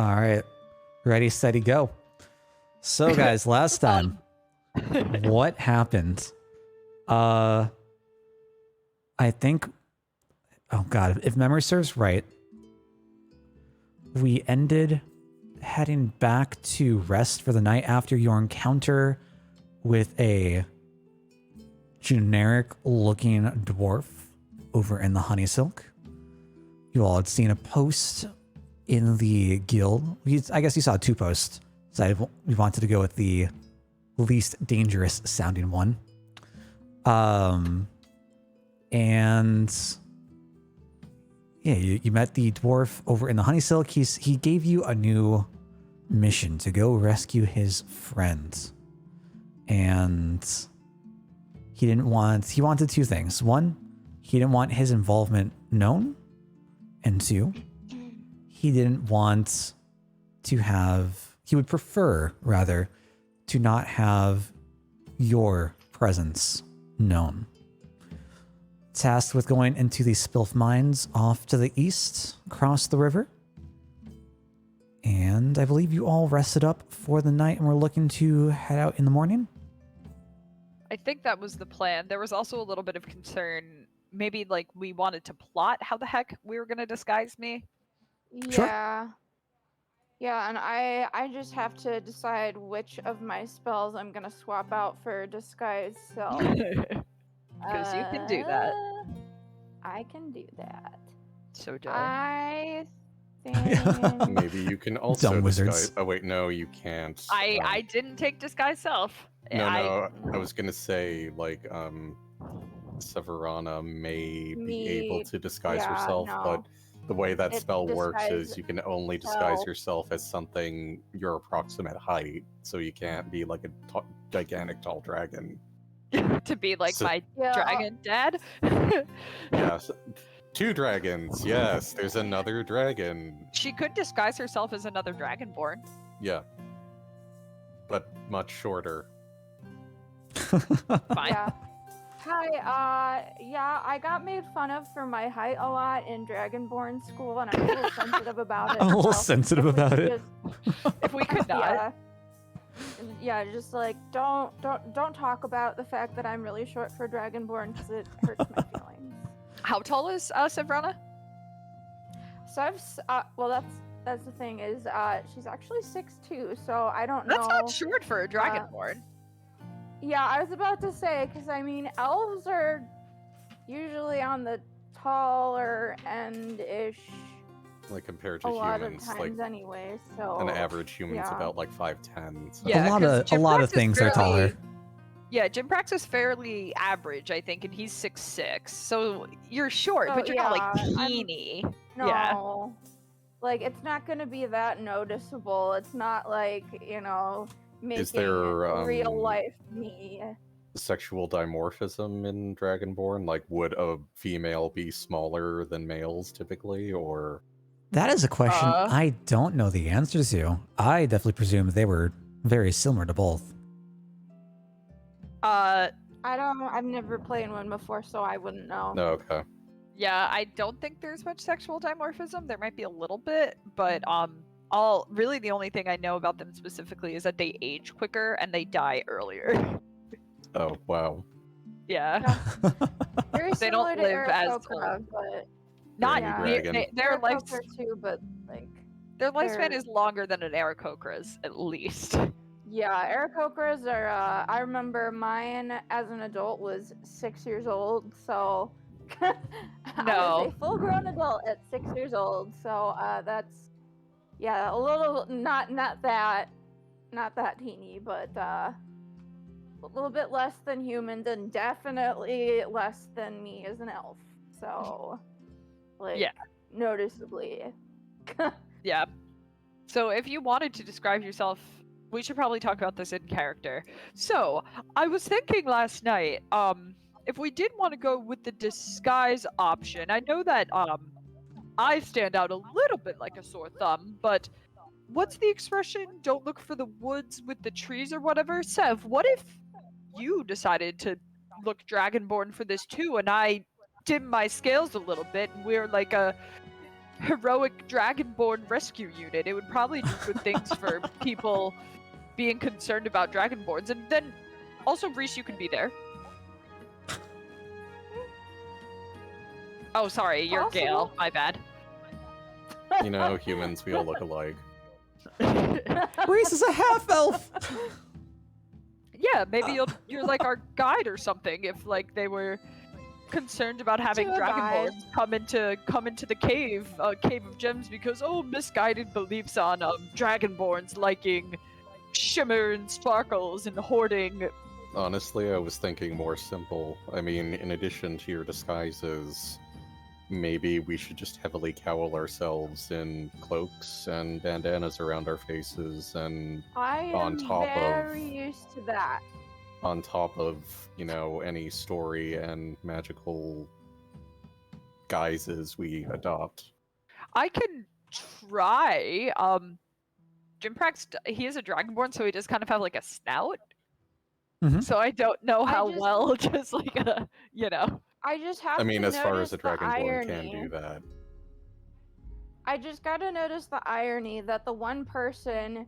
All right. Ready, steady, go. So, guys, last time, what happened? I think, oh god, if memory serves right, we ended heading back to rest for the night after your encounter with a generic-looking dwarf over in the Honeysilk. You all had seen a post in the guild. I guess you saw 2 posts. So we wanted to go with the least dangerous sounding one. And yeah, you met the dwarf over in the Honeysilk. He gave you a new mission to go rescue his friend. And he wanted 2 things. 1, he didn't want his involvement known. And 2, he didn't want to he would prefer, rather, to not have your presence known. Tasked with going into the Spilf Mines off to the east, across the river. And I believe you all rested up for the night and were looking to head out in the morning. I think that was the plan. There was also a little bit of concern. Maybe like we wanted to plot how the heck we were going to disguise me. Sure. Yeah, and I just have to decide which of my spells I'm gonna swap out for disguise self. Because you can do that. I can do that. So dumb. I think Maybe you can also Dumb wizards. disguise. Oh wait, no, you can't. I didn't take disguise self. No, I was gonna say like Severana may be able to disguise herself, but the way that spell works is you can only disguise yourself as something your approximate height, so you can't be like a gigantic tall dragon. To be like my dragon dad? Yes. 2 dragons, yes. There's another dragon. She could disguise herself as another dragonborn. Yeah. But much shorter. Fine. Yeah. Hi, I got made fun of for my height a lot in Dragonborn school, and I'm a little sensitive about it. I'm a little sensitive about it. If we could not. Yeah, just like don't talk about the fact that I'm really short for Dragonborn because it hurts my feelings. How tall is Severana? So that's the thing is she's actually 6'2", so I don't know. That's not short for a dragonborn. Yeah, I was about to say, because I mean, elves are usually on the taller end-ish. Like compared to a humans, lot of times like anyway. So an average human's about like 5'10". So. Yeah, a lot of things are taller. Yeah, Jimprax is fairly average, I think, and he's 6'6". So you're short, but you're not like teeny. No, like it's not going to be that noticeable. It's not like making Is there real life me. Sexual dimorphism in Dragonborn? Like, would a female be smaller than males typically, or? That is a question I don't know the answer to. I definitely presume they were very similar to both. I've never played one before, so I wouldn't know. No, okay. Yeah, I don't think there's much sexual dimorphism. There might be a little bit, but really the only thing I know about them specifically is that they age quicker and they die earlier. Oh, wow. Yeah. Very They don't similar to live as Aarakocra, old. but Not Dragon. their Aarakocra too, but like their lifespan they're- is longer than an Aarakocra's, at least. yeah, Aarakocras are. I remember mine as an adult was 6 years old, so I was a full-grown adult at 6 years old. So that's a little not that teeny, but a little bit less than humans, and definitely less than me as an elf. So, like, noticeably. Yeah. So if you wanted to describe yourself, we should probably talk about this in character. So I was thinking last night, if we did want to go with the disguise option, I know that I stand out a little bit like a sore thumb, but what's the expression? Don't look for the woods with the trees or whatever. Sev, what if you decided to look Dragonborn for this too, and I dim my scales a little bit, and we're like a heroic Dragonborn rescue unit. It would probably do good things for people being concerned about Dragonborns. And then also, Reese, you can be there. Oh, sorry, you're Possible. Gale. My bad. You know, humans, we all look alike. Reese is a half-elf! Yeah, maybe you're like our guide or something if like they were concerned about having To a guide. Dragonborns come into the cave of gems because misguided beliefs on Dragonborns liking shimmer and sparkles and hoarding. Honestly, I was thinking more simple. I mean, in addition to your disguises, maybe we should just heavily cowl ourselves in cloaks and bandanas around our faces, and I on am top very used to that. on top of, you know, any story and magical guises we adopt. I can try. Jimprax, he is a Dragonborn, so he does kind of have like a snout. Mhm. So I don't know I how just- well, just like I just have I mean, to as far as notice a the Dragonborn can irony. do that. I just gotta notice the irony that the one person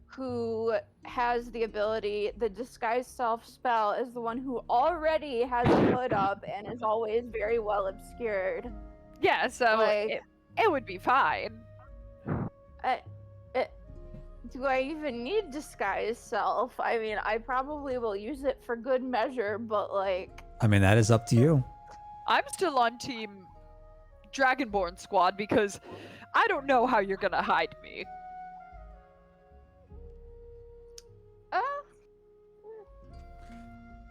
who has the ability, the disguise self spell, is the one who already has a hood up and is always very well obscured. Yeah, so Like- it would be fine. Do I even need disguise self? I mean, I probably will use it for good measure, but like, I mean, that is up to you. I'm still on team Dragonborn squad because I don't know how you're gonna hide me.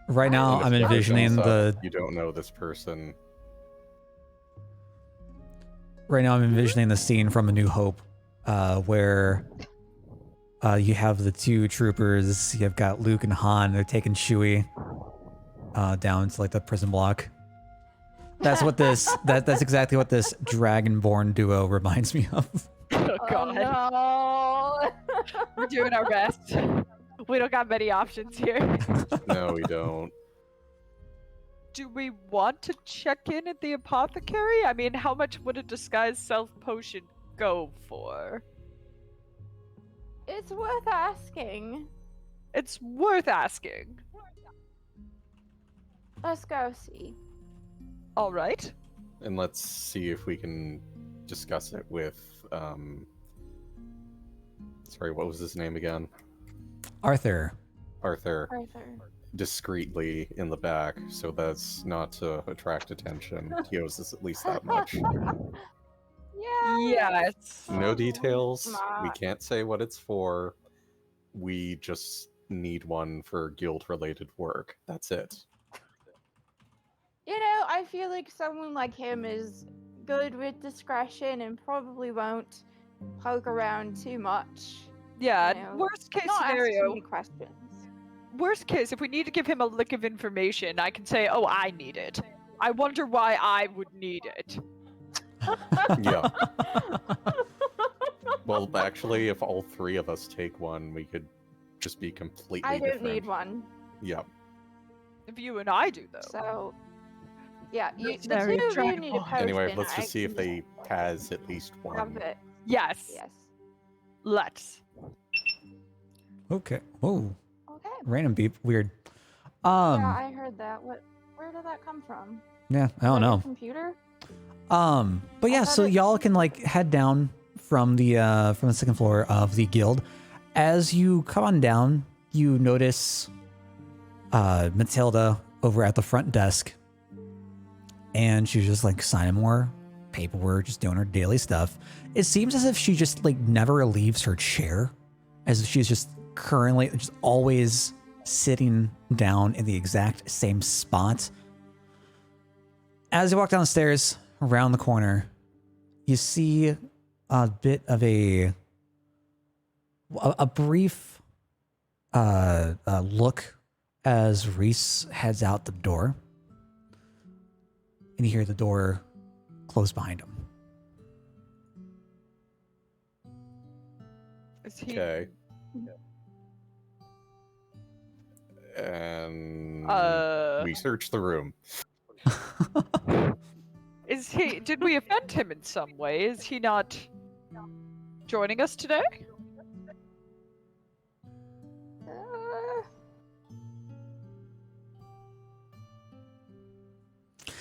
Right now, And I'm if it envisioning comes up, the You don't know this person. scene from A New Hope, where you have the two troopers. You've got Luke and Han. They're taking Chewie down to like the prison block. That's what this. That's exactly what this Dragonborn duo reminds me of. Oh oh god, no. we're doing our best. We don't got many options here. No, we don't. Do we want to check in at the apothecary? I mean, how much would a disguise self potion go for? It's worth asking. It's worth asking. Let's go see. All right. And let's see if we can discuss it with sorry, what was his name again? Arthur. Arthur. Arthur. Discreetly in the back, so that's not to attract attention. He owes us at least that much. Yeah. Yes. No details. We Ma. can't say what it's for. We just need one for guild-related work. That's it. You know, I feel like someone like him is good with discretion and probably won't poke around too much. Yeah. You know, Worst case Not ask too scenario. many questions. Worst case, if we need to give him a lick of information, I can say, "Oh, I need it." I wonder why I would need it. Yeah. Well, actually, if all three of us take one, we could just be completely I don't different. need one. Yeah. If you and I do, though. So, yeah, the Mercenary two of you dragon need a boy. potion. Anyway, let's I just see if can they has at least have one. it. Yes. Yes. Let's. Okay. Whoa. Okay. Random beep. Weird. Yeah, I heard that. Where did that come from? Yeah, I don't Like a know. computer? But yeah, I so thought it- y'all can like head down from the second floor of the guild. As you come on down, you notice Matilda over at the front desk, and she's just like signing more paperwork, just doing her daily stuff. It seems as if she just like never leaves her chair, as if she's just currently just always sitting down in the exact same spot. As you walk downstairs, around the corner, you see a bit of a brief look as Reese heads out the door, and you hear the door close behind him. Is he? Okay. And we search the room. Is Is he? Did we offend him in some way? Is he not joining us today?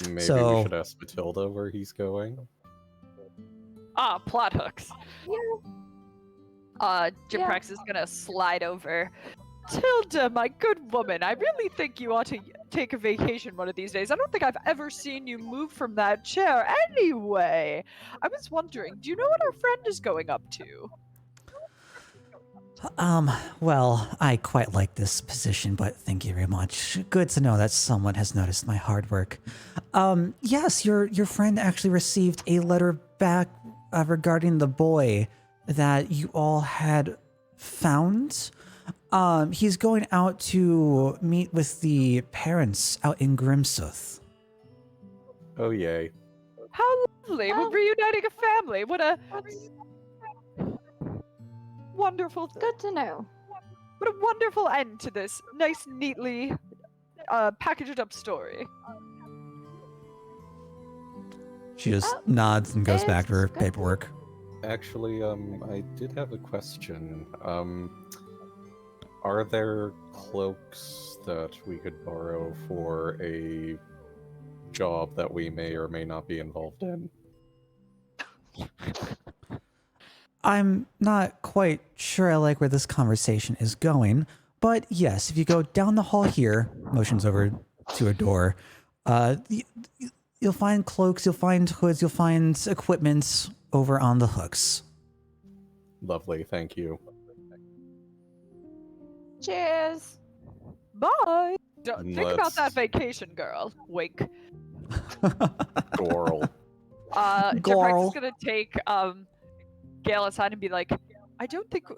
Maybe So- we should ask Matilda where he's going. Ah, plot hooks. Jim Yeah. Prax is gonna slide over. Tilda, my good woman, I really think you ought to take a vacation one of these days. I don't think I've ever seen you move from that chair anyway. I was wondering, do you know what our friend is going up to? Well, I quite like this position, but thank you very much. Good to know that someone has noticed my hard work. Yes, your friend actually received a letter back regarding the boy that you all had found. He's going out to meet with the parents out in Grimsooth. Oh, yay. How lovely! We're reuniting a family. What a wonderful, Good to know. what a wonderful end to this nice, neatly packaged up story. She just nods and goes back to her it's good. paperwork. Actually, I did have a question. Are there cloaks that we could borrow for a job that we may or may not be involved in? I'm not quite sure I like where this conversation is going, but yes, if you go down the hall here, motions over to a door, you'll find cloaks, you'll find hoods, you'll find equipment over on the hooks. Lovely, thank you. Cheers. Bye. Think about Let's- that vacation, girl. Wink. Gorl. Jim Prax Girl. is gonna take Gale aside and be like, I don't think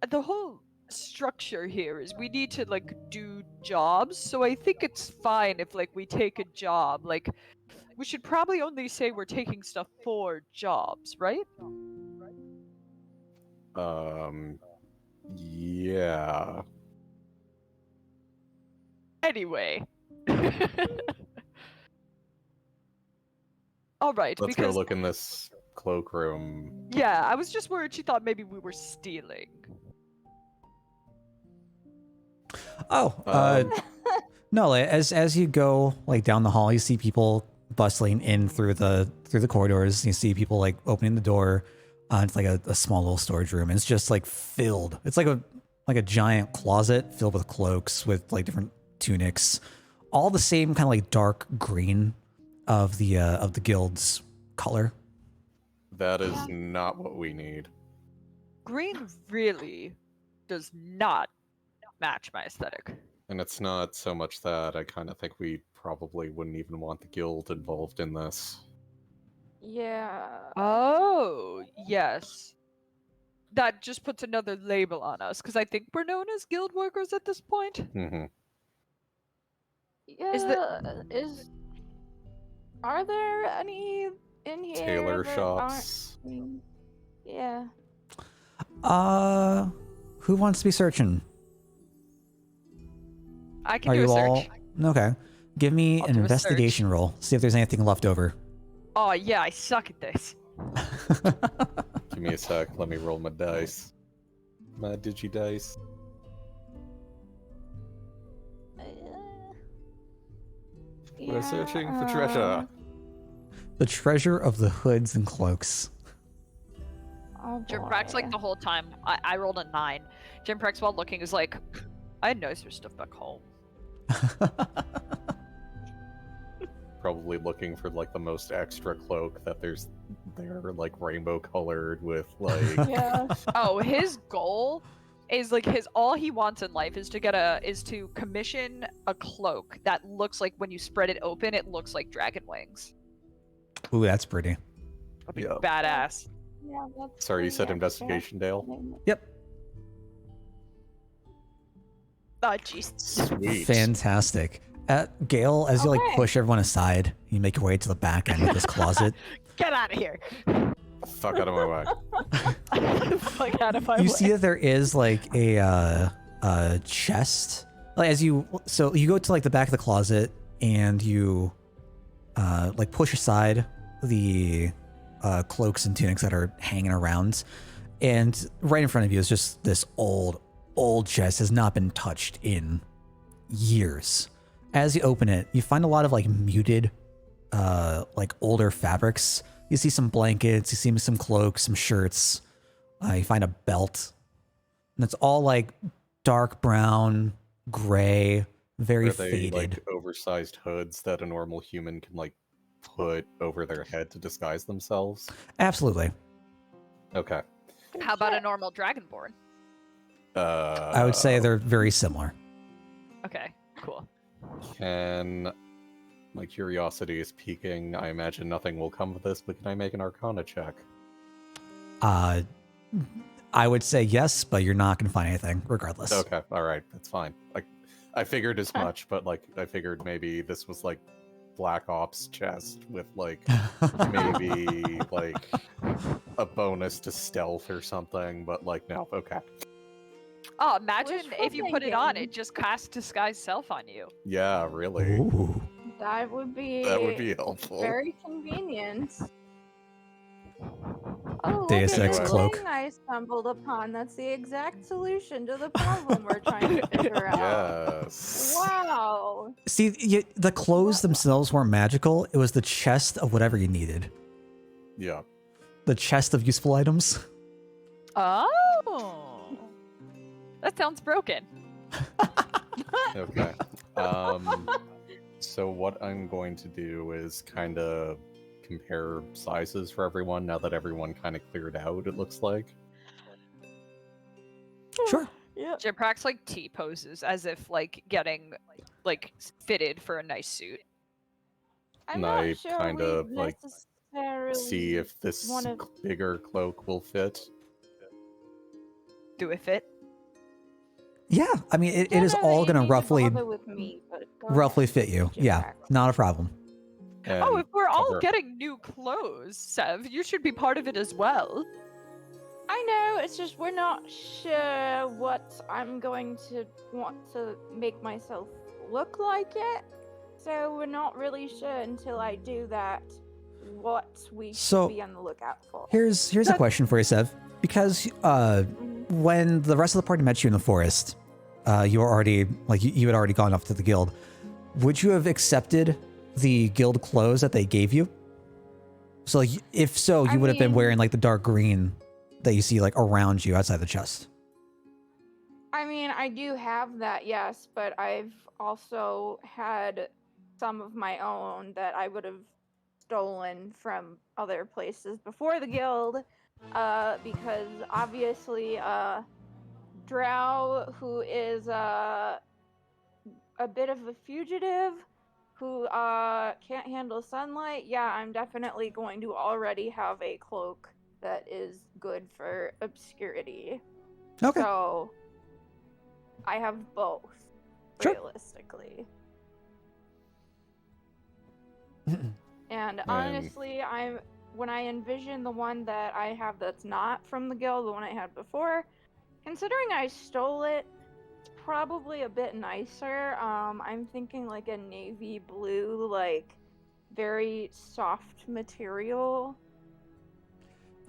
the whole structure here is we need to like do jobs, so I think it's fine if like we take a job. Like we should probably only say we're taking stuff for jobs, right? Yeah. Anyway. All right, Let's because go look in this cloakroom. yeah, I was just worried she thought maybe we were stealing. Oh, Um, no, like, as you go like down the hall, you see people bustling in through the corridors. You see people like opening the door. It's like a small little storage room. And it's just like filled. It's like a giant closet filled with cloaks with like different tunics, all the same kind of like dark green of the guild's color. That is not what we need. Green really does not match my aesthetic. And it's not so much that I kind of think we probably wouldn't even want the guild involved in this. Yeah. Oh, yes. That just puts another label on us, because I think we're known as guild workers at this point. Mm-hmm. Yeah. Are there any in here? Tailor that shops. aren't- Yeah. Who wants to be searching? I can Are do a you all search. okay? Give me I'll an do a investigation roll. See if there's anything left over. Oh, yeah, I suck at this. Give me a sec. Let me roll my dice. My digi dice. We're searching for treasure. The treasure of the hoods and cloaks. Oh, Jim Prax, like boy. the whole time, I rolled a 9. Jim Prax, while looking, is like, I had nicer stuff back home. Probably looking for like the most extra cloak that they're like rainbow colored with like Yeah. Oh, his goal is like all he wants in life is to commission a cloak that looks like when you spread it open, it looks like dragon wings. Ooh, that's pretty. That'd be Yeah. badass. Yeah, that's Sorry, you pretty said extra. investigation, Dale? Yep. Oh, jeez. Sweet. Fantastic. Gale, as you like Okay. push everyone aside, you make your way to the back end of this closet. Get out of here. Fuck out of my way. Fuck out of my You way. see that there is like a chest. Like you go to like the back of the closet and you like push aside the cloaks and tunics that are hanging around. And right in front of you is just this old chest, has not been touched in years. As you open it, you find a lot of like muted, like older fabrics. You see some blankets, you see some cloaks, some shirts. You find a belt. And it's all like dark brown, gray, very Are they faded. like oversized hoods that a normal human can like put over their head to disguise themselves? Absolutely. Okay. How about a normal dragonborn? I would say they're very similar. Okay, cool. My curiosity is piquing. I imagine nothing will come of this, but can I make an Arcana check? I would say yes, but you're not going to find anything regardless. Okay, all right, that's fine. I figured as much, but like I figured maybe this was like Black Ops chest with like maybe like a bonus to stealth or something, but like no, okay. Oh, imagine Wishful if you put it on, thinking. it just casts disguise self on you. Yeah, really. Ooh. That would be helpful. very convenient. Oh, Deus look at Ex this cloak. thing I stumbled upon. That's the exact solution to the problem we're trying to figure out. Yes. Wow. See, the clothes themselves weren't magical. It was the chest of whatever you needed. Yeah. The chest of useful items. Oh, that sounds broken. Okay. So what I'm going to do is kind of compare sizes for everyone now that everyone kind of cleared out, it looks like. Sure. Yeah. Jimprax like T poses as if like getting like fitted for a nice suit. I'm And I not sure kind of we like necessarily see if this wanna- bigger cloak will fit. Do it fit? Yeah, I mean, it is Don't know all that you going to need roughly bother with me, but go roughly ahead, fit you. Jim Yeah, Prax. not a problem. Oh, And if we're all cover- getting new clothes, Sev, you should be part of it as well. I know, it's just we're not sure what I'm going to want to make myself look like yet. So we're not really sure until I do that what we So, should be on the lookout for. Here's a question for you, Sev. Because Mhm. when the rest of the party met you in the forest, you were already like you had already gone off to the guild. Would you have accepted the guild clothes that they gave you? So, like, if so, you I would have been mean- wearing like the dark green that you see like around you outside the chest. I mean, I do have that, yes, but I've also had some of my own that I would have stolen from other places before the guild, because obviously, Drow, who is a bit of a fugitive, who can't handle sunlight, yeah, I'm definitely going to already have a cloak that is good for obscurity. Okay. So I have both, Sure. realistically. And honestly, when I envision the one that I have that's not from the guild, the one I had before, considering I stole it, it's probably a bit nicer. I'm thinking like a navy blue, like very soft material.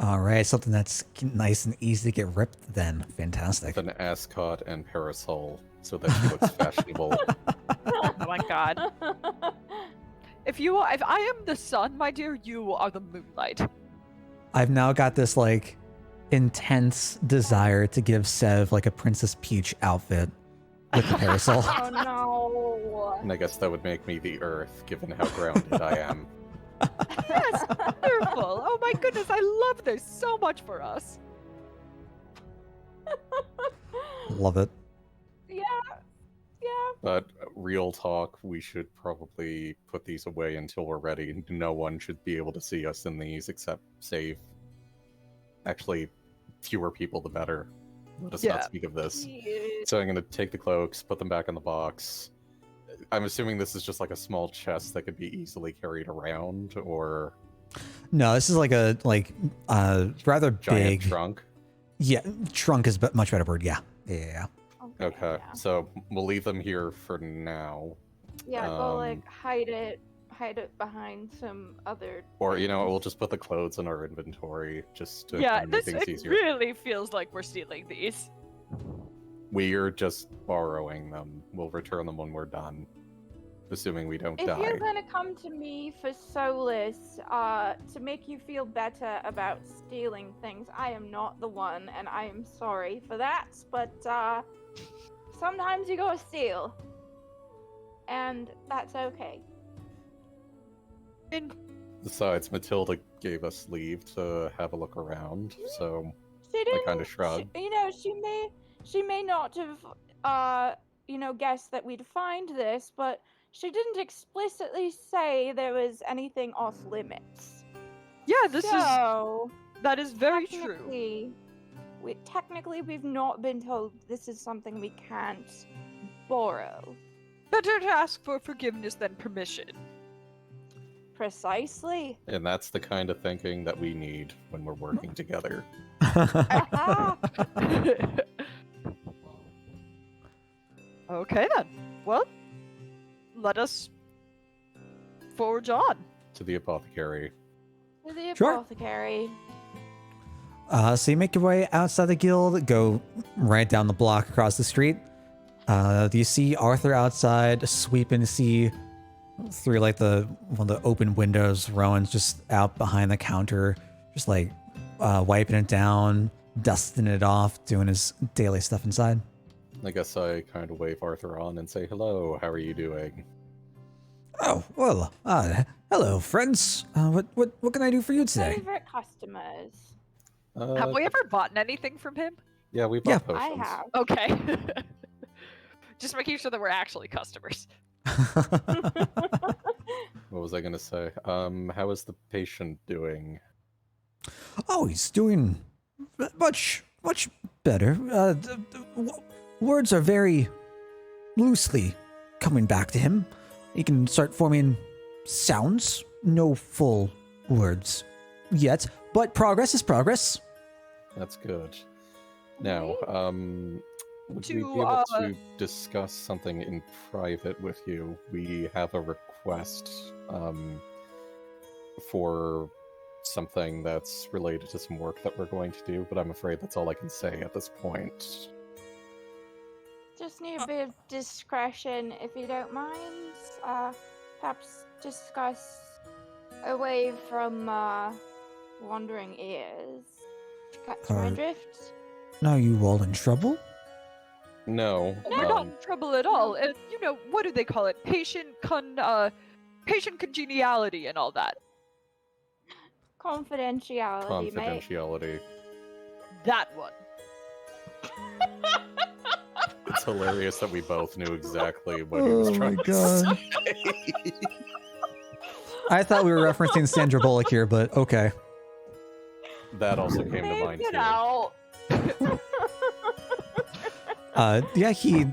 All right, something that's nice and easy to get ripped. Then fantastic. with an ascot and parasol so that she looks fashionable. Oh my god. If I am the sun, my dear, you are the moonlight. I've now got this like intense desire to give Sev like a Princess Peach outfit with the parasol. Oh no. And I guess that would make me the earth, given how grounded I am. Yes, wonderful. Oh my goodness, I love this so much for us. Love it. Yeah. But real talk, we should probably put these away until we're ready. No one should be able to see us in these except save. Actually, fewer people the better. Let us Yeah. not speak of this. So I'm going to take the cloaks, put them back in the box. I'm assuming this is just like a small chest that could be easily carried around, or No, this is like a rather giant big trunk. Yeah, trunk is much better word. Yeah. Yeah. Okay, Yeah. so we'll leave them here for now. Yeah, go Um, like hide it hide it behind some other. Or things. we'll just put the clothes in our inventory just to Yeah, kind of make things it easier. really feels like we're stealing these. We're just borrowing them. We'll return them when we're done, assuming we don't If die. you're gonna come to me for solace, to make you feel better about stealing things, I am not the one, and I am sorry for that. But sometimes you gotta steal, and that's okay. Besides, Matilda gave us leave to have a look around, so She didn't. I kind of shrugged. She may not have, guessed that we'd find this, but she didn't explicitly say there was anything off limits. Yeah, that is very true. Technically, we've not been told this is something we can't borrow. Better to ask for forgiveness than permission. Precisely. And that's the kind of thinking that we need when we're working together. Okay then. Well, let us forge on. To the apothecary. To the Sure. apothecary. So you make your way outside the guild, go right down the block across the street. You see Arthur outside, sweeping to see through like one of the open windows. Rowan's just out behind the counter, just like wiping it down, dusting it off, doing his daily stuff inside. I guess I kind of wave Arthur on and say, hello, how are you doing? Oh, well, hello, friends. What can I do for you today? Favorite customers. Have we ever bought anything from him? Yeah, we bought potions. I have. Okay. Just making sure that we're actually customers. What was I going to say? How is the patient doing? Oh, he's doing much better. Words are very loosely coming back to him. He can start forming sounds. No full words yet, but progress is progress. That's good. Now, would we be To, able to discuss something in private with you? We have a request for something that's related to some work that we're going to do, but I'm afraid that's all I can say at this point. Just need a bit of discretion, if you don't mind. Perhaps discuss away from wandering ears. Catch my drift? Now you all in trouble? No. We're not in trouble at all. What do they call it? Patient congeniality and all that. Confidentiality, mate. Confidentiality. That one. It's hilarious that we both knew exactly what he was trying to say. I thought we were referencing Sandra Bullock here, but okay. That also came to mind too. Out. He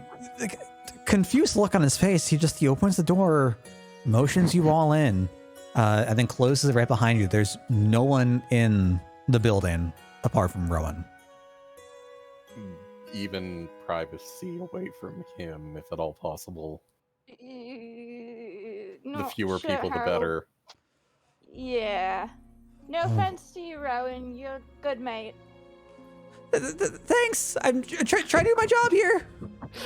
confused look on his face. He opens the door, motions you all in, and then closes it right behind you. There's no one in the building apart from Rowan. Even privacy away from him, if at all possible. The fewer people, the better. Yeah. No offense to you, Rowan. You're a good mate. Thanks. I'm trying to do my job here.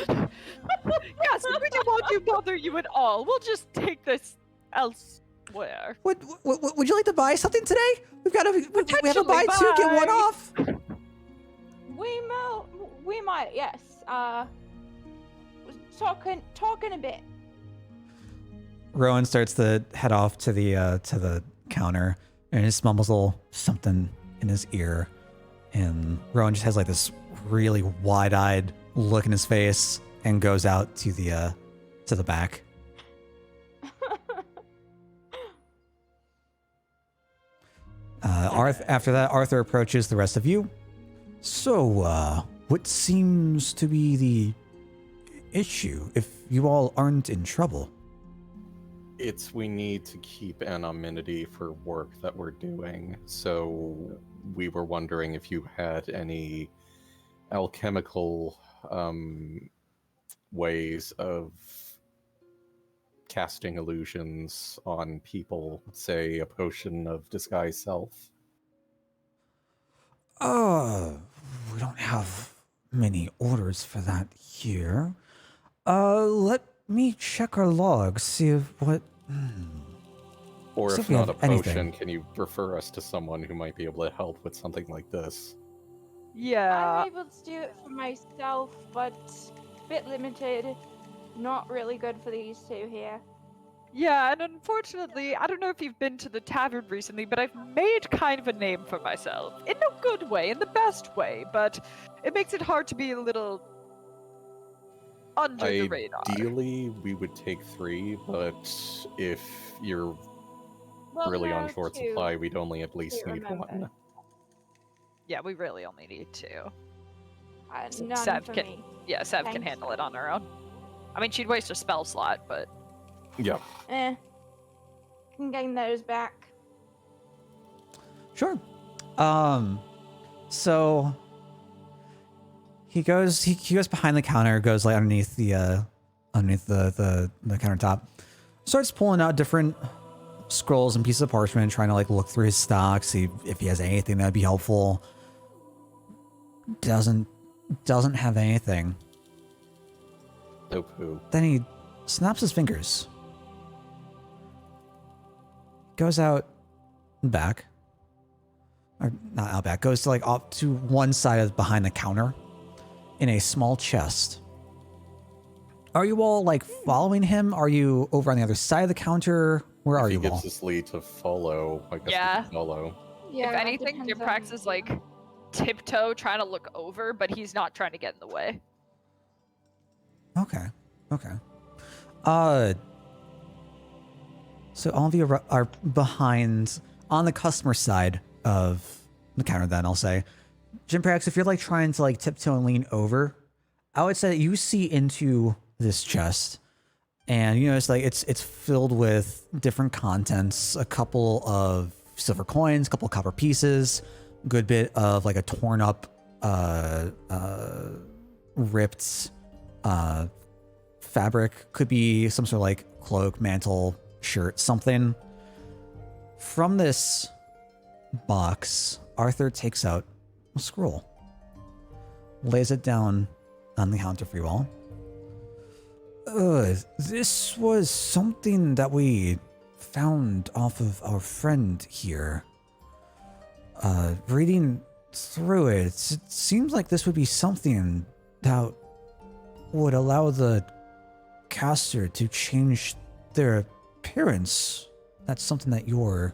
Yes, we don't want to bother you at all. We'll just take this elsewhere. Would you like to buy something today? We have a buy two, get one off. We might, yes. Talking a bit. Rowan starts to head off to the counter and just mumbles a little something in his ear. And Rowan just has like this really wide-eyed look in his face and goes out to the back. After that, Arthur approaches the rest of you. So, what seems to be the issue if you all aren't in trouble? We need to keep anonymity for work that we're doing, so we were wondering if you had any alchemical ways of casting illusions on people, say a potion of disguise self? We don't have many orders for that here. Let me check our logs, see if what... Or see if we not have a potion, anything. can you refer us to someone who might be able to help with something like this? Yeah. I'm able to do it for myself, but a bit limited. Not really good for these two here. Yeah, and unfortunately, I don't know if you've been to the tavern recently, but I've made kind of a name for myself. In a good way, in the best way, but it makes it hard to be a little under the radar. Ideally, we would take 3, but if you're really on short supply, we'd only at least need 1. Yeah, we really only need 2. None Sev for can, me. yeah, Sev can Thanks. handle it on her own. I mean, she'd waste a spell slot, but... Yeah. Can gain those back. Sure. So he goes behind the counter, goes like underneath the countertop, starts pulling out different scrolls and pieces of parchment, trying to like look through his stock, see if he has anything that'd be helpful. Doesn't have anything. No poo. Then he snaps his fingers. Goes out back. Or not out back. Goes to like off to one side of behind the counter in a small chest. Are you all like following him? Are you over on the other side of the counter? Where are you all? If he gives us lead to follow, I guess we can follow. Yeah, if anything, Jimprax is like tiptoe trying to look over, but he's not trying to get in the way. Okay. So all of you are behind on the customer side of the counter. Then I'll say, Jimprax, if you're like trying to like tiptoe and lean over, I would say that you see into this chest, and you notice like it's filled with different contents, a couple of silver coins, a couple of copper pieces, a good bit of like a torn up, ripped, fabric. Could be some sort of like cloak, mantle, shirt, something. From this box, Arthur takes out a scroll, lays it down on the counter for you all. This was something that we found off of our friend here. Reading through it, it seems like this would be something that would allow the caster to change their appearance. That's something that you're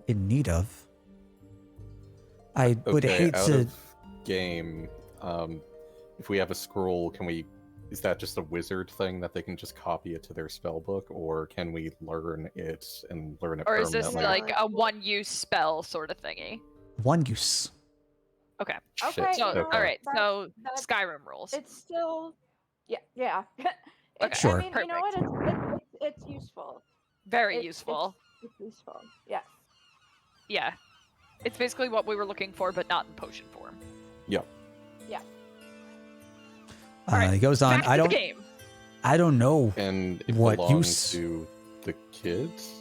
in need of. I would hate out to... Of game, if we have a scroll, is that just a wizard thing that they can just copy it to their spell book, or can we learn it and learn it Or is permanently? this like a one-use spell sort of thingy? One use. Okay. Okay, So, you know all right. what? So That's- Skyrim rules. It's still, yeah. Okay. Sure. I mean, you know what? It's useful. Very It's- useful. It's useful. Yes. Yeah. It's basically what we were looking for, but not in potion form. Yeah. Alright, He goes on. Back to the game. I don't know. And it What belongs use? to the kids?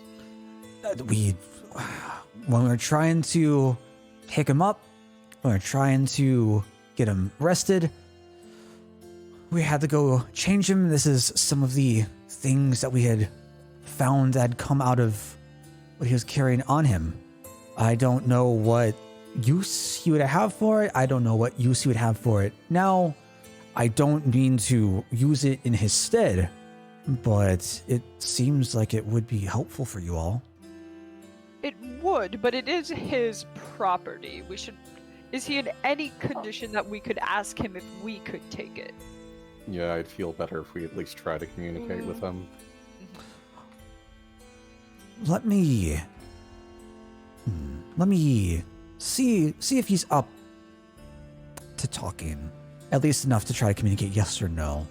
When we were trying to pick him up, when we were trying to get him rested, we had to go change him. This is some of the things that we had found that had come out of what he was carrying on him. I don't know what use he would have for it. I don't know what use he would have for it now. I don't mean to use it in his stead, but it seems like it would be helpful for you all. It would, but it is his property. We should... Is he in any condition that we could ask him if we could take it? Yeah, I'd feel better if we at least try to communicate with them. Let me see if he's up to talking. At least enough to try to communicate yes or no.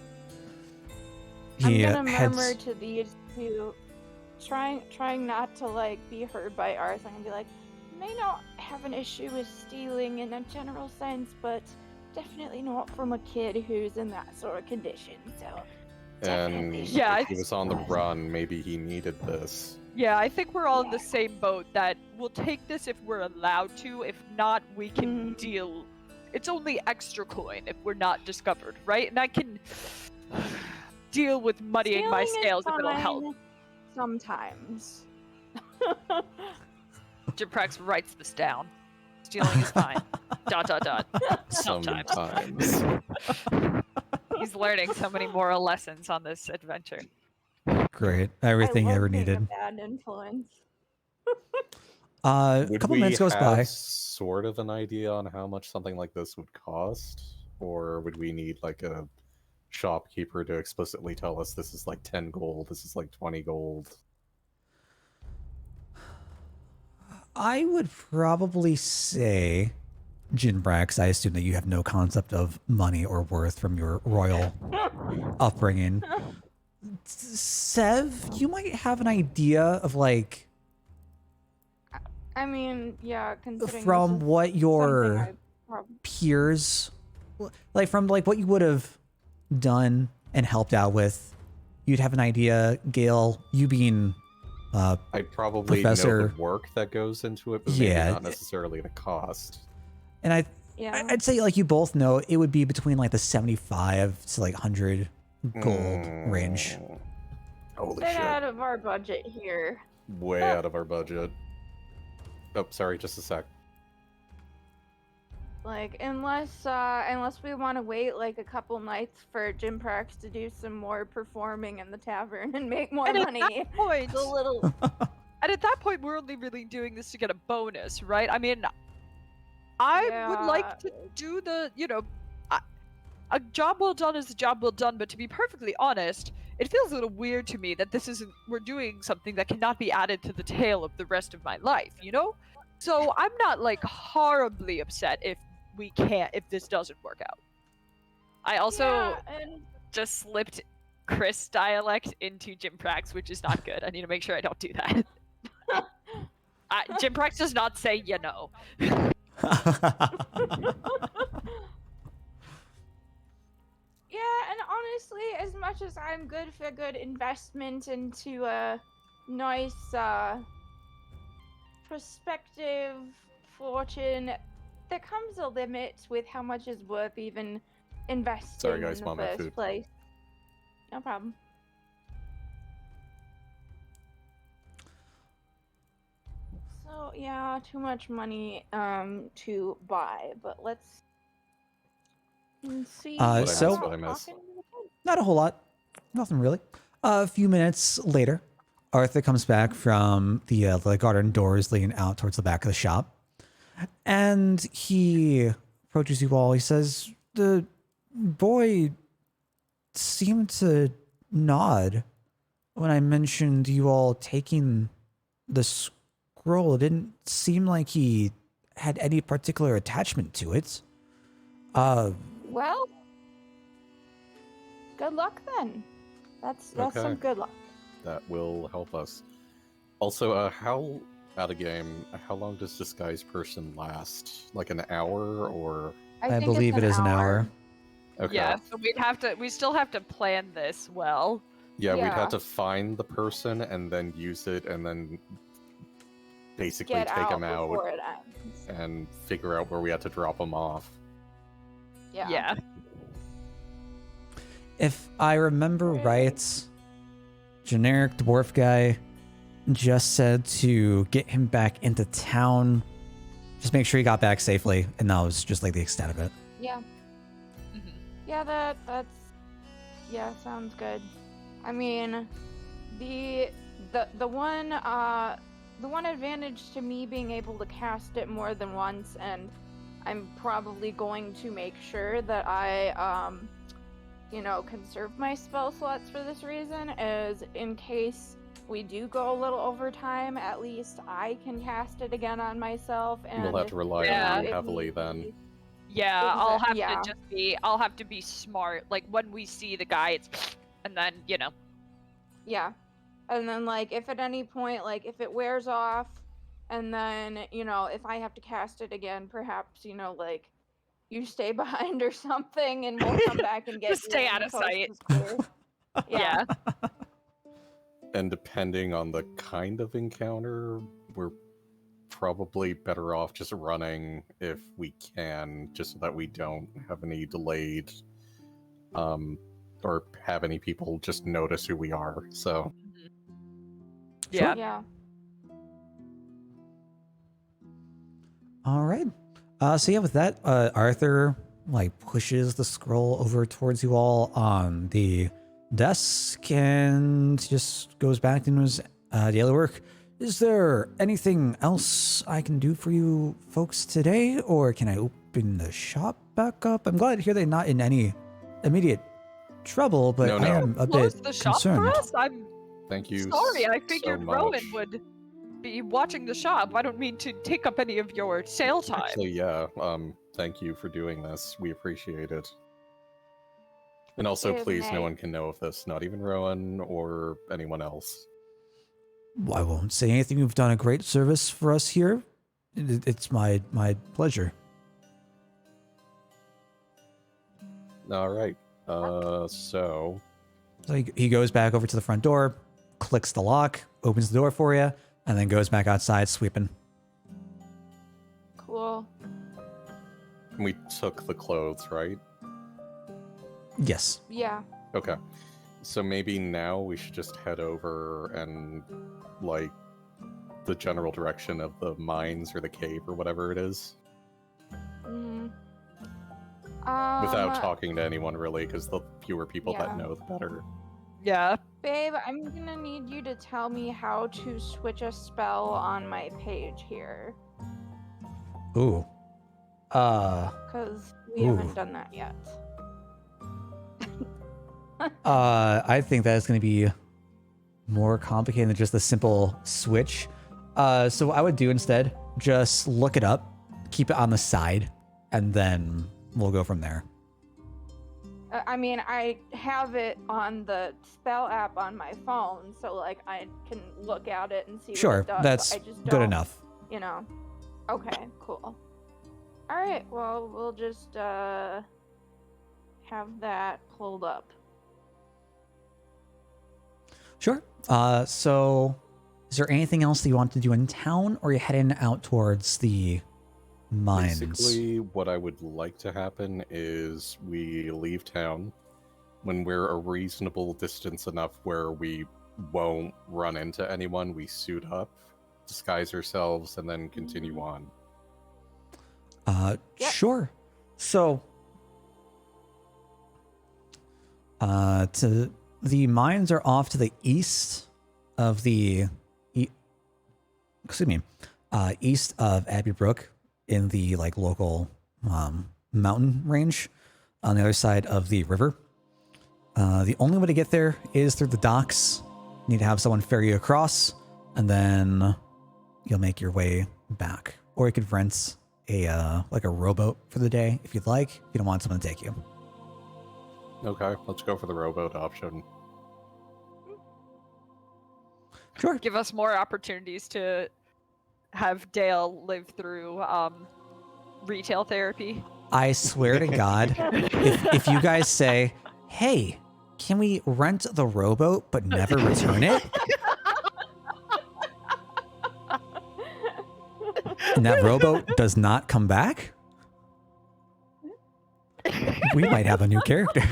He I'm gonna heads- murmur to these two, trying not to like be heard by Arthur and be like, may not have an issue with stealing in a general sense, but definitely not from a kid who's in that sort of condition. So Definitely. And Yeah, if he was on the run, maybe he needed this. Yeah, I think we're all in the same boat that we'll take this if we're allowed to. If not, we can deal. It's only extra coin if we're not discovered, right? And I can deal with muddying my Stealing is scales if it'll help. fine sometimes. Jiprex writes this down. Stealing is fine. ... Sometimes. He's learning so many moral lessons on this adventure. Great. Everything I you love ever being needed. A bad influence. A couple minutes goes by. Sort of an idea on how much something like this would cost? Or would we need like a shopkeeper to explicitly tell us this is like 10 gold, this is like 20 gold? I would probably say, Jinbrax, I assume that you have no concept of money or worth from your royal upbringing. Sev, you might have an idea of like... I mean, yeah, considering from what your probably... peers, like from like what you would have done and helped out with, you'd have an idea. Gale, you being I'd probably professor, know the work that goes into it, but maybe not necessarily the cost. And I'd say like you both know it would be between like the 75 to like 100 gold range. Holy shit! Bit Out of our budget here. Way out of our budget. Oh, sorry, just a sec. Like, unless we want to wait like a couple nights for Jimprax to do some more performing in the tavern and make more money. At that point, a little. And at that point, we're only really doing this to get a bonus, right? I mean, I would like to do the, a job well done is a job well done, but to be perfectly honest, it feels a little weird to me that we're doing something that cannot be added to the tale of the rest of my life, you know? So I'm not like horribly upset if this doesn't work out. I also just slipped Chris dialect into Jimprax, which is not good. I need to make sure I don't do that. Jimprax does not say, Yeah, and honestly, as much as I'm good for good investment into a nice prospective fortune, there comes a limit with how much is worth even investing in the first place. No problem. So yeah, too much money to buy, but let's see. So not a whole lot, nothing really. A few minutes later, Arthur comes back from the garden doors leading out towards the back of the shop, and he approaches you all. He says, "The boy seemed to nod when I mentioned you all taking the scroll. It didn't seem like he had any particular attachment to it." Well, good luck then. That's some good luck. That will help us. Also, how long does disguise person last? Like an hour, or? I believe it is an hour. Okay. Yeah, so we still have to plan this well. Yeah, we'd have to find the person and then use it, and then basically take them out and figure out where we had to drop them off. Yeah. If I remember right, generic dwarf guy just said to get him back into town, just make sure he got back safely, and that was just like the extent of it. Yeah. Mm-hmm. Yeah, that's sounds good. I mean, the one advantage to me being able to cast it more than once, and I'm probably going to make sure that I conserve my spell slots for this reason, is in case we do go a little over time, at least I can cast it again on myself. And we'll have to rely on you heavily then. Yeah, I'll have to be smart. Like when we see the guy, and then Yeah, and then like if at any point, like if it wears off, and then if I have to cast it again, perhaps like you stay behind or something, and we'll come back and get just stay out of sight. Yeah. And depending on the kind of encounter, we're probably better off just running if we can, just so that we don't have any delayed, or have any people just notice who we are. So, Yeah. Yeah. All right. So yeah, with that, Arthur like pushes the scroll over towards you all on the desk and just goes back into his daily work. Is there anything else I can do for you folks today, or can I open the shop back up? I'm glad to hear they're not in any immediate trouble, but No, I no. am a Close bit the shop concerned. for us? I'm thank you sorry. I so figured much. Rowan would be watching the shop. I don't mean to take up any of your sale time. Actually, yeah. Thank you for doing this. We appreciate it. And also, please, no one can know of this. Not even Rowan or anyone else. I won't say anything. You've done a great service for us here. It's my pleasure. All right. So he goes back over to the front door, clicks the lock, opens the door for you, and then goes back outside sweeping. Cool. we took the clothes, right? Yes. Yeah. Okay. So maybe now we should just head over and, like, the general direction of the mines or the cave or whatever it is. Mm. Without talking to anyone, really, because the fewer people yeah. that know, the better. Yeah. Babe, I'm gonna need you to tell me how to switch a spell on my page here. Ooh. Because we haven't done that yet. I think that is going to be more complicated than just a simple switch. So what I would do instead, just look it up, keep it on the side, and then we'll go from there. I mean, I have it on the spell app on my phone, so like I can look at it and see Sure, what it does. that's I just good don't, enough. You know. Okay, cool. All right, well, we'll just have that pulled up. Sure. So is there anything else that you want to do in town, or are you heading out towards the mines? Basically, what I would like to happen is we leave town when we're a reasonable distance enough where we won't run into anyone. We suit up, disguise ourselves, and then continue on. Yep. Sure. So, to the mines are off to the east of the, east of Abbey Brook in the like local mountain range on the other side of the river. The only way to get there is through the docks. You need to have someone ferry you across, and then you'll make your way back. Or you could rent a like a rowboat for the day if you'd like. If you don't want someone to take you. Okay, let's go for the rowboat option. Sure. Give us more opportunities to have Dale live through retail therapy. I swear to God, if you guys say, hey, can we rent the rowboat but never return it? And that rowboat does not come back? We might have a new character.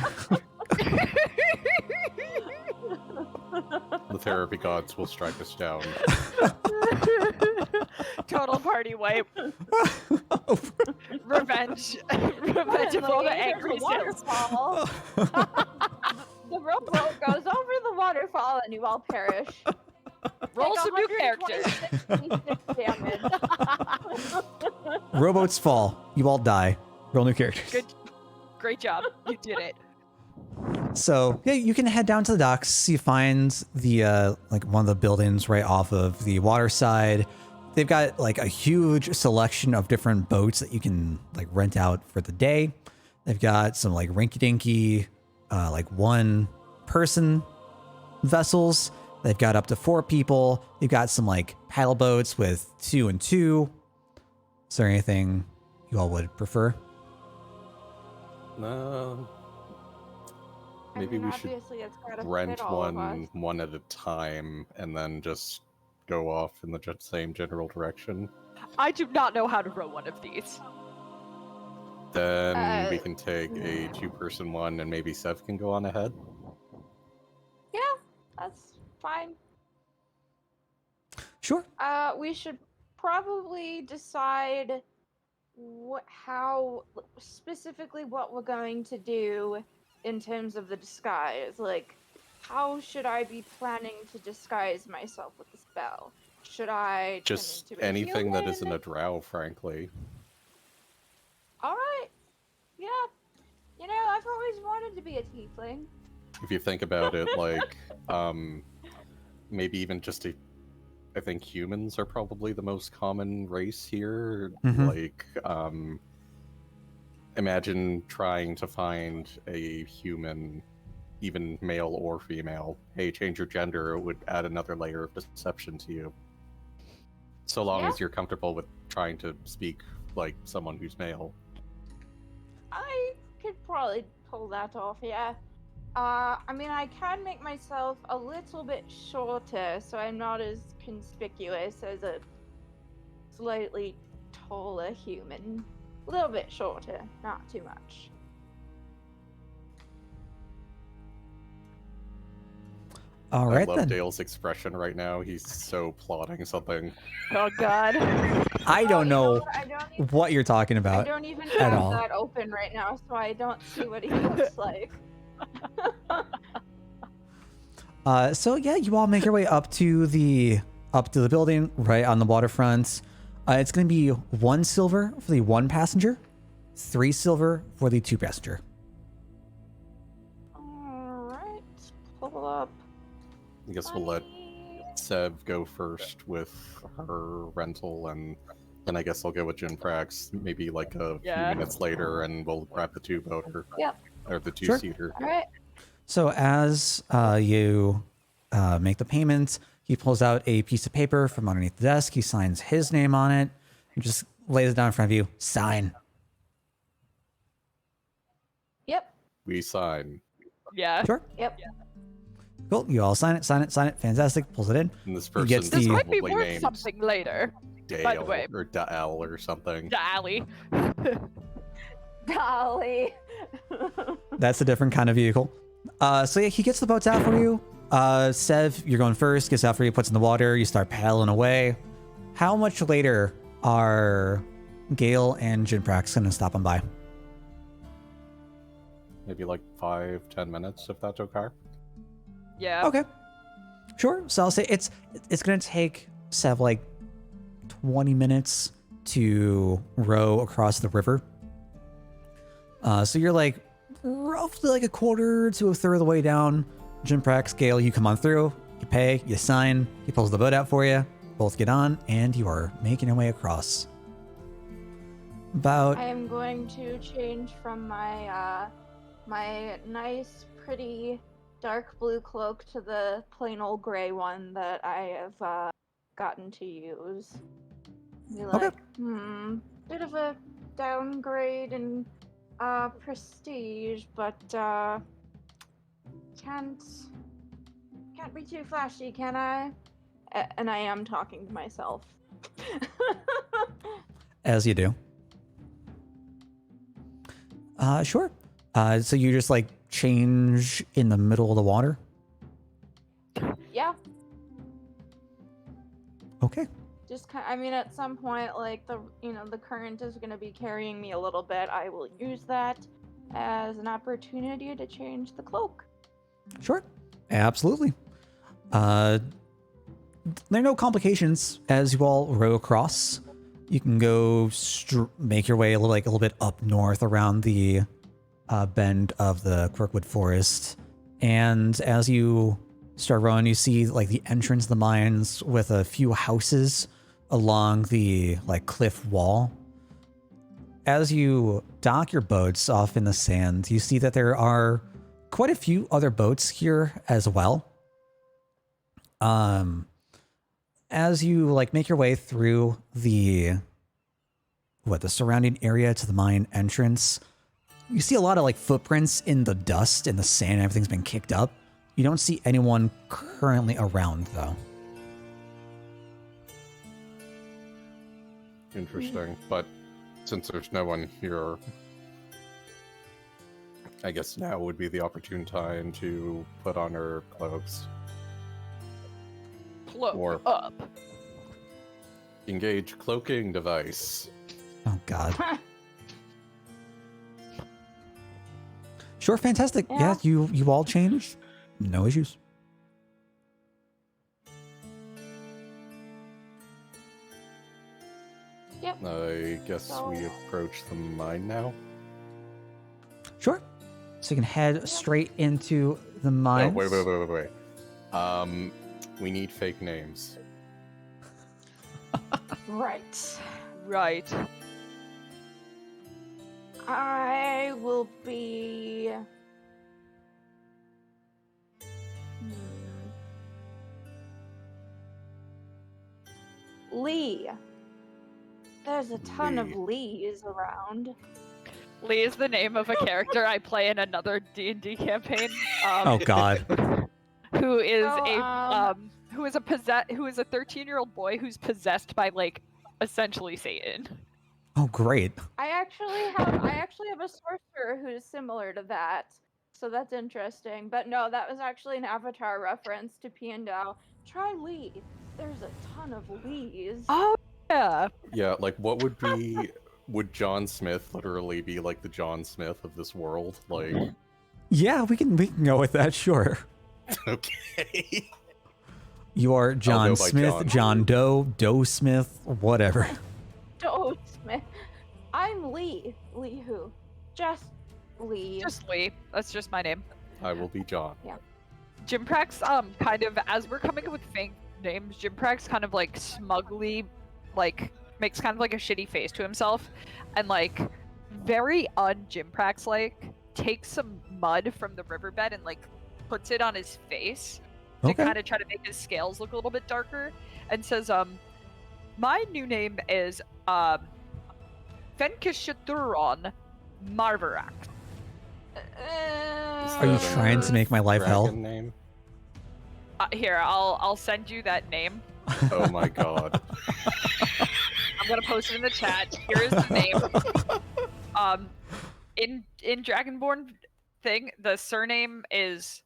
The therapy gods will strike us down. Total party wipe. Revenge. Revenge of all the angry sales. waterfall. The rowboat goes over the waterfall and you all perish. Roll Take some new characters. 126 damage. Rowboats fall. You all die. Roll new characters. Good. Great job. You did it. So yeah, you can head down to the docks. You find the like one of the buildings right off of the water side. They've got like a huge selection of different boats that you can like rent out for the day. They've got some like rinky-dinky, like one person vessels. They've got up to 4 people. They've got some like paddle boats with 2 and 2. Is there anything you all would prefer? Maybe we should rent one at a time and then just go off in the same general direction. I do not know how to row one of these. Then we can take a 2-person one and maybe Sev can go on ahead. Yeah, that's fine. Sure. We should probably decide how specifically what we're going to do in terms of the disguise. Like, how should I be planning to disguise myself with the spell? Should I just turn into anything that isn't a drow, frankly? All right. Yeah. You know, I've always wanted to be a tiefling. If you think about it, like, maybe even just I think humans are probably the most common race here. Mm-hmm. Like, imagine trying to find a human, even male or female. Hey, change your gender, it would add another layer of deception to you. So long as you're comfortable with trying to speak like someone who's male. I could probably pull that off, yeah. I mean, I can make myself a little bit shorter, so I'm not as conspicuous as a slightly taller human. A little bit shorter, not too much. All right, I love then. Dale's expression right now. He's so plotting something. Oh God. I don't know what you're talking I about. don't even at have all. that open right now, so I don't see what he looks like. So yeah, you all make your way up to the building right on the waterfront. It's going to be 1 silver for the 1 passenger, 3 silver for the 2 passenger. Alright, pull up. I guess we'll let Sev go first with her rental, and then I guess I'll go with Jin Prax maybe like a few minutes later, and we'll grab the 2-boater. Yep. Or the 2-seater. All right. So as you make the payment, he pulls out a piece of paper from underneath the desk. He signs his name on it and just lays it down in front of you. Sign. Yep. We sign. Yeah. Sure. Yep. Cool. You all sign it. Fantastic. Pulls it in. And this He gets person's This might be probably worth named something later. Dale by the way. or Dael or something. Dally. Golly. That's a different kind of vehicle. So yeah, he gets the boats out for you. Sev, you're going first. Gets out for you, puts in the water. You start paddling away. How much later are Gale and Jinprax going to stop on by? Maybe like 5-10 minutes, if that's okay. Yeah. Okay. Sure. So I'll say it's going to take Sev like 20 minutes to row across the river. So you're like roughly like a quarter to a third of the way down. Jinprax, Gale, you come on through, you pay, you sign, he pulls the boat out for you, both get on, and you are making your way across. I am going to change from my my nice, pretty dark blue cloak to the plain old gray one that I have gotten to use. Be like, bit of a downgrade in prestige, but can't be too flashy, can I? And I am talking to myself. As you do. Sure. So you just like change in the middle of the water? Yeah. Okay. Just I mean, at some point, like the current is going to be carrying me a little bit. I will use that as an opportunity to change the cloak. Sure. Absolutely. There are no complications as you all row across. You can go make your way a little bit up north around the bend of the Quirkwood Forest, and as you start rowing, you see like the entrance of the mines with a few houses along the like cliff wall. As you dock your boats off in the sand, you see that there are quite a few other boats here as well. As you like make your way through the surrounding area to the mine entrance, You see a lot of like footprints in the dust and the sand. Everything's been kicked up. You don't see anyone currently around, though. Interesting, but since there's no one here, I guess now would be the opportune time to put on her clothes. Cloak Or up. engage cloaking device. Oh, God. Sure, fantastic. Yeah, you all change. No issues. Yep. I guess we approach the mine now. Sure. So you can head straight into the No, mines. wait. We need fake names. Right. Right. I will be. Lee. There's a ton of Lees around. Lee is the name of a character I play in another D&D campaign. Oh, God. Who is So, who is a 13-year-old boy who's possessed by like essentially Satan. Oh, great. I actually have a sorcerer who's similar to that. So that's interesting. But no, that was actually an Avatar reference to Piandao. Try Lee. There's a ton of Lees. Oh yeah. Yeah, like what would be... Would John Smith literally be like the John Smith of this world? Like... Yeah, we can go with that, sure. Okay. You are John by Smith, John. Doe Smith, whatever. Doe Smith. I'm Lee. Lee who? Just Lee. Just Lee. That's just my name. I will be John. Jimprax, kind of, as we're coming up with fake names, Jimprax kind of like smugly, like, makes kind of like a shitty face to himself, and like, very un-Jimprax like, takes some mud from the riverbed and like, puts it on his face to kind of try to make his scales look a little bit darker, and says, my new name is, Fenkishaturon Marvarax. Are you trying to make my life hell? Dragon name? Here, I'll send you that name. Oh my god. I'm gonna post it in the chat. Here is the name. In Dragonborn thing, the surname is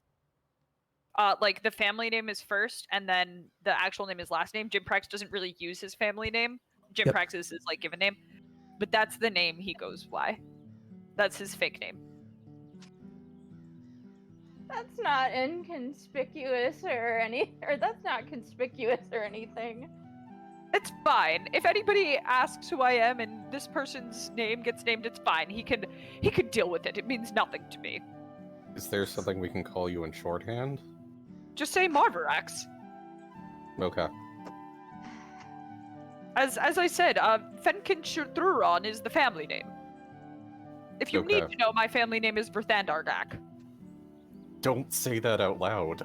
like the family name is first, and then the actual name is last name. Jimprax doesn't really use his family name. Jimprax is his like given name, but that's the name he goes by. That's his fake name. That's not inconspicuous or that's not conspicuous or anything. It's fine. If anybody asks who I am and this person's name gets named, it's fine. He could deal with it. It means nothing to me. Is there something we can call you in shorthand? Just say Marvarax. Okay. As I said, Fenkinshutruron is the family name. If you need to know, my family name is Verthandargak. Don't say that out loud.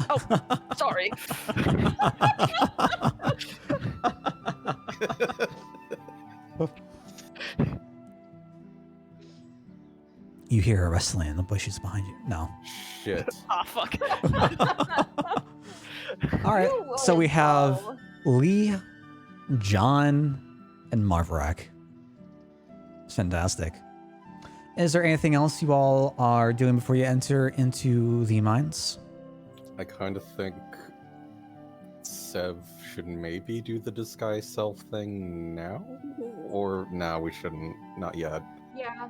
Oh, sorry. You hear a rustling in the bushes behind you. No. Shit. Ah, fuck. All right. So we have Lee, John, and Marvarak. Fantastic. Is there anything else you all are doing before you enter into the mines? I kind of think Sev should maybe do the disguise self thing now? Or no, we shouldn't. Not yet. Yeah.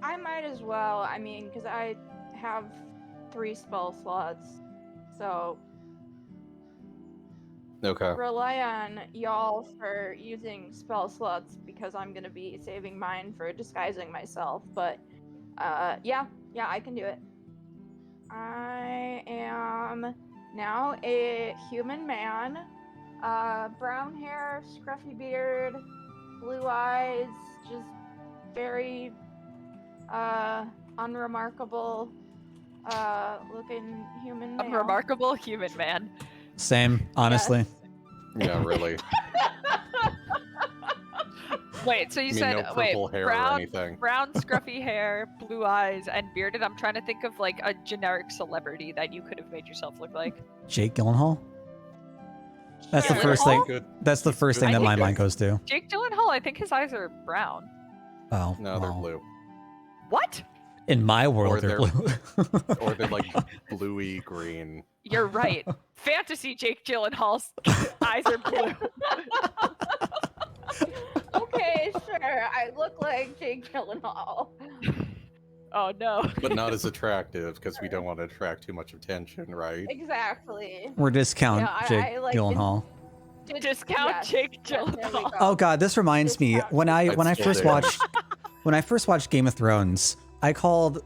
I might as well. I mean, because I have 3 spell slots. So Okay. rely on y'all for using spell slots because I'm going to be saving mine for disguising myself. But yeah, I can do it. I am now a human man. Brown hair, scruffy beard, blue eyes, just very unremarkable looking human male. Unremarkable human man. Same, honestly. Yes. Yeah, really. Wait, so you said no purple hair or anything. brown scruffy hair, blue eyes, and bearded. I'm trying to think of like a generic celebrity that you could have made yourself look like. Jake Gyllenhaal. That's the Gyllenhaal? first thing. Good. That's the first thing that my mind goes to. Jake Gyllenhaal, I think his eyes are brown. Oh, No, they're blue. What? In my world, Or they're blue. Or they're like bluey green. You're right. Fantasy Jake Gyllenhaal's eyes are blue. Okay, sure. I look like Jake Gyllenhaal. Oh no. But not as attractive because we don't want to attract too much attention, right? Exactly. We're discount Yeah, Jake I like Gyllenhaal. Discount Yes, Jake yes, there we Gyllenhaal. go. Oh god, this reminds me Discount. when I I'd still do it. first watched Game of Thrones, I called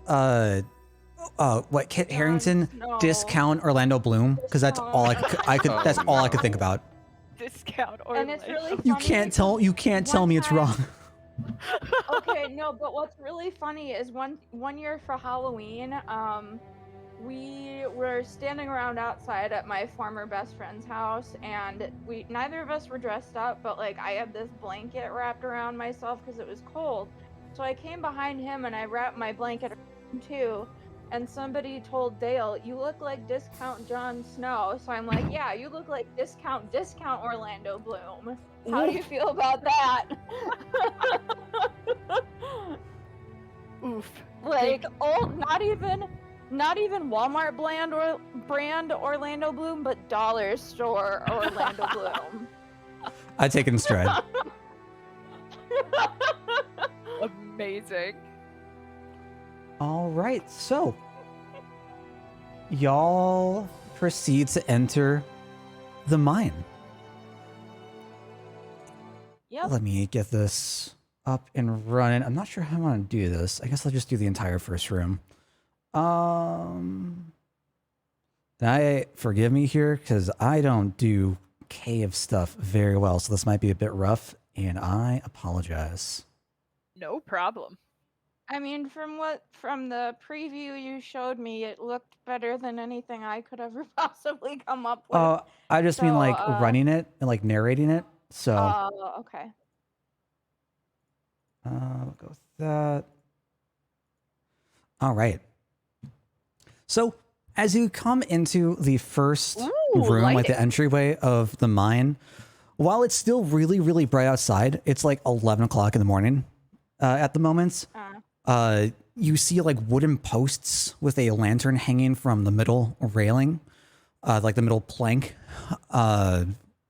Kit Harington Snow. discount Orlando Bloom because that's all I could Oh, that's all I could no. think about. Discount or And it's really You funny can't tell one me it's time- wrong. Okay, no, but what's really funny is one year for Halloween, we were standing around outside at my former best friend's house, and neither of us were dressed up, but like I had this blanket wrapped around myself because it was cold. So I came behind him and I wrapped my blanket around him too. And somebody told Dale, "You look like discount Jon Snow." So I'm like, "Yeah, you look like discount Orlando Bloom." How do you feel about that? Oof. Like, not even Walmart brand Orlando Bloom, but dollar store Orlando Bloom. I take it in stride. Amazing. All right, so y'all proceed to enter the mine. Yep. Let me get this up and running. I'm not sure how I want to do this. I guess I'll just do the entire first room. Forgive me here because I don't do cave stuff very well, so this might be a bit rough, and I apologize. No problem. I mean, from the preview you showed me, it looked better than anything I could ever possibly come up with. I just mean like running it and like narrating it. So okay. we'll go with that. All right. So as you come into the first room, like the entryway of the mine, while it's still really, really bright outside, it's like 11 o'clock in the morning at the moment. You see like wooden posts with a lantern hanging from the middle railing, like the middle plank,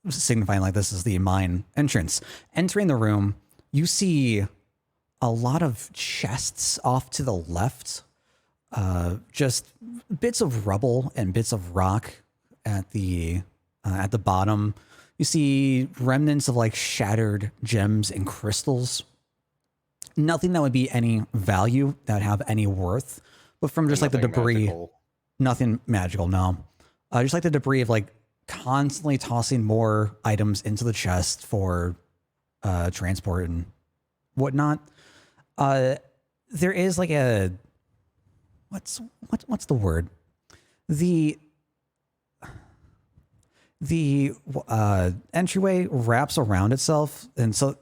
signifying like this is the mine entrance. Entering the room, you see a lot of chests off to the left, just bits of rubble and bits of rock at the bottom. You see remnants of like shattered gems and crystals. Nothing that would be any value, that would have any worth, but from just like the debris, magical. Nothing magical, no. Just like the debris of like constantly tossing more items into the chest for transport and whatnot. There is like a what's the word? The entryway wraps around itself, and so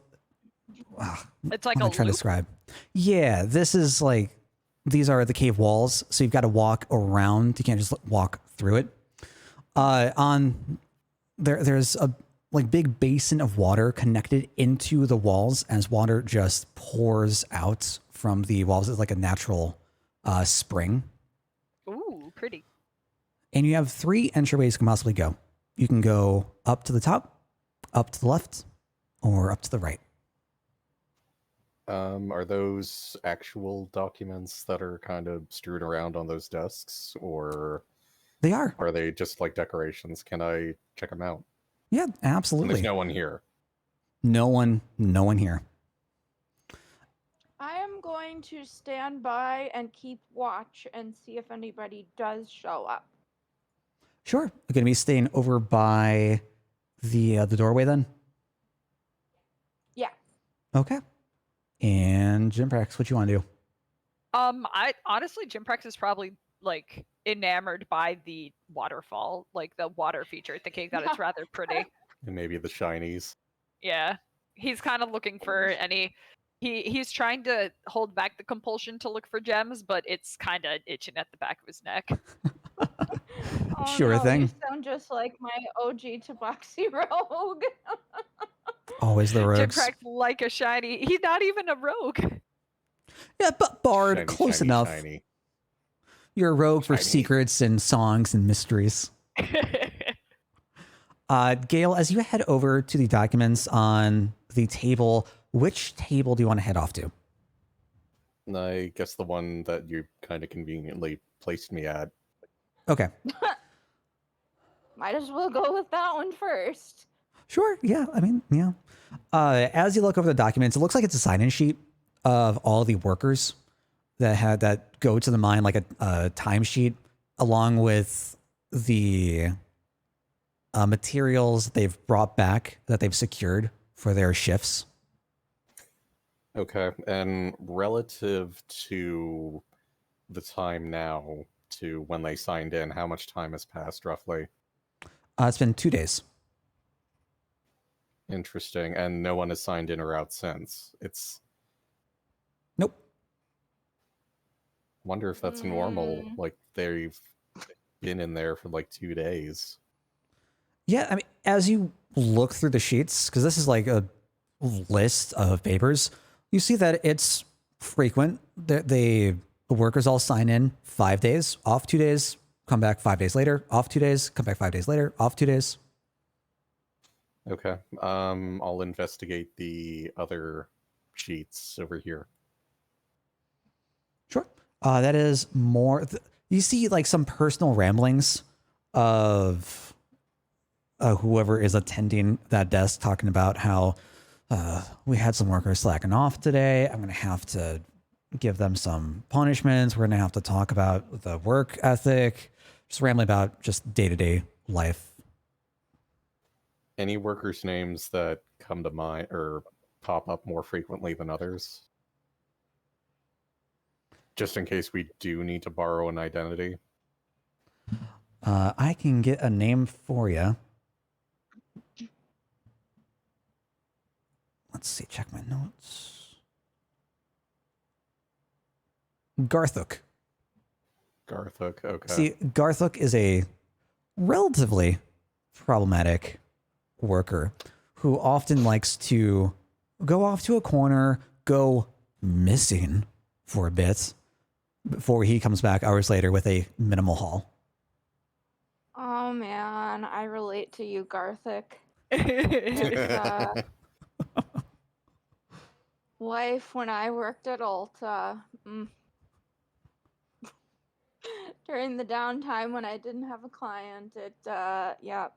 it's like I'm trying to describe. Yeah, this is like these are the cave walls, so you've got to walk around. You can't just walk through it. There's a like big basin of water connected into the walls as water just pours out from the walls. It's like a natural spring. Ooh, pretty. And you have 3 entryways you can possibly go. You can go up to the top, up to the left, or up to the right. Are those actual documents that are kind of strewn around on those desks, or They are. are they just like decorations? Can I check them out? Yeah, And absolutely. there's no one here. No one here. I am going to stand by and keep watch and see if anybody does show up. Sure. We're going to be staying over by the doorway then? Yeah. Okay. And Jimprax, what you want to do? I honestly, Jimprex is probably like enamored by the waterfall, like the water feature, thinking that it's rather pretty. And maybe the shinies. Yeah. He's kind of looking for any. He's trying to hold back the compulsion to look for gems, but it's kind of itching at the back of his neck. Oh, Sure no, thing. You sound just like my OG Tabaxi rogue. Always the rogues. Jimcrack's like a shiny. He's not even a rogue. Yeah, but bard, Shiny, close shiny, enough. shiny. You're a rogue for Shiny. secrets and songs and mysteries. Gail, as you head over to the documents on the table, which table do you want to head off to? I guess the one that you kind of conveniently placed me at. Okay. Might as well go with that one first. Sure. Yeah. I mean, yeah. As you look over the documents, it looks like it's a sign-in sheet of all the workers that go to the mine, like a timesheet, along with the materials they've brought back that they've secured for their shifts. Okay, and relative to the time now to when they signed in, how much time has passed roughly? It's been 2 days. Interesting, and no one has signed in or out since. Nope. Wonder if that's normal. Like, they've been in there for like 2 days. Yeah, I mean, as you look through the sheets, because this is like a list of papers, you see that it's frequent. The workers all sign in 5 days, off 2 days, come back 5 days later, off 2 days, come back 5 days later, off 2 days. Okay, I'll investigate the other sheets over here. Sure. That is more. You see, like some personal ramblings of whoever is attending that desk, talking about how we had some workers slacking off today. I'm going to have to give them some punishments. We're going to have to talk about the work ethic. Just rambling about just day-to-day life. Any workers' names that come to mind or pop up more frequently than others? Just in case we do need to borrow an identity. I can get a name for you. Let's see, check my notes. Garthuk. Garthuk, okay. See, Garthuk is a relatively problematic worker who often likes to go off to a corner, go missing for a bit before he comes back hours later with a minimal haul. Oh man, I relate to you, Garthik. Life when I worked at Ulta. During the downtime when I didn't have a client, yep.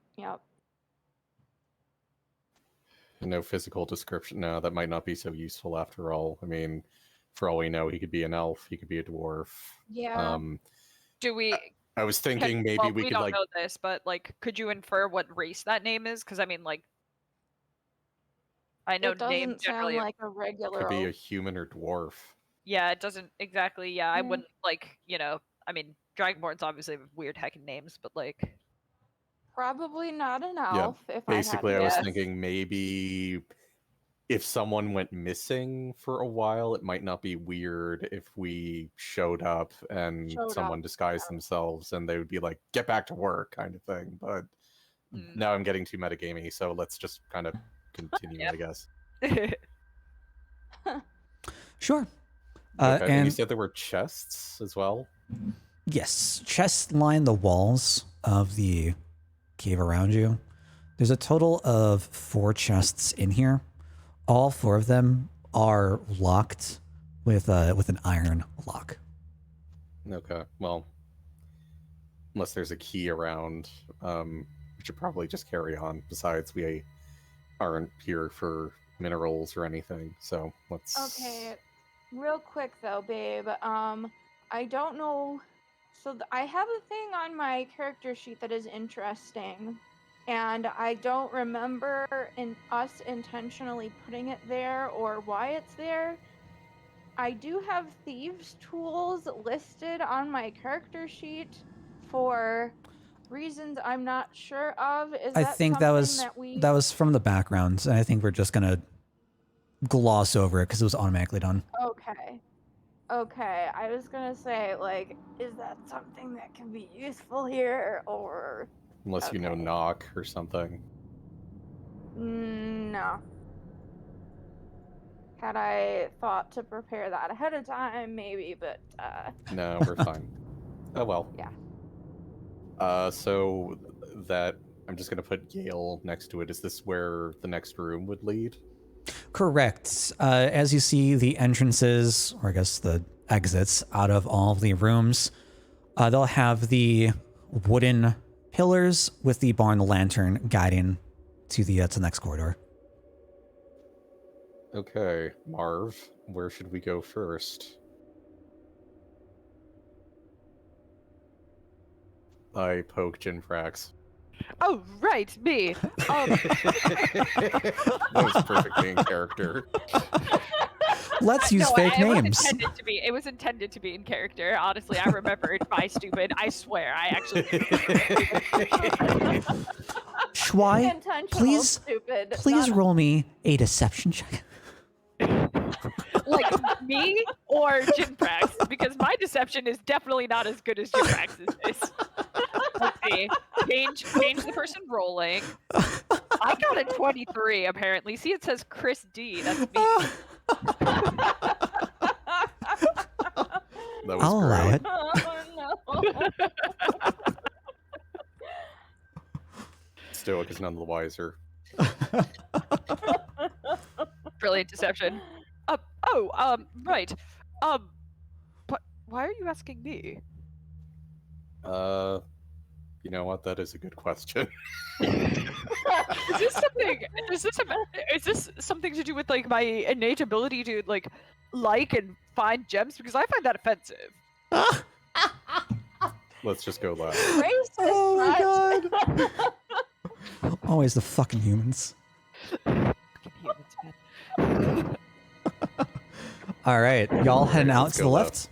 No physical description. No, that might not be so useful after all. I mean, for all we know, he could be an elf, he could be a dwarf. Yeah. Do we? I was thinking maybe we could don't know this, but like, could you infer what race that name is? Because I mean, like, I know it doesn't name generally sound like a regular. Could be a human or dwarf. Yeah, it doesn't exactly. Yeah, I wouldn't like. I mean, Dragonborns obviously have weird heckin' names, but like. Probably not an elf. Yeah, if basically, I was thinking maybe if someone went missing for a while, it might not be weird if we showed up and someone disguised themselves and they would be like, get back to work kind of thing. But now I'm getting too metagamey, so let's just kind of continue, I guess. Sure. Okay. And you said there were chests as well? Yes, chests line the walls of the cave around you. There's a total of 4 chests in here. All 4 of them are locked with an iron lock. Okay, well, unless there's a key around, we should probably just carry on. Besides, we aren't here for minerals or anything, so let's... Okay, real quick though, babe. I don't know... So I have a thing on my character sheet that is interesting, and I don't remember us intentionally putting it there or why it's there. I do have thieves' tools listed on my character sheet for reasons I'm not sure of. I think that was from the background, and I think we're just gonna gloss over it because it was automatically done. Okay, I was gonna say, like, is that something that can be useful here, or... Unless you know knock or something. No. Had I thought to prepare that ahead of time, maybe, but, No, we're fine. Oh, well. Yeah. So that... I'm just gonna put Gale next to it. Is this where the next room would lead? Correct. As you see the entrances, or I guess the exits out of all of the rooms, they'll have the wooden pillars with the barn lantern guiding to the next corridor. Okay, Marv, where should we go first? I poke Jinprax. Oh, right, me. That was perfectly in character. Let's use fake names. It was intended to be in character. Honestly, I remembered my stupid. I swear, I actually. Schwai, please roll me a deception check. Like me or Jinprax, because my deception is definitely not as good as Jinprax's is. Let's see. Change the person rolling. I got a 23 apparently. See, it says Chris D. That's me. That was I'll allow it. Oh, no. Stoic is none the wiser. Brilliant deception. Right. But why are you asking me? You know what? That is a good question. Is this something to do with like my innate ability to like and find gems? Because I find that offensive. Let's just go last. Racist, Oh my god. Always the fucking humans. All right, y'all heading out to the left.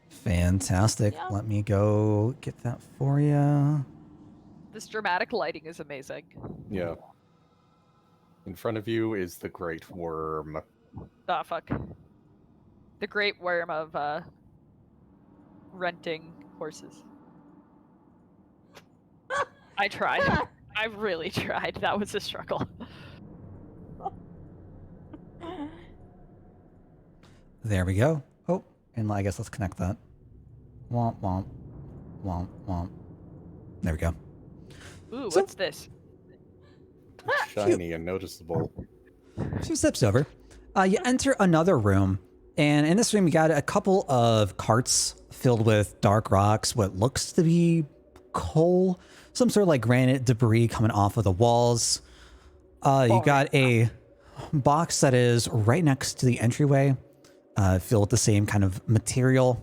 Fantastic. Yeah. Let me go get that for you. This dramatic lighting is amazing. Yeah. In front of you is the Great Worm. Ah, fuck. The great worm of renting horses. I tried. I really tried. That was a struggle. There we go. Oh, and I guess let's connect that. Womp, womp, womp, womp. There we go. Ooh, So- what's this? Shiny and noticeable. 2 steps over. You enter another room, and in this room you got a couple of carts filled with dark rocks, what looks to be coal, some sort of like granite debris coming off of the walls. You got a box that is right next to the entryway, filled with the same kind of material.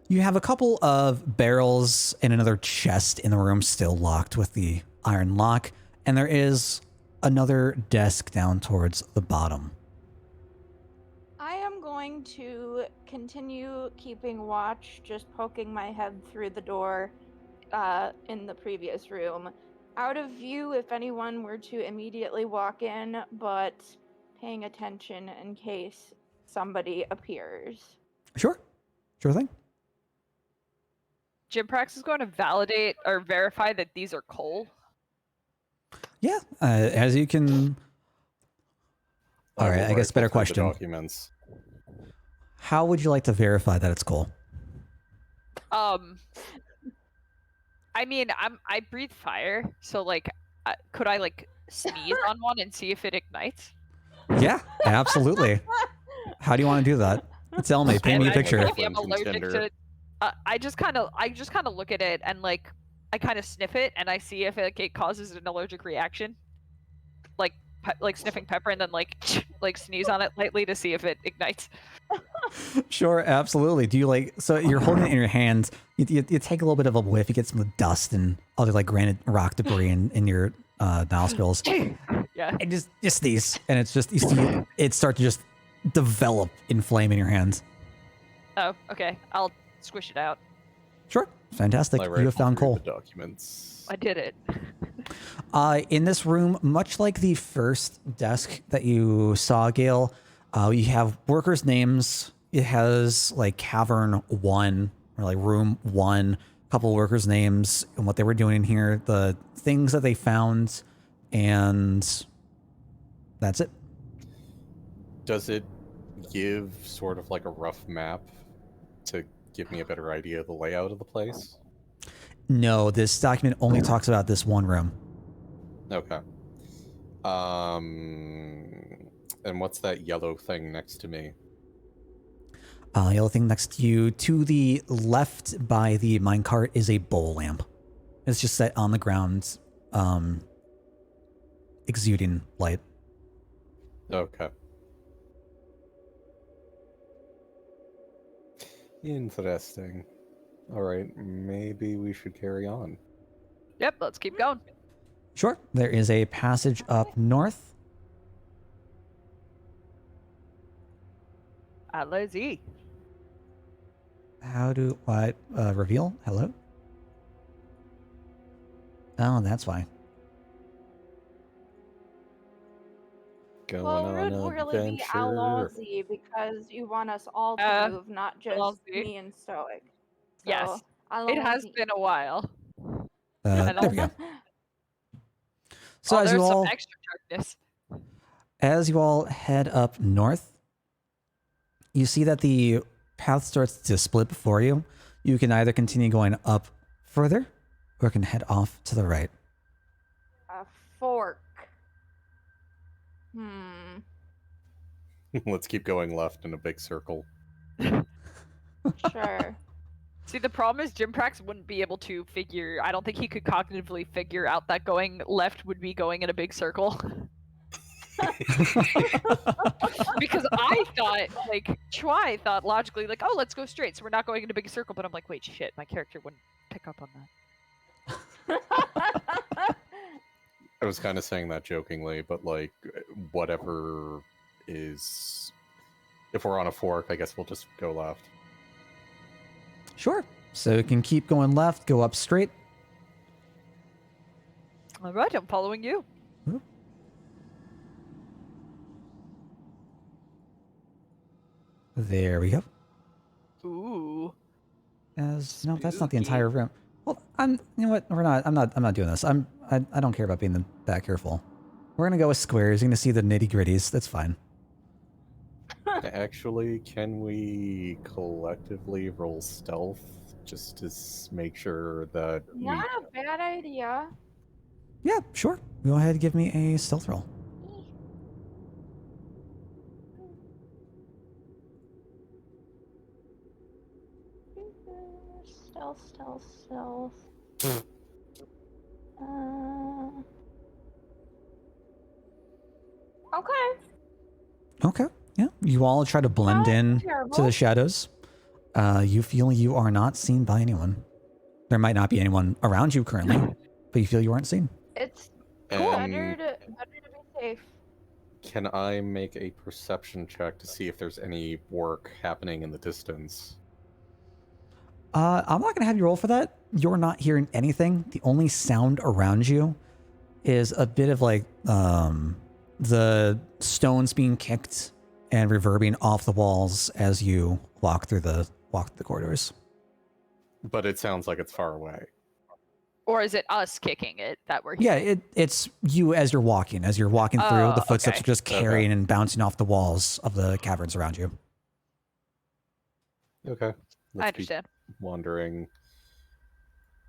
You have a couple of barrels and another chest in the room still locked with the iron lock, and there is another desk down towards the bottom. I am going to continue keeping watch, just poking my head through the door in the previous room. Out of view if anyone were to immediately walk in, but paying attention in case somebody appears. Sure thing. Jinprax is going to validate or verify that these are coal. Yeah, as you can. All right, I guess better question. Documents. How would you like to verify that it's coal? I mean, I breathe fire, so like, could I like sneeze on one and see if it ignites? Yeah, absolutely. How do you want to do that? Tell me, paint me a picture. Maybe I'm allergic to. I just kind of look at it and like I kind of sniff it and I see if it causes an allergic reaction, like sniffing pepper and then like sneeze on it lightly to see if it ignites. Sure, absolutely. Do you like, so you're holding it in your hands, you take a little bit of a whiff, you get some of the dust and other like granite rock debris in your nostrils. Yeah. And just sneeze, and it's just, you see it start to just develop in flame in your hands. Oh, okay. I'll squish it out. Sure. Fantastic. I You read have found through coal. the documents. I did it. In this room, much like the first desk that you saw, Gale, you have workers' names. It has like Cavern 1 or like Room 1, a couple of workers' names and what they were doing in here, the things that they found, and that's it. Does it give sort of like a rough map to give me a better idea of the layout of the place? No, this document only talks about this one room. Okay. And what's that yellow thing next to me? Yellow thing next to you, to the left by the minecart, is a bowl lamp. It's just set on the ground, exuding light. Okay. Interesting. All right, maybe we should carry on. Yep, let's keep going. Sure. There is a passage up north. Allez-y. How do what reveal? Hello? Oh, that's why. Going Well, on it an would really be adventure. Allons-y because you want us all to move, not just Allons-y. me and Stoic. So, Yes. It has Allons-y. been a while. There we go. So Oh, as there's you some all extra darkness. head up north, you see that the path starts to split before you. You can either continue going up further or can head off to the right. A fork. Let's keep going left in a big circle. Sure. See, the problem is Jim Prax wouldn't be able to figure. I don't think he could cognitively figure out that going left would be going in a big circle. Because I thought, like, Try thought logically, like, oh, let's go straight, so we're not going in a big circle. But I'm like, wait, shit, my character wouldn't pick up on that. I was kind of saying that jokingly, but like, whatever is... If we're on a fork, I guess we'll just go left. Sure. So you can keep going left, go up straight. All right, I'm following you. There we go. Ooh. As no, that's not the Spooky. entire room. Well, you know what? We're not. I'm not doing this. I don't care about being that careful. We're gonna go with squares. You're gonna see the nitty gritties. That's fine. Actually, can we collectively roll stealth just to make sure that Not a bad idea. Yeah, sure. Go ahead and give me a stealth roll. Stealth. Okay. Okay. Yeah. You all try to blend Not in to terrible. the shadows. You feel you are not seen by anyone. There might not be anyone around you currently, but you feel you aren't seen. It's And better to be safe. can I make a perception check to see if there's any work happening in the distance? I'm not gonna have you roll for that. You're not hearing anything. The only sound around you is a bit of like the stones being kicked and reverbing off the walls as you walk through the corridors. But it sounds like it's far away. Or is it us kicking it that we're Yeah, hearing? it's you as you're walking. As you're walking through, Oh, the footsteps okay. are just carrying and bouncing off the walls of the caverns around you. Okay. I understand. Keep wandering.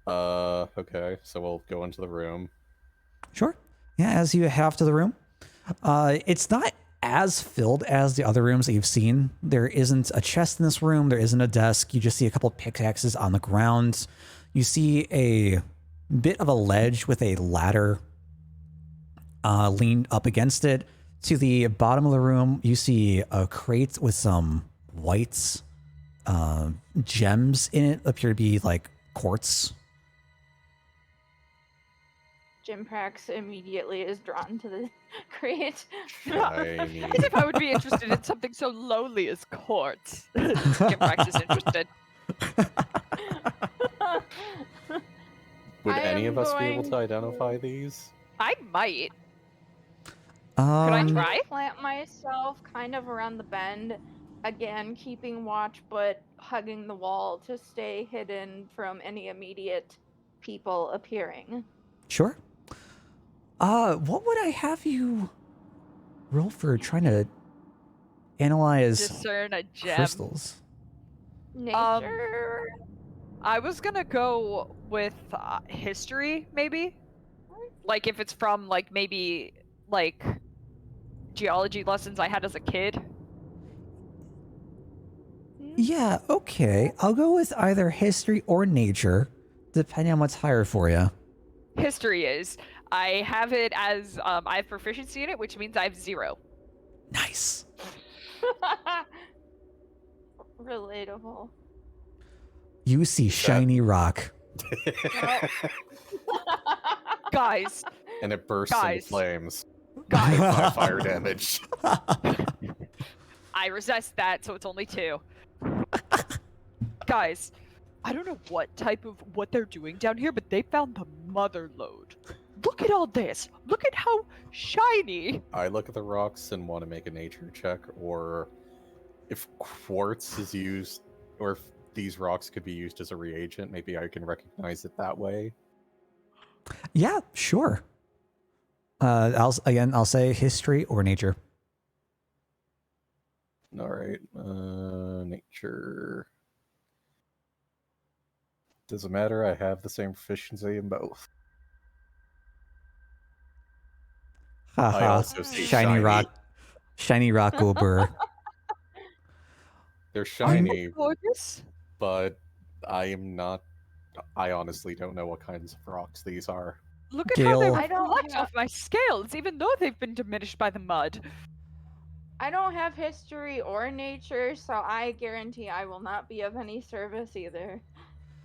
Okay, so we'll go into the room. Sure. Yeah, as you head off to the room, it's not as filled as the other rooms that you've seen. There isn't a chest in this room. There isn't a desk. You just see a couple of pickaxes on the ground. You see a bit of a ledge with a ladder leaned up against it. To the bottom of the room, you see a crate with some white gems in it. Appear to be like quartz. Jim Prax immediately is drawn to the crate. Shiny. As if I would be interested in something so lowly as quartz. Jim Prax is interested. Would any of us be able to identify these? I might. Um, Could I I'm try? gonna plant myself kind of around the bend, again keeping watch but hugging the wall to stay hidden from any immediate people appearing. Sure. What would I have you roll for trying to analyze Discern a gem. crystals? Nature. I was gonna go with history, maybe. Like if it's from like maybe like geology lessons I had as a kid. Yeah, okay. I'll go with either history or nature, depending on what's higher for you. History is. I have it as I have proficiency in it, which means I have 0. Nice. Relatable. You see shiny rock. Guys, And it bursts into Guys. flames. guys, By fire damage. I resist that, so it's only 2. Guys, I don't know what they're doing down here, but they found the mother lode. Look at all this. Look at how shiny. I look at the rocks and want to make a nature check, or if quartz is used, or if these rocks could be used as a reagent, maybe I can recognize it that way. Yeah, sure. I'll say history or nature. All right, nature. Doesn't matter. I have the same proficiency in both. I Haha. also see Shiny rock. Shiny rock over. They're shiny, Gorgeous. but I am not. I honestly don't know what kinds of rocks these are. Look at Gale. how I they don't reflect have- off my scales, even though they've been diminished by the mud. I don't have history or nature, so I guarantee I will not be of any service either.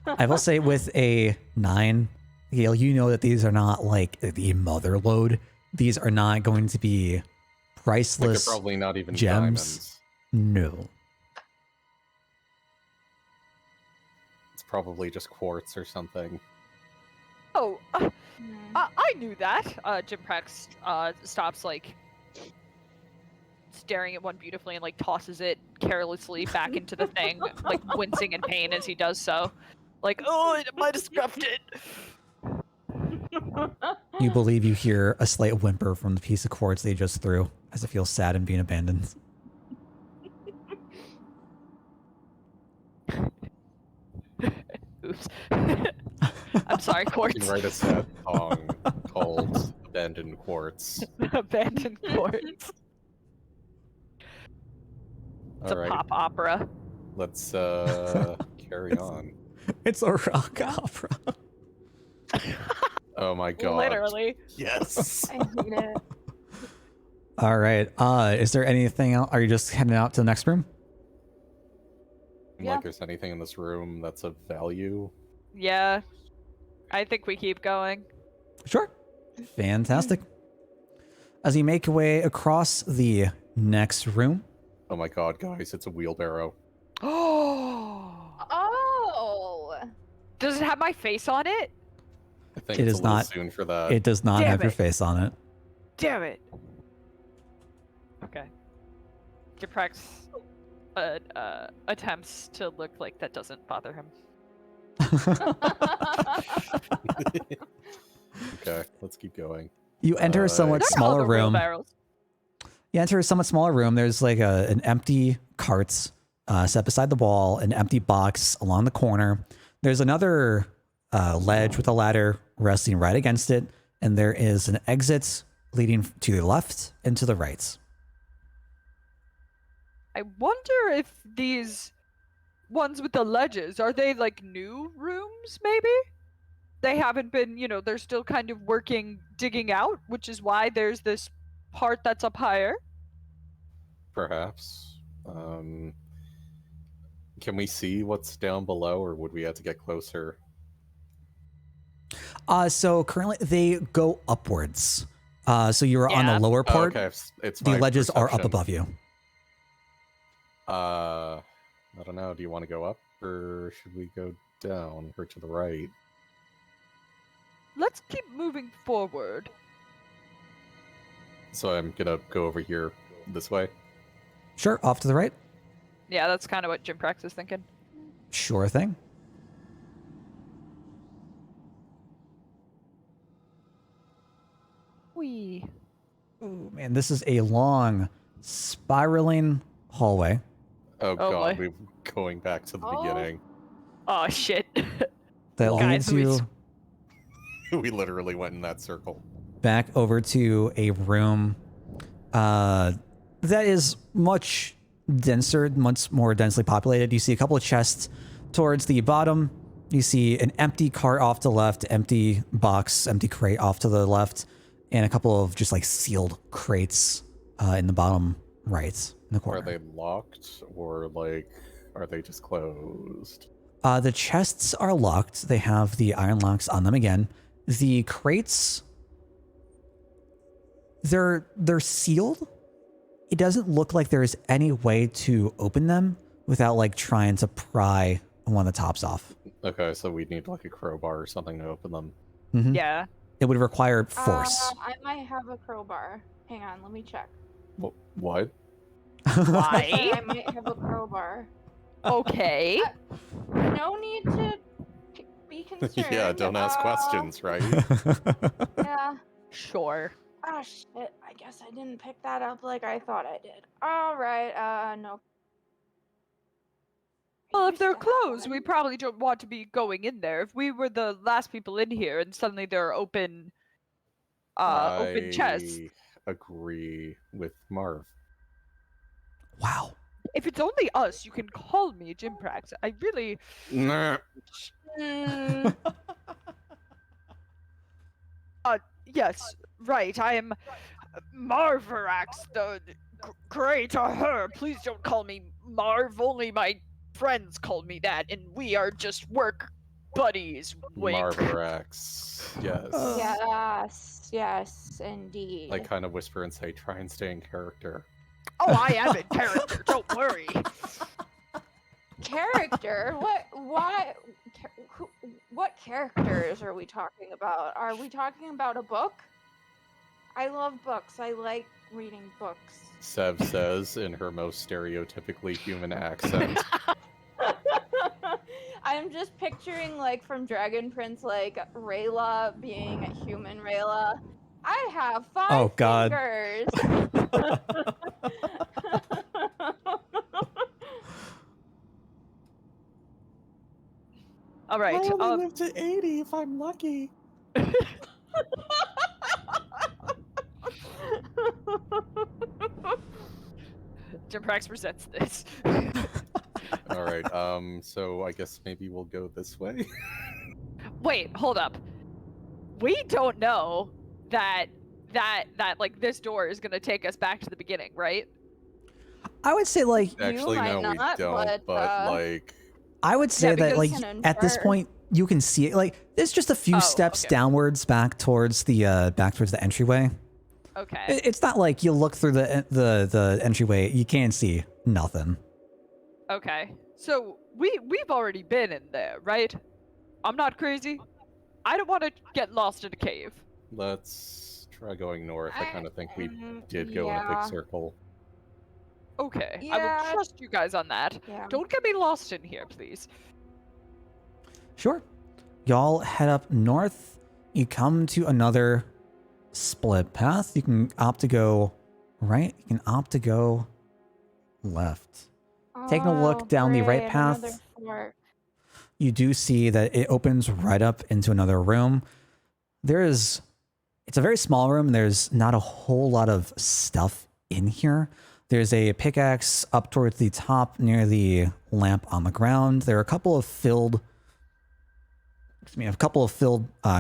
I will say with a 9, Gale, you know that these are not like the mother lode. These are not going to be Like priceless. they're probably not even gems. diamonds. No. It's probably just quartz or something. Oh, Hmm. I knew that. Jim Prex stops like staring at one beautifully and like tosses it carelessly back into the thing, like wincing in pain as he does so. Like, oh, it might have scuffed it. You believe you hear a slight whimper from the piece of quartz they just threw as it feels sad and being abandoned. Oops. I'm sorry, You quartz. can write a sad song called Abandoned Quartz. Abandoned quartz. It's a Alright, pop opera. let's carry on. It's a rock opera. Oh my god. Literally. Yes. I hate it. All right. Is there anything else? Are you just heading out to the next room? Yeah. Like there's anything in this room that's of value. Yeah. I think we keep going. Sure. Fantastic. As you make your way across the next room, Oh my god, guys, it's a wheelbarrow. Oh. Oh! Does it have my face on it? I think It it's is a little not- soon for that. it does not Damn have your it. face on it. Damn it. Okay. Deprex attempts to look like that doesn't bother him. Okay, let's keep going. You enter a somewhat They're smaller called room. wheelbarrows. You enter a somewhat smaller room. There's like an empty cart set beside the wall, an empty box along the corner. There's another ledge with a ladder resting right against it, and there is an exit leading to the left and to the right. I wonder if these ones with the ledges, are they like new rooms maybe? They haven't been, they're still kind of digging out, which is why there's this part that's up higher. Perhaps. Can we see what's down below, or would we have to get closer? So currently they go upwards. So you're on the Yeah. lower Oh, part. okay, it's The my ledges are up perception. above you. I don't know. Do you want to go up, or should we go down, or to the right? let's keep moving forward. So I'm gonna go over here this way. Sure, off to the right. Yeah, that's kind of what Jimprax is thinking. Sure thing. Wee. Ooh, man, this is a long, spiraling hallway. Oh god, boy. we're going back to the beginning. Oh shit. That Guys, leads you We literally went in that circle. back over to a room that is much denser, much more densely populated. You see a couple of chests towards the bottom. You see an empty cart off to the left, empty box, empty crate off to the left, and a couple of just like sealed crates in the bottom right in the corner. Are they locked or like are they just closed? The chests are locked. They have the iron locks on them again. The crates, they're sealed. It doesn't look like there's any way to open them without like trying to pry one of the tops off. Okay, so we'd need like a crowbar or something to open them. Mm-hmm. Yeah. It would require force. I might have a crowbar. Hang on, let me check. What? Why? I might have a crowbar. Okay. No need to be concerned. Yeah, don't ask questions, right? Yeah. Sure. Oh shit, I guess I didn't pick that up like I thought I did. Alright, no. Well, if they're Used to have closed, we one. probably don't want to be going in there. If we were the last people in here and suddenly there are open chests. I agree with Marv. Wow. If it's only us, you can call me Jimprax. I really... Nah. Mm, Yes, right. I am Marverax, the great her. Please don't call me Marv. Only my friends call me that, and we are just work buddies. Wink. Marverax. Yes. yes, indeed. I kind of whisper and say, try and stay in character. Oh, I am in character. Don't worry. Character? What? Why? What characters are we talking about? Are we talking about a book? I love books. I like reading books. Sev says in her most stereotypically human accent. I'm just picturing, like, from Dragon Prince, like, Rayla being a human Rayla. I have 5 God. fingers. All right. I only live to 80 if I'm lucky. Jimprax presents this. All right. So I guess maybe we'll go this way. Wait, hold up. We don't know that like this door is gonna take us back to the beginning, right? I would say like Actually, might no, we not, don't. But like, I would say that like because can at this infer. point you can see it. Like there's just a few Oh, steps okay. downwards back towards the entryway. Okay. It's not like you look through the entryway, you can't see nothing. Okay. So we've already been in there, right? I'm not crazy. I don't want to get lost in a cave. let's try going north. I kind of think we Mm, did go in a yeah. big circle. Okay. I Yeah. will trust you guys on that. Yeah. Don't get me lost in here, please. Sure. Y'all head up north. You come to another split path. You can opt to go right. You can opt to go left. Taking a look down the right great, path. another fort. You do see that it opens right up into another room. It's a very small room. There's not a whole lot of stuff in here. There's a pickaxe up towards the top near the lamp on the ground. There are a couple of filled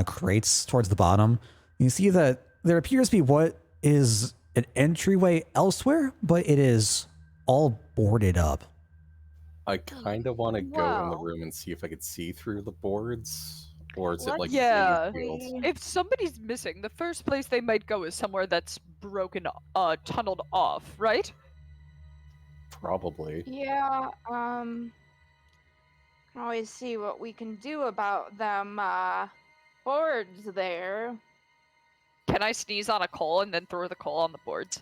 crates towards the bottom. You see that there appears to be what is an entryway elsewhere, but it is all boarded up. I kind of want to go in the Wow. room and see if I could see through the boards, or is it Let's like Yeah. field? If somebody's missing, the first place they might go is somewhere that's broken, tunneled off, right? Probably. Yeah, can always see what we can do about them, boards there. Can I sneeze on a coal and then throw the coal on the boards?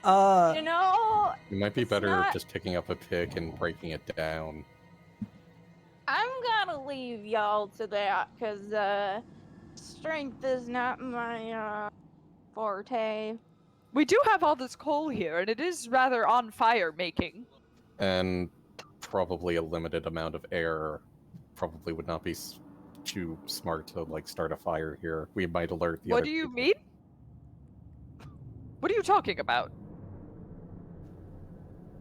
You know, it might be better just picking up a pick and breaking it down. I'm gonna leave y'all to that, because strength is not my forte. We do have all this coal here, and it is rather on fire making. And probably a limited amount of air. Probably would not be too smart to like start a fire here. We might alert the What other do you people. mean? What are you talking about?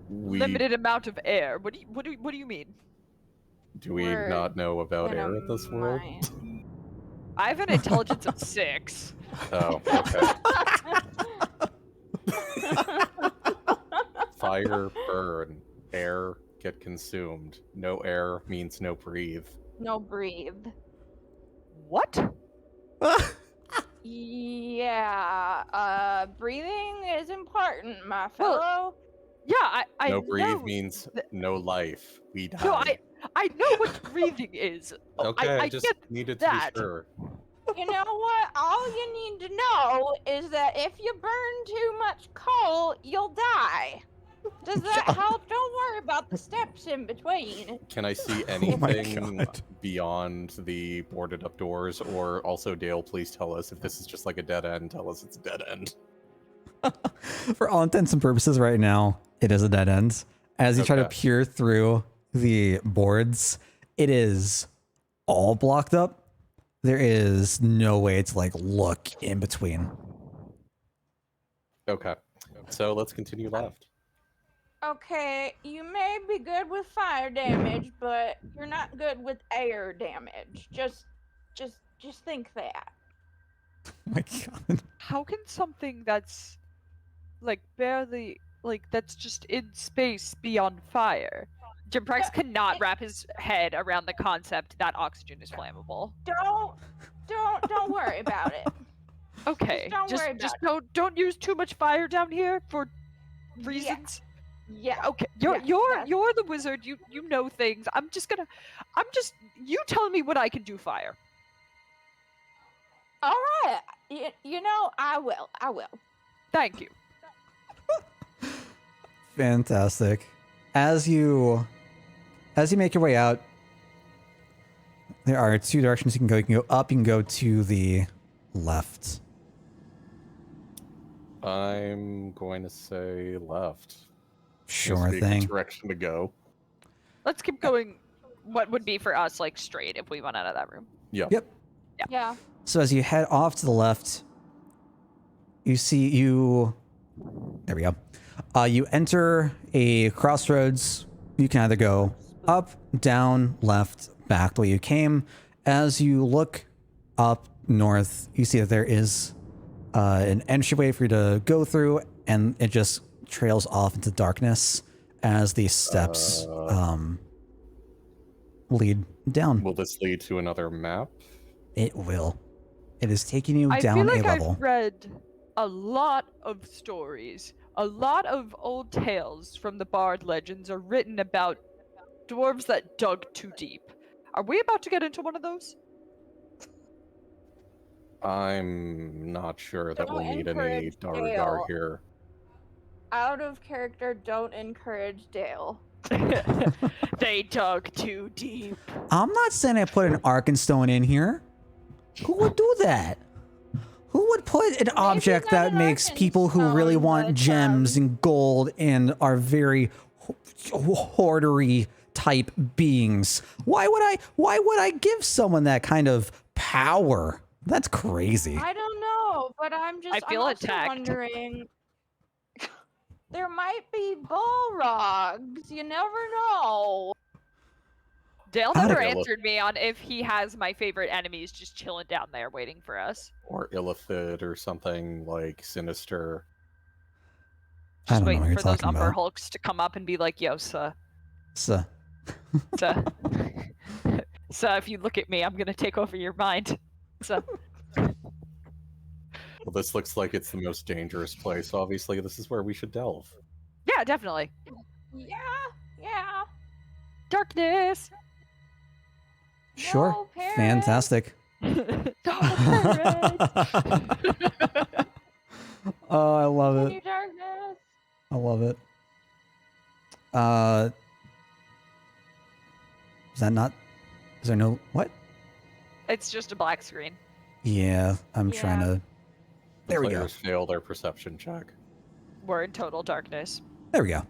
Limited amount of air. What do you mean? Do we not know about air in this world? I have an intelligence of 6. Oh, okay. Fire, burn. Air, get consumed. No air means no breathe. No breathe. What? Yeah, breathing is important, my fellow. Well, yeah, I no know breathe means no life. We die. No, I know what breathing is. Okay, I just get needed that. to be sure. You know what? All you need to know is that if you burn too much coal, you'll die. Does that help? Don't worry about the steps in between. Can I see anything beyond the boarded up doors? Or also, Dale, please tell us if this is just like a dead end. Tell us it's a dead end. For all intents and purposes right now, it is a dead end. As you try to peer through the boards, it is all blocked up. There is no way to like look in between. Okay, so let's continue left. Okay, you may be good with fire damage, but you're not good with air damage. Just think that. Oh my god. How can something that's like barely that's just in space be on fire? Jimprex cannot wrap his head around the concept that oxygen is flammable. Don't worry about it. Okay, just don't use too much fire down here for reasons. Yeah. Okay, you're the wizard. You know things. You tell me what I can do. Fire. All right. You know, I will. Thank you. Fantastic. As you make your way out, there are 2 directions you can go. You can go up, you can go to the left. I'm going to say left. Sure thing. Direction to go. Let's keep going. What would be for us like straight if we went out of that room? Yep. Yeah. So as you head off to the left, you see there we go. You enter a crossroads. You can either go up, down, left, back the way you came. As you look up north, you see that there is an entryway for you to go through, and it just trails off into darkness as these steps lead down. Will this lead to another map? It will. It is taking you down I feel like a level. I've read a lot of stories. A lot of old tales from the Bard legends are written about dwarves that dug too deep. Are we about to get into one of those? I'm not sure that we'll need any Dargar here. Out of character, don't encourage Dale. They dug too deep. I'm not saying I put an Arkenstone in here. Who would do that? Who would put an object that makes people who really want gems and gold and are very hoardery type beings? Why would I give someone that kind of power? That's crazy. I don't know, but I'm feel also attacked. wondering. There might be Balrogs. You never know. Dale never answered me on if he has my favorite enemies just chilling down there waiting for us. Or Illithid or something like sinister. Just waiting for those Umber Hulks to come up and be like, yo, sir. Sir. Sir. Sir, if you look at me, I'm going to take over your mind. Sir. Well, this looks like it's the most dangerous place. Obviously, this is where we should delve. Yeah, definitely. Yeah. Darkness. Sure. No, parrot. Fantastic. Parrot. Oh, I love Continue it. darkness. I love it. Is that not? Is there no what? It's just a black screen. Yeah, I'm trying to. There we go. Players fail their perception check. We're in total darkness. There we go.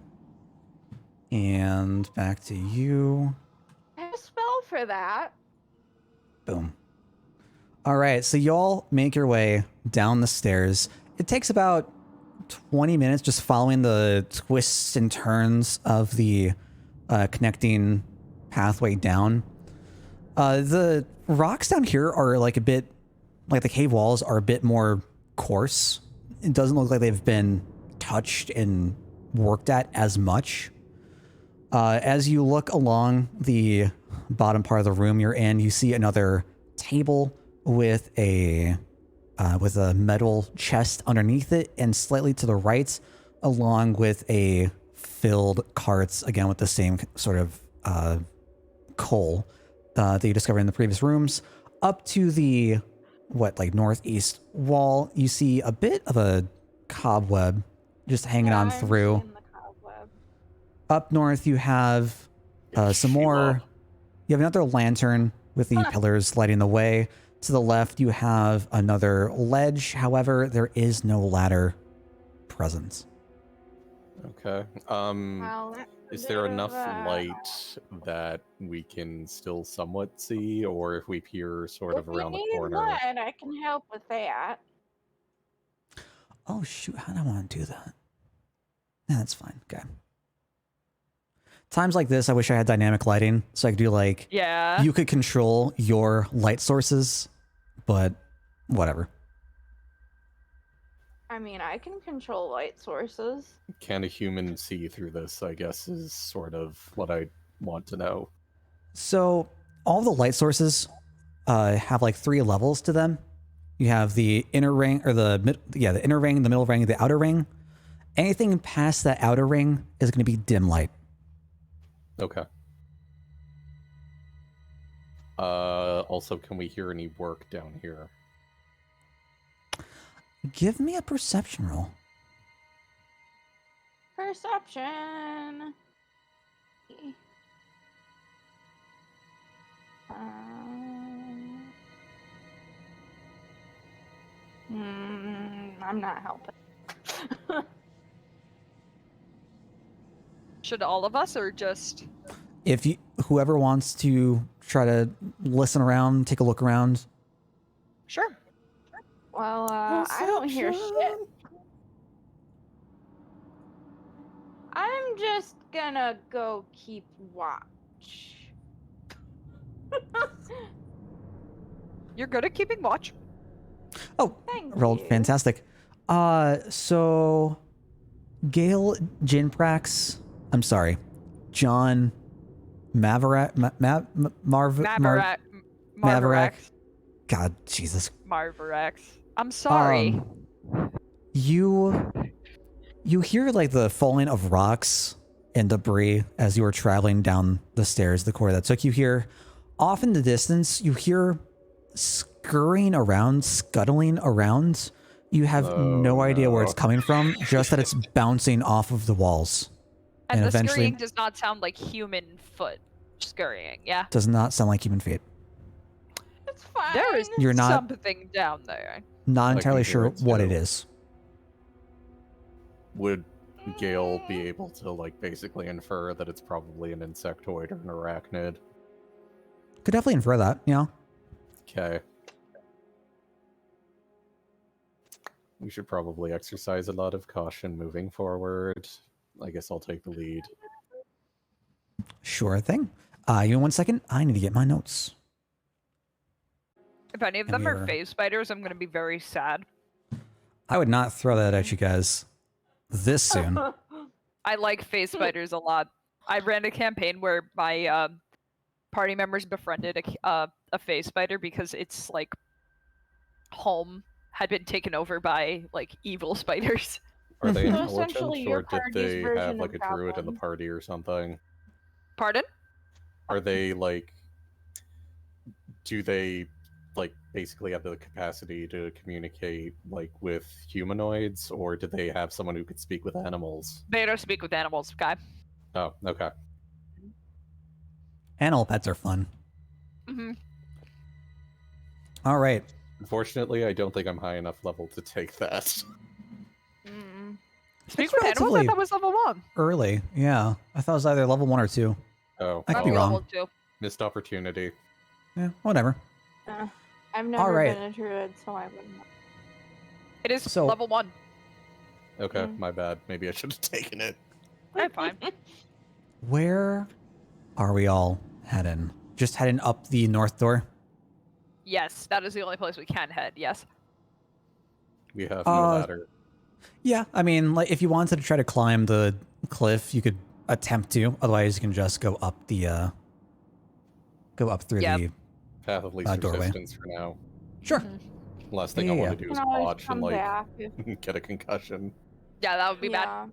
And back to you. I have a spell for that. Boom. All right, so y'all make your way down the stairs. It takes about 20 minutes just following the twists and turns of the connecting pathway down. The rocks down here are like a bit, like the cave walls are a bit more coarse. It doesn't look like they've been touched and worked at as much. As you look along the bottom part of the room you're in, you see another table with a metal chest underneath it, and slightly to the right, along with a filled carts, again with the same sort of coal that you discovered in the previous rooms. Up to the northeast wall, you see a bit of a cobweb just hanging on through. Up north, you have some more. You have another lantern with the pillars lighting the way. To the left, you have another ledge. However, there is no ladder present. Okay. Is there enough light that we can still somewhat see, or if we peer sort of around the corner? Light, I can help with that. Oh shoot! How do I want to do that? Yeah, that's fine. Okay. Times like this, I wish I had dynamic lighting, so I could do like, yeah, you could control your light sources, but whatever. I mean, I can control light sources. Can a human see through this, I guess, is sort of what I want to know. So all the light sources have like 3 levels to them. You have the inner ring, or the inner ring, the middle ring, the outer ring. Anything past that outer ring is going to be dim light. Okay. Also, can we hear any work down here? Give me a perception roll. Perception. I'm not helping. Should all of us, or just? If you, whoever wants to try to listen around, take a look around. Sure. Well, I don't hear shit. I'm just gonna go keep watch. You're good at keeping watch. Oh, Thank rolled you. fantastic. So Gale Jinprax, I'm sorry, John Maverick, Maverick. God, Jesus. Marverax. I'm sorry. You hear like the falling of rocks and debris as you were traveling down the stairs, the corridor that took you here. Off in the distance, you hear scurrying around, scuttling around. You have no idea where it's coming from, just that it's bouncing off of the walls. And the eventually, scurrying does not sound like human foot scurrying, yeah? does not sound like human feet. It's fine. There is You're not something down there. not I entirely can hear sure it what too. it is. Would Gale be able to, like, basically infer that it's probably an insectoid or an arachnid? Could definitely infer that, you know? Okay. We should probably exercise a lot of caution moving forward. I guess I'll take the lead. Sure thing. Give me 1 second. I need to get my notes. If any of And them we are are- phase spiders, I'm going to be very sad. I would not throw that at you guys this soon. I like phase spiders a lot. I ran a campaign where my party members befriended a phase spider because its like home had been taken over by like evil spiders. Are they So intelligent, essentially or your did party's they version have like a of druid in the goblin. party or something? Pardon? Are they like do they like basically have the capacity to communicate like with humanoids, or do they have someone who could speak with animals? They don't speak with animals, guy. Oh, okay. Animal pets are fun. Mm-hmm. All right. Unfortunately, I don't think I'm high enough level to take that. Speak It's with animals? I thought it was level 1. Early, yeah. I thought it was either level 1 or 2. Oh, I could be well, wrong. Level 2. missed opportunity. Yeah, whatever. I've never right. been a druid, so I wouldn't know. It is So- level 1. Okay, my bad. Maybe I should have taken it. Okay, fine. Where are we all heading? Just heading up the north door? Yes, that is the only place we can head, yes. We have no ladder. Yeah, I mean, like if you wanted to try to climb the cliff, you could attempt to. Otherwise, you can just go up the through Yep. the Path of least doorway. resistance for now. Sure. Last thing Yeah, I yeah. want to do You is can always watch and come like back if get a concussion. Yeah, that would be bad. yeah.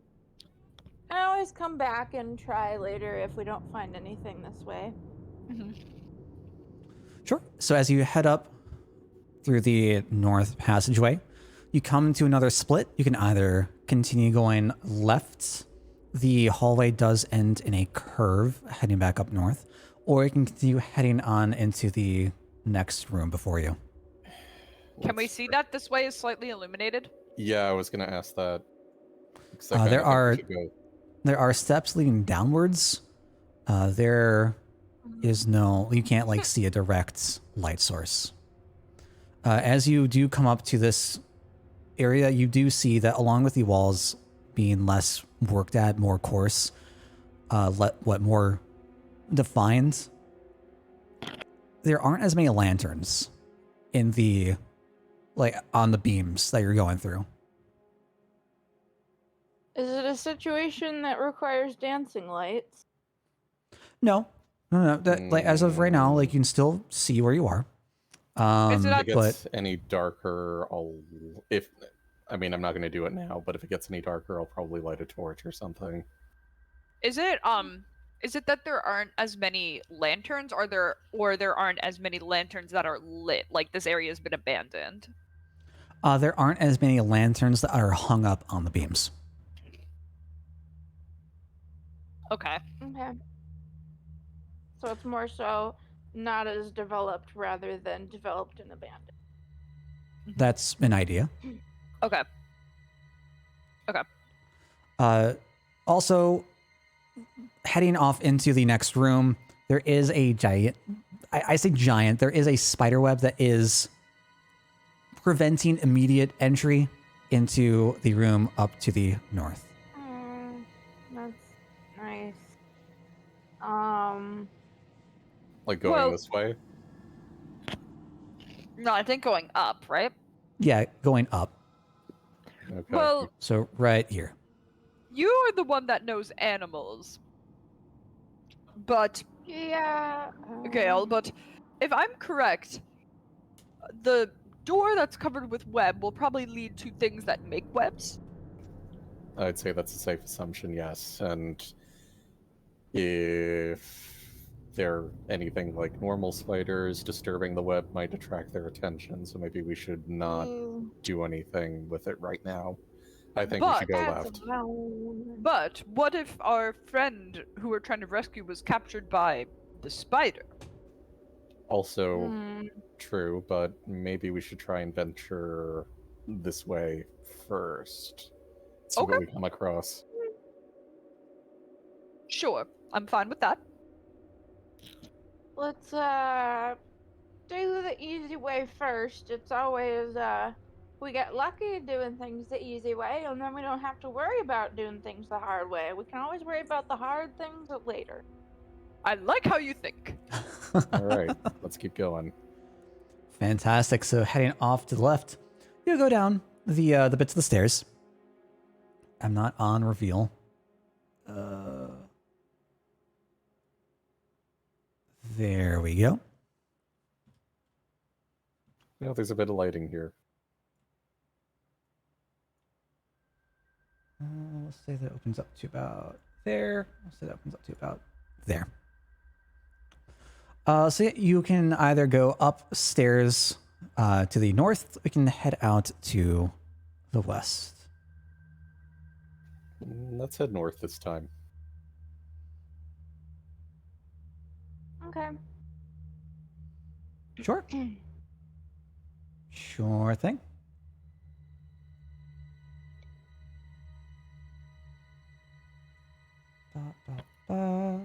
I always come back and try later if we don't find anything this way. Sure. So as you head up through the north passageway, you come to another split. You can either continue going left. The hallway does end in a curve heading back up north, or you can continue heading on into the next room before you. Can we see that this way is slightly illuminated? Yeah, I was gonna ask that. 'Cause There I kinda think we are should go. there are steps leading downwards. There is no, you can't like see a direct light source. As you do come up to this area, you do see that along with the walls being less worked at, more coarse, more defined, there aren't as many lanterns in the, like on the beams that you're going through. Is it a situation that requires dancing lights? No. That, like as of right now, like you can still see where you are. Is it If at- it gets any darker, I'm not gonna do it now, but if it gets any darker, I'll probably light a torch or something. Is it that there aren't as many lanterns, or there aren't as many lanterns that are lit? Like this area has been abandoned. There aren't as many lanterns that are hung up on the beams. Okay. Okay. So it's more so not as developed rather than developed and abandoned. That's an idea. Okay. Also, heading off into the next room, there is a giant, I say giant, there is a spider web that is preventing immediate entry into the room up to the north. That's nice. Like going Well- this way? No, I think going up, right? Yeah, going up. Okay. Well, So right here. you are the one that knows animals. But yeah. Gail, but if I'm correct, the door that's covered with web will probably lead to things that make webs. I'd say that's a safe assumption, yes. And if they're anything like normal spiders, disturbing the web might attract their attention, so maybe we should not do anything with it right now. I think we should go left. But what if our friend who we're trying to rescue was captured by the spider? Also true, but maybe we should try and venture this way first. See Okay. what we come across. Sure, I'm fine with that. Let's do the easy way first. It's always we get lucky doing things the easy way, and then we don't have to worry about doing things the hard way. We can always worry about the hard things later. I like how you think. All right, let's keep going. Fantastic. So heading off to the left, you go down the bits of the stairs. I'm not on reveal. There we go. There's a bit of lighting here. Let's say that opens up to about there. Let's say that opens up to about there. So yeah, you can either go upstairs to the north, or you can head out to the west. Let's head north this time. Okay. Sure. Sure thing. Ba, ba, ba.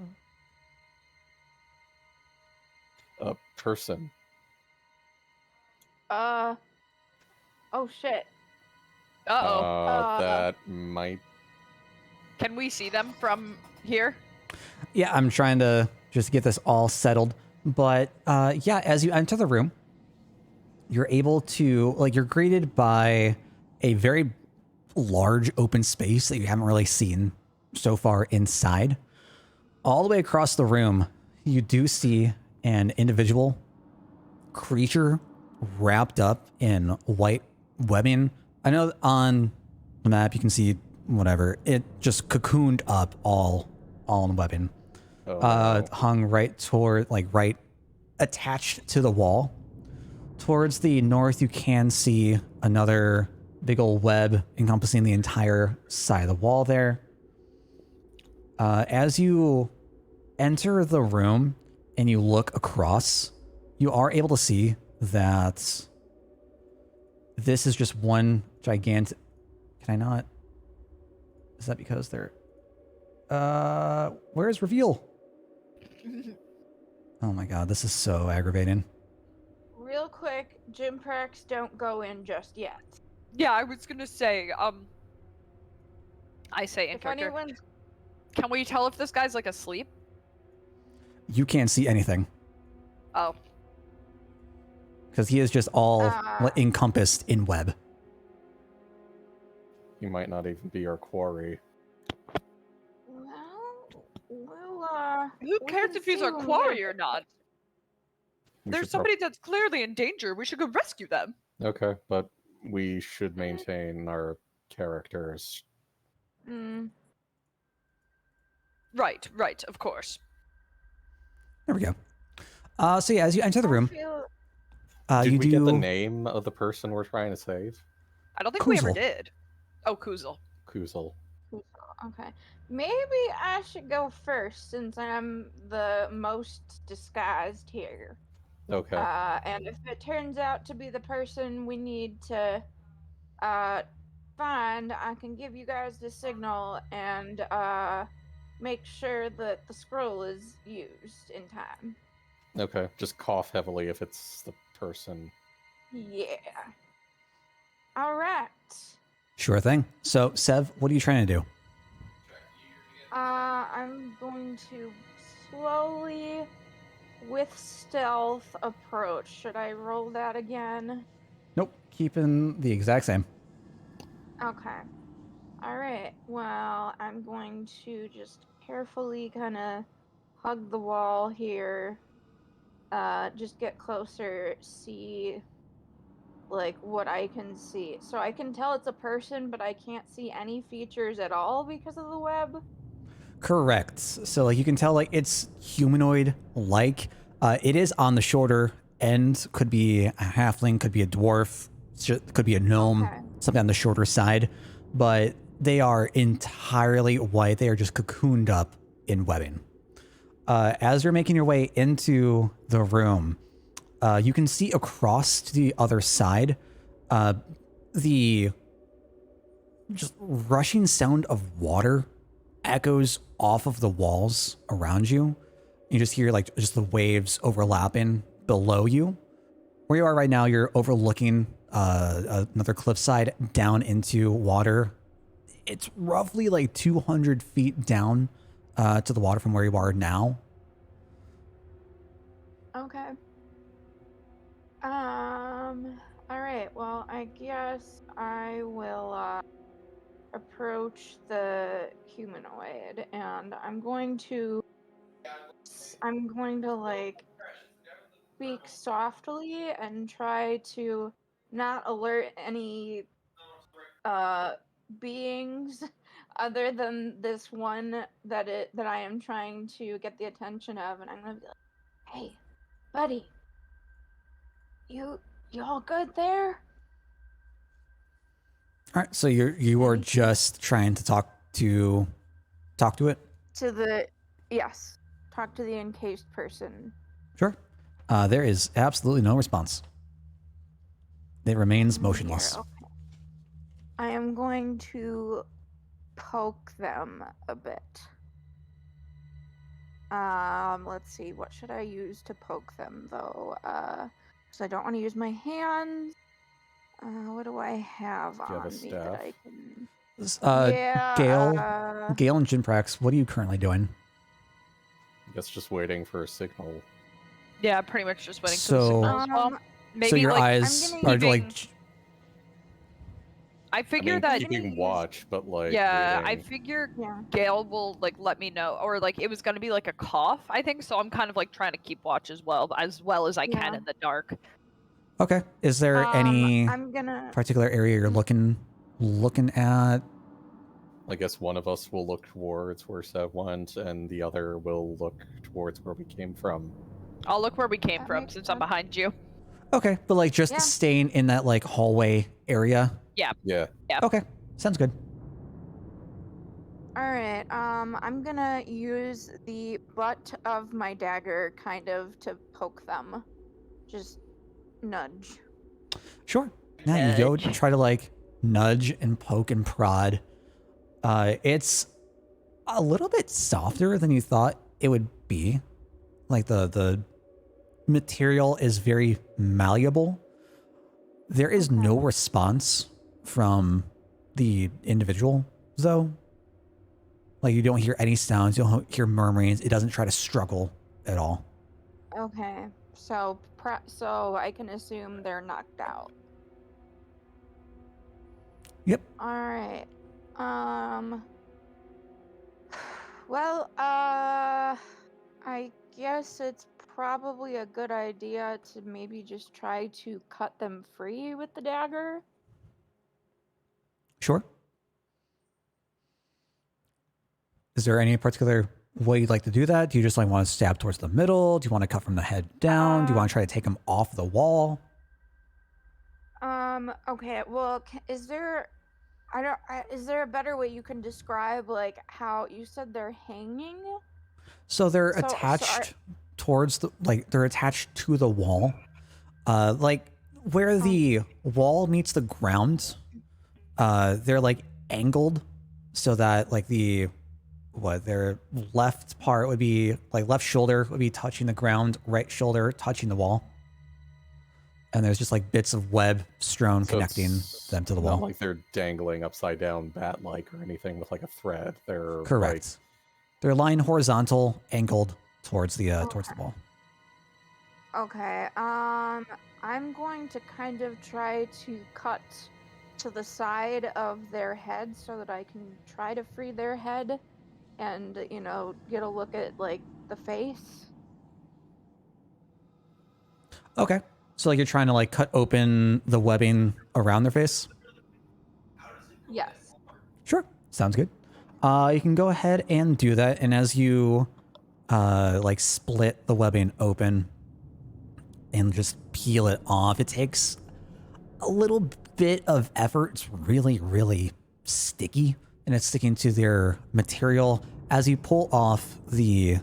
A person. Oh shit. Uh-oh. That might... Can we see them from here? Yeah, I'm trying to just get this all settled. But yeah, as you enter the room, you're able to, like, you're greeted by a very large open space that you haven't really seen so far inside. All the way across the room, you do see an individual creature wrapped up in white webbing. I know on the map you can see whatever. It just cocooned up all in webbing. Oh, no. Hung right toward, like, right attached to the wall. Towards the north, you can see another big old web encompassing the entire side of the wall there. As you enter the room and you look across, you are able to see that this is just one gigantic... Can I not? Is that because they're... Where's reveal? Oh my god, this is so aggravating. Real quick, gym perks don't go in just yet. Yeah, I was gonna say, I say in If character. anyone's Can we tell if this guy's like asleep? You can't see anything Oh. because he is just all encompassed in web. He might not even be our quarry. Who cares if he's our quarry or not? There's somebody that's clearly in danger. We should go rescue them. Okay, but we should maintain our characters. Right, of course. There we go. So yeah, as you enter the room, did we get the name of the person we're trying to save? I don't think we ever did. Oh, Kuzel. Okay. Maybe I should go first since I'm the most disguised here. Okay. And if it turns out to be the person we need to find, I can give you guys the signal and make sure that the scroll is used in time. Okay, just cough heavily if it's the person. Yeah. All right. Sure thing. So, Sev, what are you trying to do? I'm going to slowly, with stealth, approach. Should I roll that again? Nope, keeping the exact same. Okay. All right. Well, I'm going to just carefully kind of hug the wall here. Just get closer, see like what I can see. So I can tell it's a person, but I can't see any features at all because of the web. Correct. So like you can tell like it's humanoid like. It is on the shorter end. Could be a halfling, could be a dwarf, could be a gnome, something on the shorter side. But they are entirely white. They are just cocooned up in webbing. As you're making your way into the room, you can see across to the other side the just rushing sound of water echoes off of the walls around you. You just hear like just the waves overlapping below you. Where you are right now, you're overlooking another cliffside down into water. It's roughly like 200 feet down to the water from where you are now. Okay. All right. Well, I guess I will approach the humanoid, and I'm going to like speak softly and try to not alert any beings other than this one that I am trying to get the attention of, and I'm gonna be like, hey, Buddy, you all good there? All right, so you are just trying to talk to it. Yes, talk to the encased person. Sure. There is absolutely no response. It remains motionless. Here, okay. I am going to poke them a bit. Let's see. What should I use to poke them, though? So I don't want to use my hands. What do I have on me that I can? Gale and Jinprax, what are you currently doing? I guess just waiting for a signal. Yeah, pretty much just waiting for the signal as well. Maybe so your like, eyes are like. I figure that keeping watch, but like yeah, waiting. I figure Gale will like let me know, or like it was gonna be like a cough, I think. So I'm kind of like trying to keep watch as well as I can in the dark. Okay. Is there any particular area you're looking at? I guess one of us will look towards where Sev went, and the other will look towards where we came from. I'll look where we came from since I'm behind you. Okay, but like just staying in that like hallway area. Yeah. Okay, sounds good. All right. I'm gonna use the butt of my dagger kind of to poke them. Just nudge. Sure. Now you go try to like nudge and poke and prod. It's a little bit softer than you thought it would be. Like the material is very malleable. There is no response from the individual, though. Like you don't hear any sounds, you don't hear murmurings. It doesn't try to struggle at all. Okay, so I can assume they're knocked out. Yep. All right. Well, I guess it's probably a good idea to maybe just try to cut them free with the dagger. Sure. Is there any particular way you'd like to do that? Do you just like want to stab towards the middle? Do you want to cut from the head down? Do you want to try to take them off the wall? Okay. Well, is there a better way you can describe like how you said they're hanging? So they're attached towards they're attached to the wall. Like where the wall meets the ground, they're like angled so that like their left part would be like left shoulder would be touching the ground, right shoulder touching the wall. And there's just like bits of web strewn connecting them to the wall. Not like they're dangling upside down bat-like or anything with like a thread. They're correct. They're lying horizontal, angled towards the wall. Okay. I'm going to kind of try to cut to the side of their head so that I can try to free their head and, get a look at like the face. Okay. So like you're trying to like cut open the webbing around their face? Yes. Sure. Sounds good. You can go ahead and do that. And as you like split the webbing open and just peel it off, it takes a little bit of effort. It's really, really sticky and it's sticking to their material. As you pull off the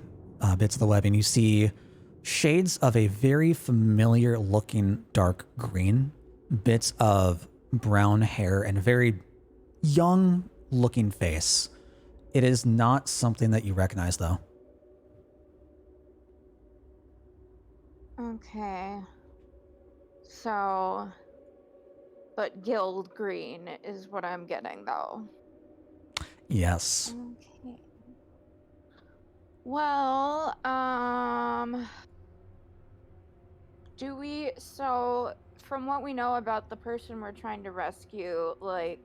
bits of the webbing, you see shades of a very familiar looking dark green, bits of brown hair, and a very young looking face. It is not something that you recognize, though. Okay. So, but guild green is what I'm getting, though. Yes. Okay. Well, so from what we know about the person we're trying to rescue, like,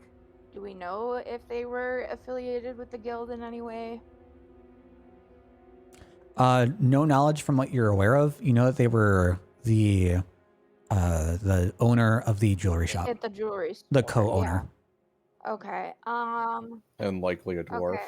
do we know if they were affiliated with the guild in any way? No knowledge from what you're aware of. You know that they were the owner of the jewelry shop. At the jewelry store. The co-owner. Yeah. Okay. And likely a dwarf. Okay.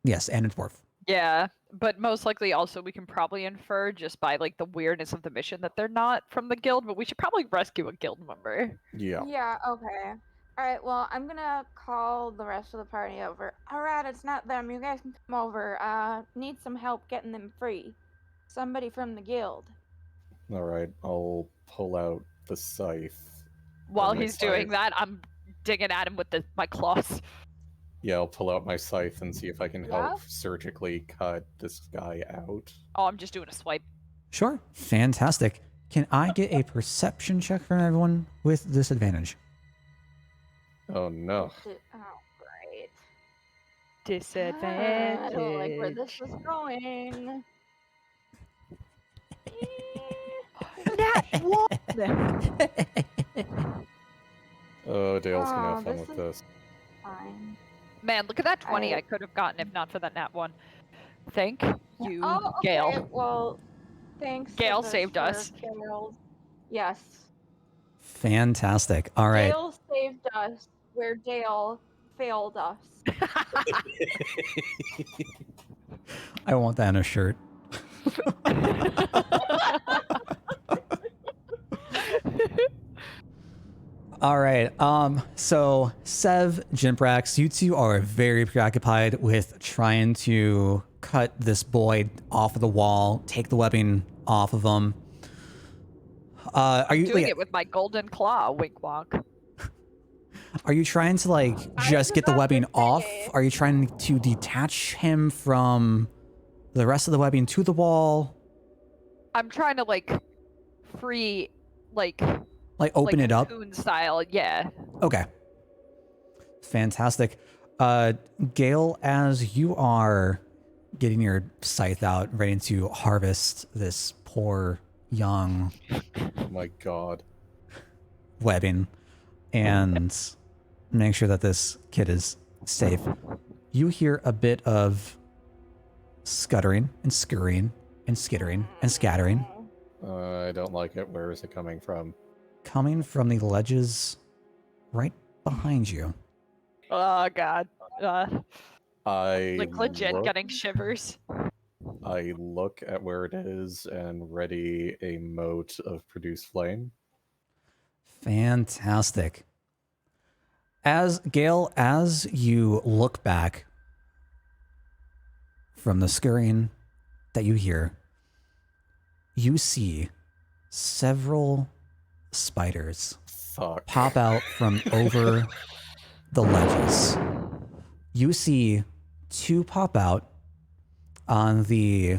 Yes, and a dwarf. Yeah, but most likely also we can probably infer just by like the weirdness of the mission that they're not from the guild, but we should probably rescue a guild member. Yeah. Yeah, okay. Alright, well, I'm gonna call the rest of the party over. Alright, it's not them. You guys can come over. Need some help getting them free. Somebody from the guild. Alright, I'll pull out the scythe. While my he's doing scythe. that, I'm digging at him with my claws. Yeah, I'll pull out my scythe and see if I can Yeah? help surgically cut this guy out. Oh, I'm just doing a swipe. Sure. Fantastic. Can I get a perception check from everyone with disadvantage? Oh no. Oh, great. Disadvantage. I don't like where this is going. Nat one. Oh, Dale's gonna have fun this with is this. fine. Man, look at that 20 I could have gotten if not for that nat one. Thank you, Oh, okay. Gale. Well, thanks. Gale Cyndrus, saved for us. Gale's... Yes. Fantastic. All right. Dale saved us where Dale failed us. I want that in a shirt. All right. So Sev, Jimprax, you two are very preoccupied with trying to cut this boy off of the wall, take the webbing off of him. Are you doing it with my golden claw? Wink wonk. Are you trying to like just get the webbing off? Are you trying to detach him from the rest of the webbing to the wall? I'm trying to like free, like open it up? cocoon style, yeah. Okay. Fantastic. Gale, as you are getting your scythe out, ready to harvest this poor young Oh my god. webbing and make sure that this kid is safe, you hear a bit of scuttering and scurrying and skittering and scattering. I don't like it. Where is it coming from? Coming from the ledges right behind you. Oh god. I like legit look, getting shivers. I look at where it is and ready a mote of produce flame. Fantastic. As Gale, as you look back from the scurrying that you hear, you see several spiders pop out from over the ledges. You see two pop out on the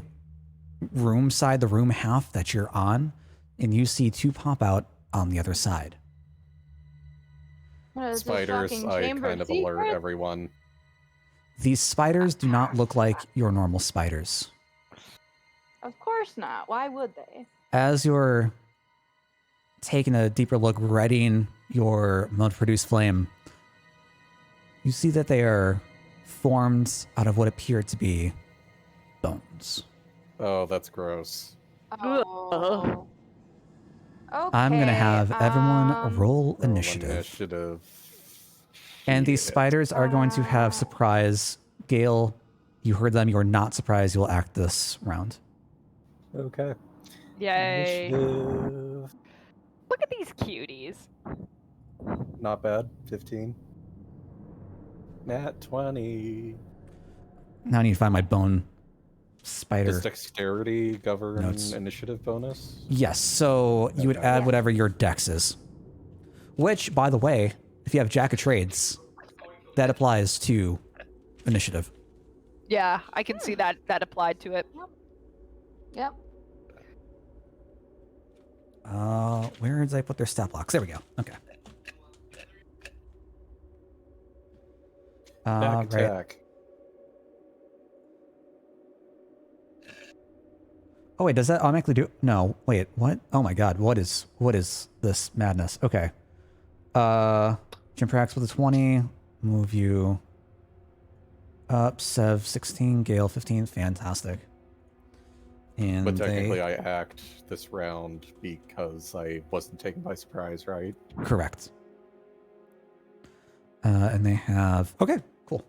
room side, the room half that you're on, and you see two pop out on the other side. Spiders, I kind of alert everyone. These spiders do not look like your normal spiders. Of course not. Why would they? As you're taking a deeper look, readying your mode produce flame, you see that they are formed out of what appear to be bones. Oh, that's gross. Oh. Okay, I'm going to have everyone roll initiative. And these spiders are going to have surprise. Gale, you heard them. You're not surprised. You'll act this round. Okay. Yay. Initiative. Look at these cuties. Not bad. 15. Nat 20. Now I need to find my bone spider. Does dexterity govern notes. Initiative bonus? Yes, so you would add whatever your dex is. Which, by the way, if you have Jack of Trades, that applies to initiative. Yeah, I can see that applied to it. Yep. Where did I put their stat blocks? There we go. Okay. Back attack. Right. Oh wait, does that automatically do? No, wait, what? Oh my god, what is this madness? Okay. Jimprax with a 20, move you up. Sev 16, Gale 15, fantastic. And but technically I act this round because I wasn't taken by surprise, right? Correct. And they have... Okay, cool.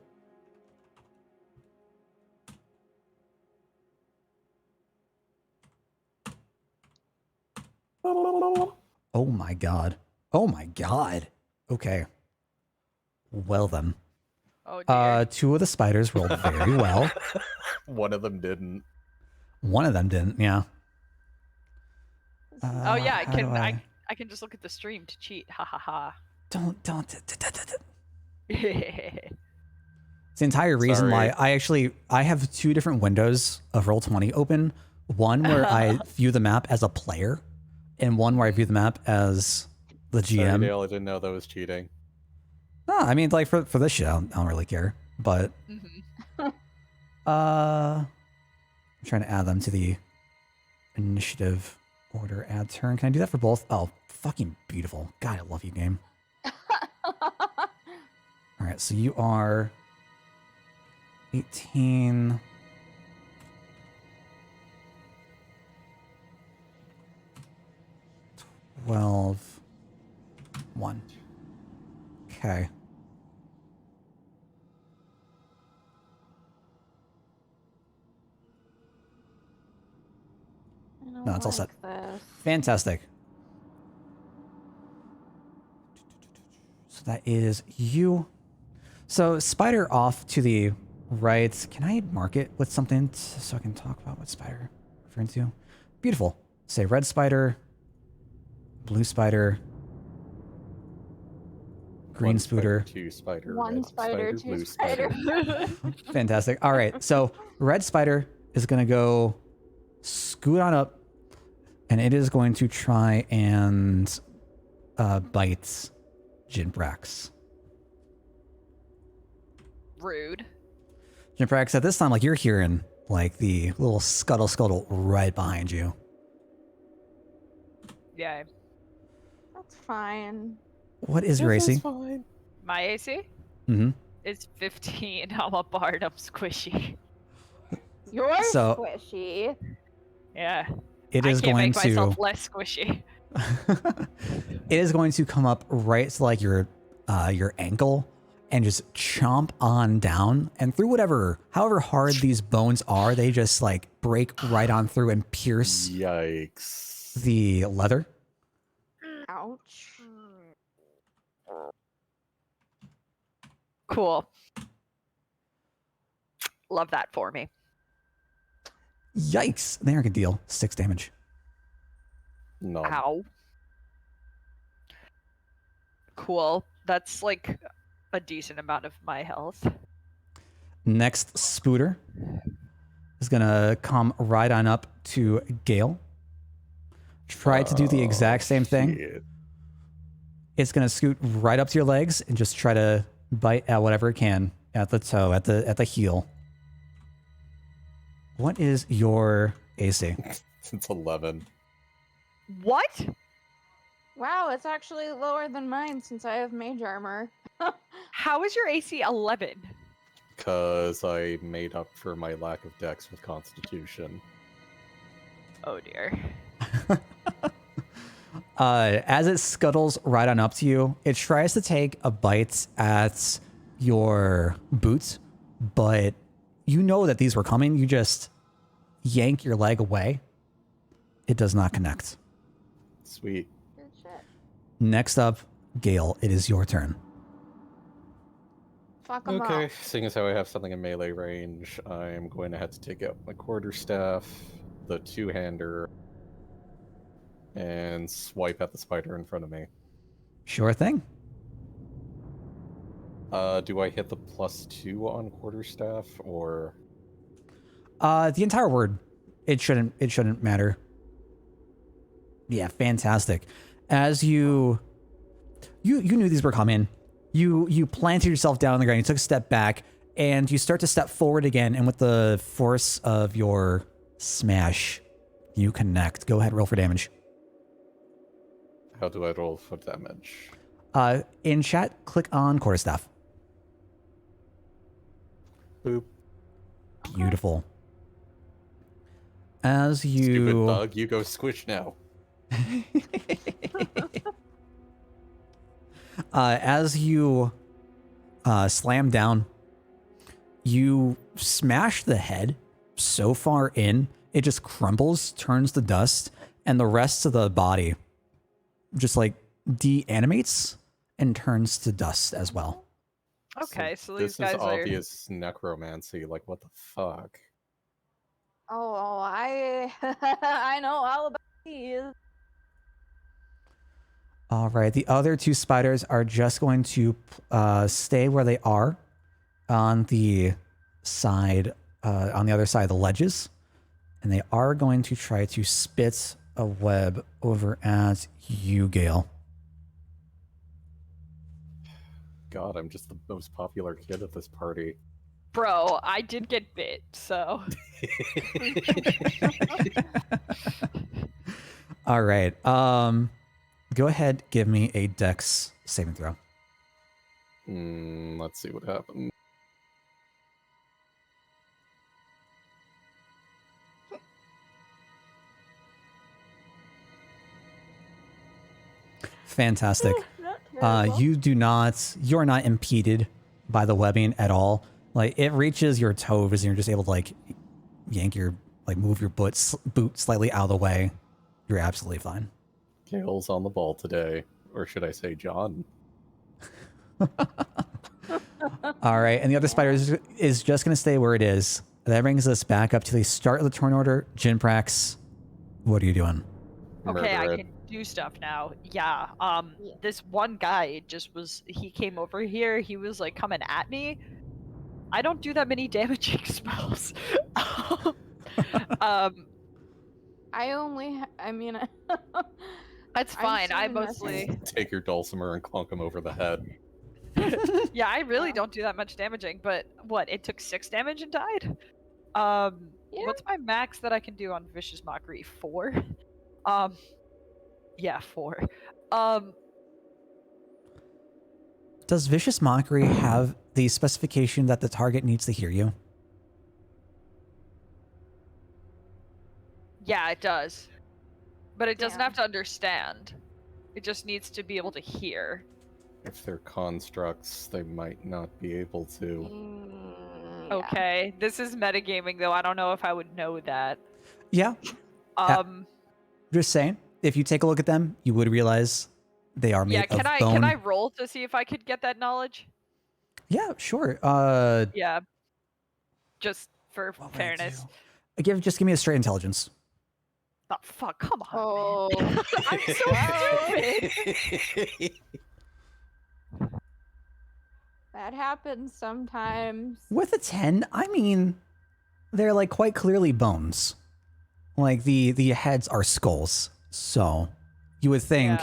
Oh my god. Oh my god. Okay. Well then. Oh dear. 2 of the spiders rolled very well. One of them didn't. One of them didn't, yeah. Oh yeah, I how do can I can just look at the stream to cheat. Ha ha ha. Don't. It's the entire reason why I have 2 different windows of Roll20 open. One where I view the map as a player, and one where I view the map as the GM. Sorry, Dale, I didn't know that was cheating. No, I mean, like, for this shit, I don't really care. But, I'm trying to add them to the initiative order add turn. Can I do that for both? Oh, fucking beautiful. God, I love you, game. All right, so you are 18. Twelve. 1. Okay. No, it's all set. Fantastic. So that is you. So spider off to the right. Can I mark it with something so I can talk about what spider I'm referring to? Beautiful. Say red spider, blue spider, green spooter. 2 spider. 1 spider, 2 spider. Fantastic. All right. So red spider is going to go scoot on up, and it is going to try and bite Jinprax. Rude. Jinprax, at this time, like, you're hearing like the little scuttle right behind you. Yeah. That's fine. What is your AC? Fine. My AC Mm-hmm. is 15. I'm a bard. I'm squishy. You're So- squishy. Yeah. It I is can't going make to. myself less squishy. It is going to come up right to like your ankle and just chomp on down, and through however hard these bones are, they just like break right on through and pierce Yikes. the leather. Ouch. Cool. Love that for me. Yikes! There, I can deal 6 damage. No. Ow. Cool. That's like a decent amount of my health. Next, Spooter is gonna come right on up to Gale. Try to do the exact same thing. Shit. It's gonna scoot right up to your legs and just try to bite at whatever it can at the toe, at the heel. What is your AC? It's 11. What? Wow, it's actually lower than mine since I have mage armor. How is your AC 11? Because I made up for my lack of dex with Constitution. Oh dear. As it scuttles right on up to you, it tries to take a bite at your boots, but you know that these were coming. You just yank your leg away. It does not connect. Sweet. Good shit. Next up, Gale, it is your turn. Fuck 'em Okay, up. seeing as how I have something in melee range, I'm going to have to take out my quarterstaff, the two-hander, and swipe at the spider in front of me. Sure thing. Do I hit the +2 on quarterstaff, or... The entire word. It shouldn't matter. Yeah, fantastic. As you knew these were coming. You planted yourself down on the ground, you took a step back, and you start to step forward again, and with the force of your smash, you connect. Go ahead, roll for damage. How do I roll for damage? In chat, click on quarterstaff. Boop. Beautiful. As you... Stupid bug, you go squish now. As you slam down, you smash the head so far in, it just crumbles, turns to dust, and the rest of the body just like de-animates and turns to dust as well. Okay, so these this guys is obvious necromancy. Like, what the fuck? Oh, I I know all about these. All right, the other two spiders are just going to stay where they are on the side, on the other side of the ledges, and they are going to try to spit a web over at you, Gale. God, I'm just the most popular kid at this party. Bro, I did get bit, so. All right. Go ahead, give me a Dex saving throw. Let's see what happens. Fantastic. You're not impeded by the webbing at all. Like, it reaches your toes and you're just able to like move your boot slightly out of the way. You're absolutely fine. Gale's on the ball today. Or should I say John? All right. And the other spider is just going to stay where it is. That brings us back up to the start of the turn order. Jinprax, what are you doing? Okay, I can do stuff now. Yeah. This one guy he came over here. He was like coming at me. I don't do that many damaging spells. I mean, that's fine. I mostly take your dulcimer and clunk him over the head. Yeah, I really don't do that much damaging, but what? It took 6 damage and died? Yeah. What's my max that I can do on Vicious Mockery? 4? Yeah, 4. Does Vicious Mockery have the specification that the target needs to hear you? Yeah, it does. But it doesn't have to understand. It just needs to be able to hear. If they're constructs, they might not be able to. Yeah. Okay, this is metagaming though. I don't know if I would know that. Yeah. Just saying, if you take a look at them, you would realize they are made of bone. Can I roll to see if I could get that knowledge? Yeah, sure. Yeah. Just for fairness. Just give me a straight intelligence. Oh fuck! Come on. Oh, I'm so stupid. That happens sometimes. With a 10, I mean, they're like quite clearly bones. Like the heads are skulls. So you would think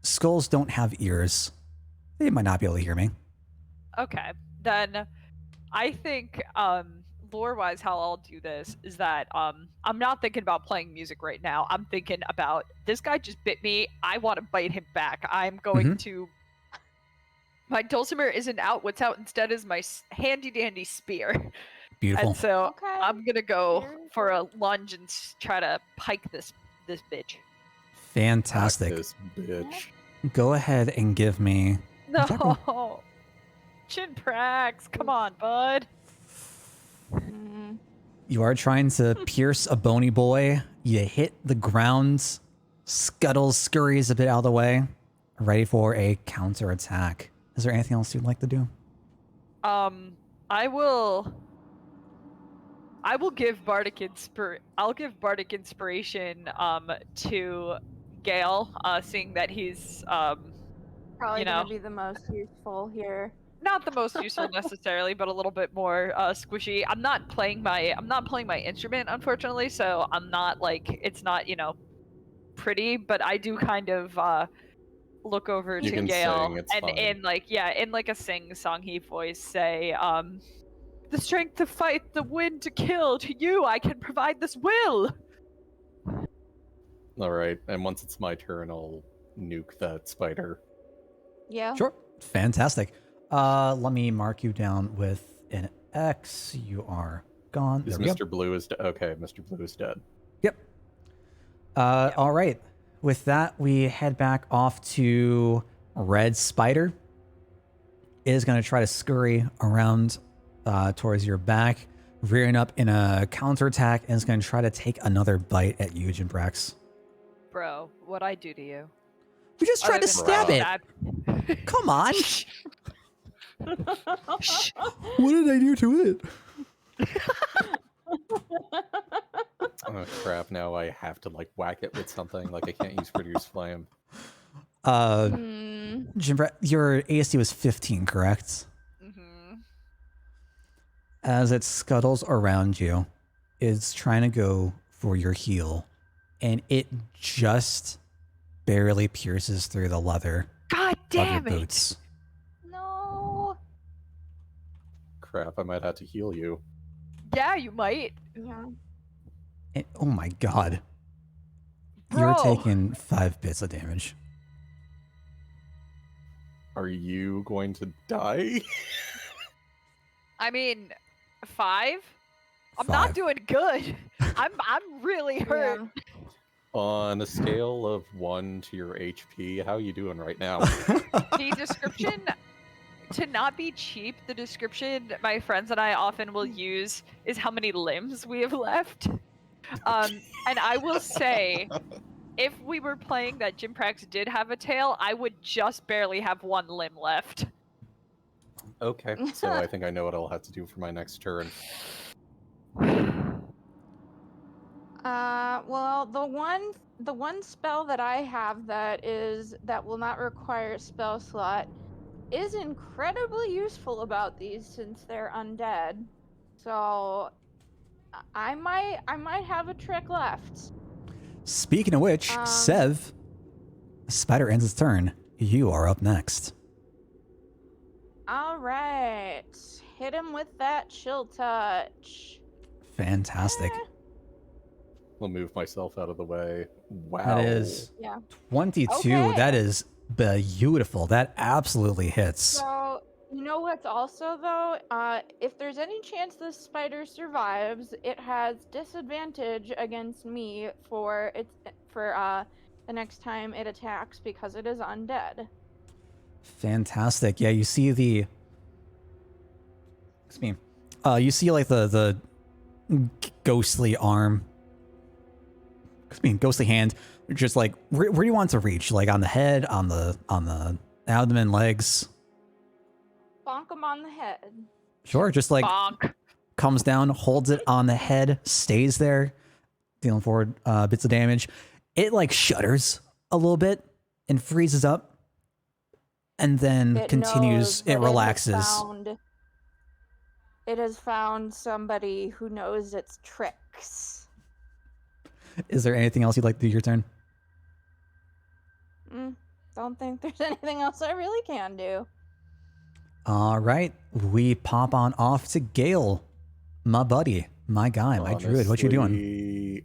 skulls don't have ears. They might not be able to hear me. Okay, then I think lore-wise how I'll do this is that I'm not thinking about playing music right now. I'm thinking about this guy just bit me. I want to bite him back. I'm going to. My dulcimer isn't out. What's out instead is my handy-dandy spear. Beautiful. And so I'm gonna go for a lunge and try to pike this bitch. Fantastic. This bitch. Go ahead and give me. No, Jinprax, come on, bud. You are trying to pierce a bony boy. You hit the ground. Scuttles, scurries a bit out of the way. Ready for a counterattack. Is there anything else you'd like to do? I will give bardic inspiration to Gale, seeing that he's probably gonna be the most useful here. Not the most useful necessarily, but a little bit more squishy. I'm not playing my instrument, unfortunately, so I'm not like it's not pretty, but I do kind of look over to Gale and in like a sing-songy voice say, the strength to fight, the wind to kill. To you, I can provide this will. All right, and once it's my turn, I'll nuke that spider. Yeah. Sure. Fantastic. Let me mark you down with an X. You are gone. Is Mr. Blue is dead? Okay, Mr. Blue is dead. Yep. All right. With that, we head back off to Red Spider. It is going to try to scurry around towards your back, rearing up in a counterattack, and is going to try to take another bite at you, Jinprax. Bro, what'd I do to you? We just tried to Other stab than it. Come on. Shh. What did I do to it? Oh crap, now I have to like whack it with something, like I can't use Reduce Flame. Jim, your ASD was 15, correct? Mm-hmm. As it scuttles around you, it's trying to go for your heel, and it just barely pierces through the leather God of your damn it! boots. No. Crap, I might have to heal you. Yeah, you might. Yeah. And, oh my god. Bro. You're taking 5 bits of damage. Are you going to die? I mean, 5? I'm 5. not doing good. I'm really hurt. Yeah. On a scale of 1 to your HP, how are you doing right now? The description, to not be cheap, the description my friends and I often will use is how many limbs we have left. And I will say, if we were playing that Jimprax did have a tail, I would just barely have 1 limb left. Okay, so I think I know what I'll have to do for my next turn. Well, the one spell that I have that will not require a spell slot is incredibly useful about these since they're undead. So I might have a trick left. Speaking of which, Sev, Spider ends its turn. You are up next. All right, hit him with that chill touch. Fantastic. I'll move myself out of the way. Wow. That is 22. Okay. That is beautiful. That absolutely hits. So, you know what's also though? If there's any chance this spider survives, it has disadvantage against me for the next time it attacks because it is undead. Fantastic. Yeah, you see the... Excuse me. You see like the ghostly arm. Ghostly hand. Just like, where do you want to reach? Like on the head, on the abdomen, legs? Bonk him on the head. Sure, just like Bonk. comes down, holds it on the head, stays there, dealing forward bits of damage. It like shudders a little bit and freezes up, and then continues. It relaxes. It has found somebody who knows its tricks. Is there anything else you'd like to do your turn? Don't think there's anything else I really can do. All right, we pop on off to Gale, my buddy, my guy, my druid. What you doing?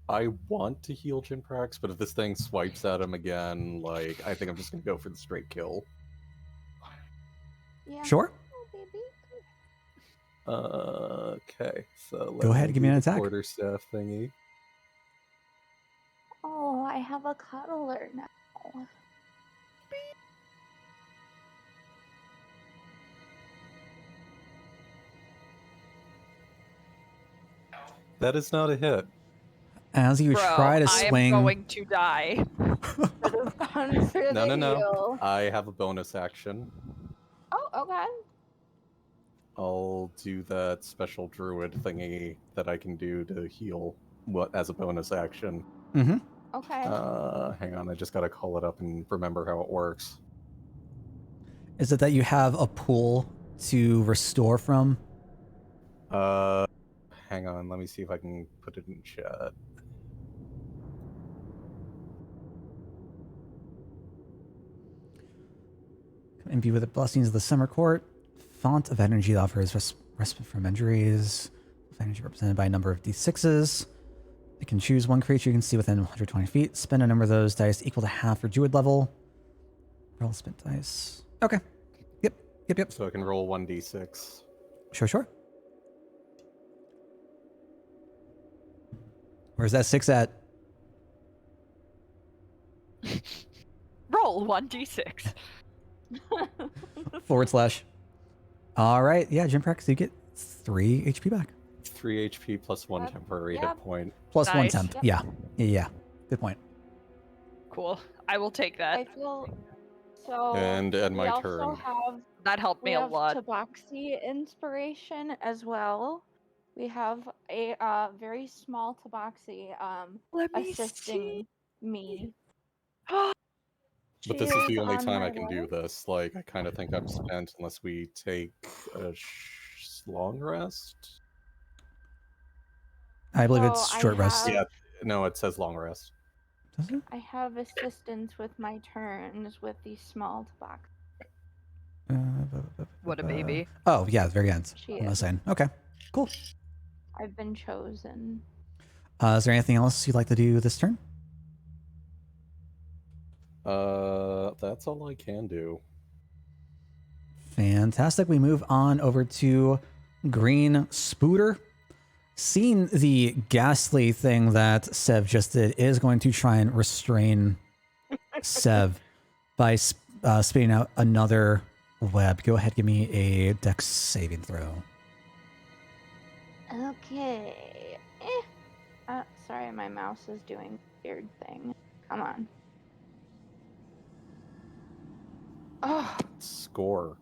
I want to heal Jimprax, but if this thing swipes at him again, like, I think I'm just gonna go for the straight kill. Yeah. Sure. Okay, so go ahead, give me an attack. Quarterstaff thingy. Oh, I have a cuddler now. That is not a hit. As you try to swing, I am going to die. No. I have a bonus action. Oh, okay. I'll do that special druid thingy that I can do to heal as a bonus action. Mm-hmm. Okay. Hang on, I just gotta call it up and remember how it works. Is it that you have a pool to restore from? Hang on, let me see if I can put it in chat. Imbue with the blessings of the summer court. Font of energy that offers respite from injuries. Energy represented by a number of d6s. You can choose one creature you can see within 120 feet. Spend a number of those dice equal to half your druid level. Roll spent dice. Okay. Yep. So I can roll 1d6. Sure. Where's that 6 at? Roll 1d6. /. All right. Yeah, Jimprax, you get 3 HP back. 3 HP plus 1 temporary hit point. Plus 1 Nice. temp. Yep. Yeah. Yeah, good point. Cool. I will take that. I feel so. And we my also turn. have That helped me a lot. Tabaxi inspiration as well. We have a very small Tabaxi Let me assisting me. But this is She the only on time my I can do left. this. Like, I kind of think I'm spent unless we take a long rest. I believe So it's I short rest. have- Yeah, no, it says long rest. Does it? I have assistance with my turns with the small Tabaxi. What a baby. Oh, yeah, the very end. She I'm not is. saying. Okay, cool. I've been chosen. Is there anything else you'd like to do this turn? That's all I can do. Fantastic. We move on over to Green Spooter. Seeing the ghastly thing that Sev just did is going to try and restrain Sev by spitting out another web. Go ahead, give me a dex saving throw. Okay. Sorry, my mouse is doing a weird thing. Come on. Oh, Score.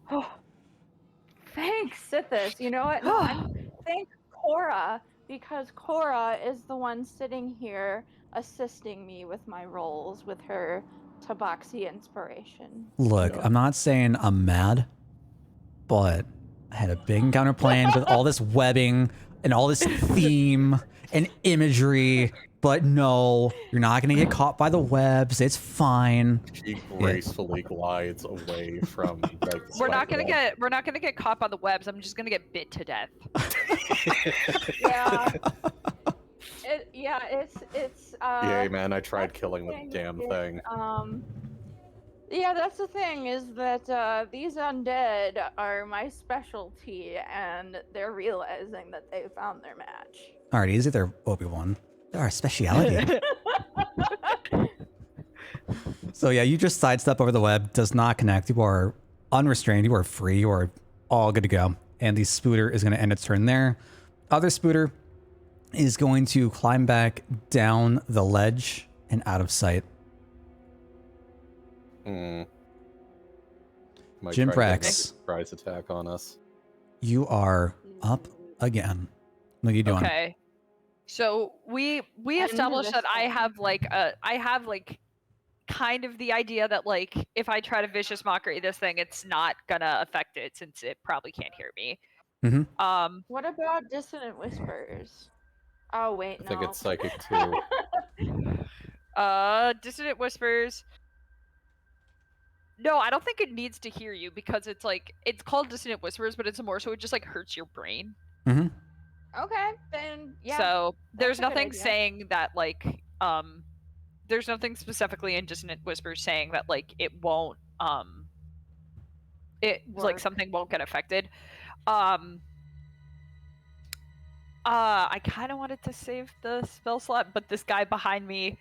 thanks, Sithis. You know what? No, thank Cora, because Cora is the one sitting here assisting me with my rolls with her Tabaxi inspiration. Look, Yeah. I'm not saying I'm mad, but I had a big encounter planned with all this webbing and all this theme and imagery. But no, you're not going to get caught by the webs. It's fine. She gracefully glides away from like. We're not gonna get caught by the webs. I'm just gonna get bit to death. Yeah. It's Yay, man! I tried that's killing the thing damn is, thing. Yeah, that's the thing, is that these undead are my specialty, and they're realizing that they found their match. Alrighty, is it their Obi-Wan? They're our speciality. So yeah, you just sidestep over the web, does not connect. You are unrestrained, you are free, you are all good to go. And the Spooter is going to end its turn there. Other Spooter is going to climb back down the ledge and out of sight. Might Jim try to get Prax. another surprise attack on us. You are up again. What are you doing? Okay. So we End established this that I thing. have kind of the idea that like if I try to vicious mockery this thing, it's not gonna affect it since it probably can't hear me. Mm-hmm. What about dissonant whispers? Oh wait, I think no. it's psychic too. Dissonant whispers. No, I don't think it needs to hear you because it's like it's called dissonant whispers, but it's more so it just like hurts your brain. Mm-hmm. Okay, then yeah. So there's that's a good nothing idea. saying that like there's nothing specifically in dissonant whispers saying that like it won't it like Work. something won't get affected. I kind of wanted to save the spell slot, but this guy behind me,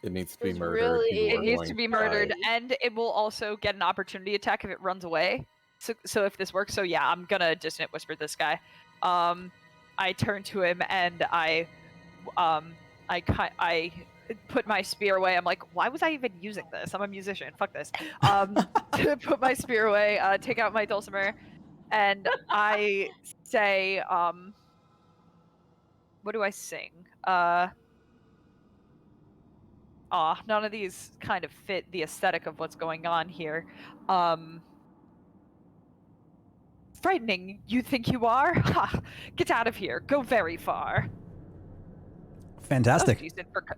It needs to be It's murdered. really- You it are needs going to be die. murdered, and it will also get an opportunity attack if it runs away. So if this works, so yeah, I'm gonna dissonant whisper this guy. I turn to him and I put my spear away. I'm like, why was I even using this? I'm a musician. Fuck this. Put my spear away. Take out my dulcimer, and I say, what do I sing? None of these kind of fit the aesthetic of what's going on here. Frightening, you think you are? Ha! Get out of here. Go very far. Fantastic.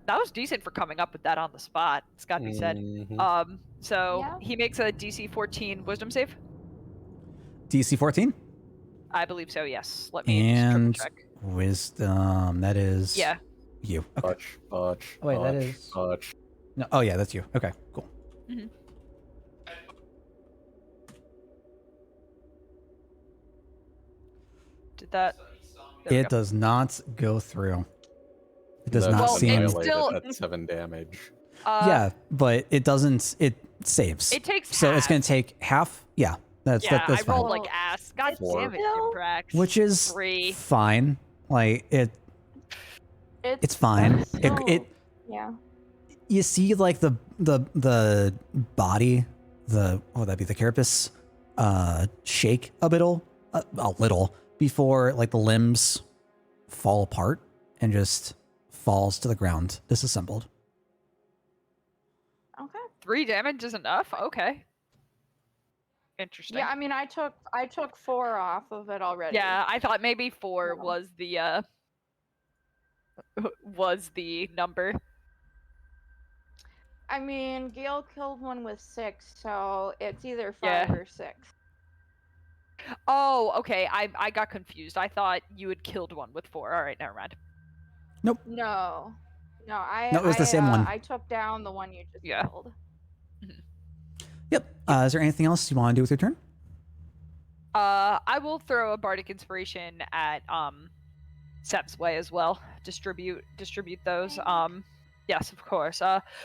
That was decent for coming up with that on the spot. It's got to be said. Mhm. So Yeah. he makes a DC 14 Wisdom save. DC 14 I believe so. Yes. Let me and just triple check. Wisdom. That is Yeah. you. Okay. Butch, Butch, Oh, wait, that Butch, is- Butch. No, oh yeah, that's you. Okay, cool. Did that? There we It go. does not go through. It does That's not Well, seem. it's annihilated still- at 7 damage. Yeah, but it doesn't. It saves. It takes so it's going half. to take half. Yeah, that's Yeah, that's I fine. rolled like ass. God Four. damn it, Jim Brax. Which is 3. fine. Like it. It's fine. Still, yeah. You see, like the body, what would that be, the carapace, shake a little before like the limbs fall apart and just falls to the ground, disassembled. Okay. 3 damage is enough. Okay. Interesting. Yeah, I mean, I took 4 off of it already. Yeah, I thought maybe 4 was the number. I mean, Gale killed one with 6, so it's either 5 or 6. Oh, okay. I got confused. I thought you had killed one with 4. All right, never mind. Nope. No, No, it was the same one. I took down the one you just killed. Yep. Is there anything else you want to do with your turn? I will throw a bardic inspiration at Sep's way as well. Distribute those. Yes, of course.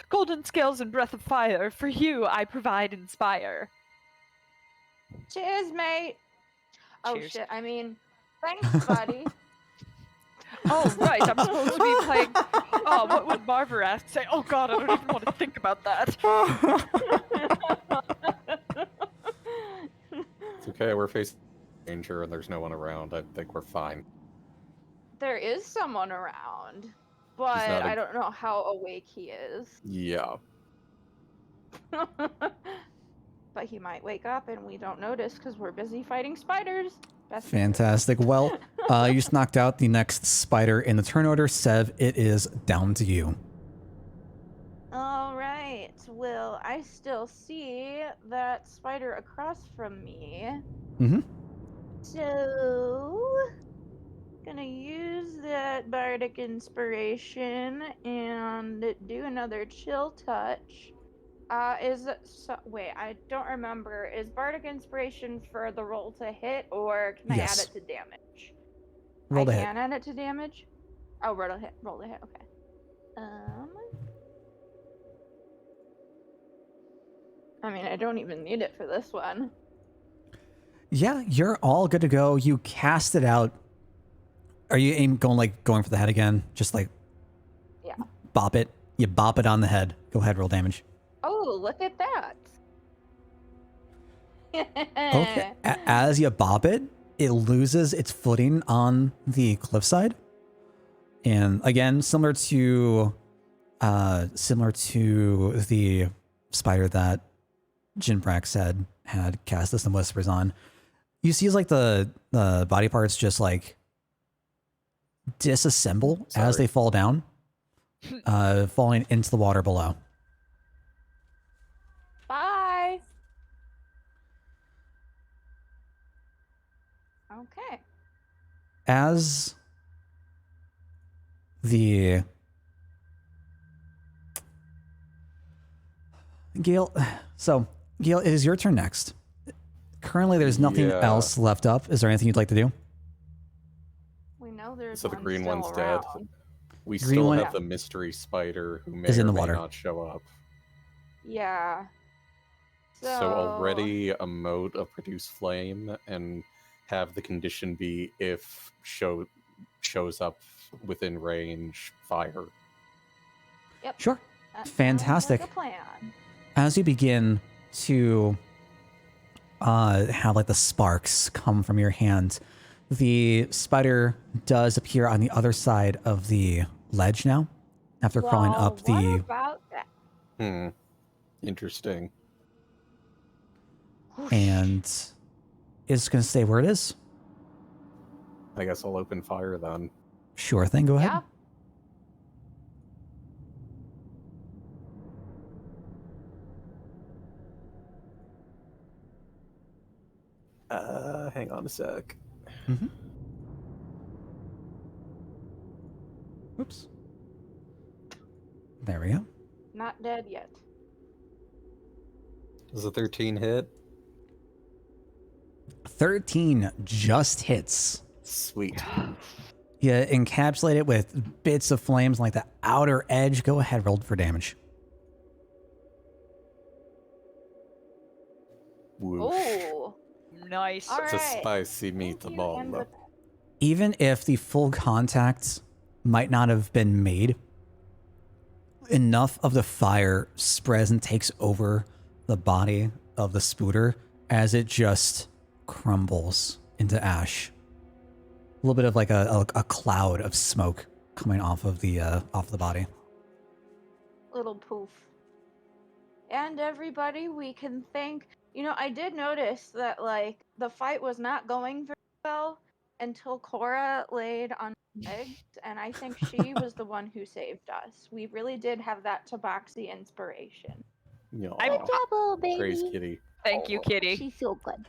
Golden scales and breath of fire for you. I provide inspire. Cheers, mate. Oh Cheers. shit! I mean, thanks, buddy. Oh right, I'm supposed to be playing. Oh, what would Marverath say? Oh god, I don't even want to think about that. It's okay. We're facing danger, and there's no one around. I think we're fine. There is someone around, but I don't know how awake he is. Yeah. But he might wake up and we don't notice because we're busy fighting spiders. Fantastic. Well, you just knocked out the next spider in the turn order. Sev, it is down to you. All right. Well, I still see that spider across from me. Mm-hmm. So, gonna use that bardic inspiration and do another chill touch. Wait, I don't remember. Is bardic inspiration for the roll to hit, or can I add it to damage? Roll to hit. I can add it to damage? Oh, roll to hit. Roll to hit, okay. I mean, I don't even need it for this one. Yeah, you're all good to go. You cast it out. Are you going for the head again? Just like, yeah, bop it. You bop it on the head. Go ahead, roll damage. Oh, look at that. Okay. As you bop it, it loses its footing on the cliffside. And again, similar to the spider that Jinbrax had cast this and whispers on, you see like the body parts just like disassemble as they fall down, falling into the water below. Bye. Okay. As the Gale, it is your turn next. Currently, there's nothing else left up. Is there anything you'd like to do? We know there's so the green still one's around. dead. We still have the mystery spider who may is in or the may water. not show up. Yeah. So already a mode of produce flame and have the condition be if shows up within range, fire. Yep. Sure. That Fantastic. sounds like a plan. As you begin to have like the sparks come from your hand, the spider does appear on the other side of the ledge now, after crawling up the... What about that? Interesting. And is going to stay where it is. I guess I'll open fire then. Sure thing, go ahead. Hang on a sec. Mm-hmm. Oops. There we go. Not dead yet. Does a 13 hit? 13 just hits. Sweet. You encapsulate it with bits of flames like the outer edge. Go ahead, roll for damage. Whoosh. Oh, Nice. All It's a right. spicy meatball. Even if the full contact might not have been made, enough of the fire spreads and takes over the body of the spooter as it just crumbles into ash. A little bit of like a cloud of smoke coming off of the body. Little poof. And everybody, we can thank. I did notice that like the fight was not going very well until Cora laid on eggs, and I think she was the one who saved us. We really did have that Tabaxi inspiration. No, Good job, baby. praise Kitty. Thank you, Kitty. She's so good.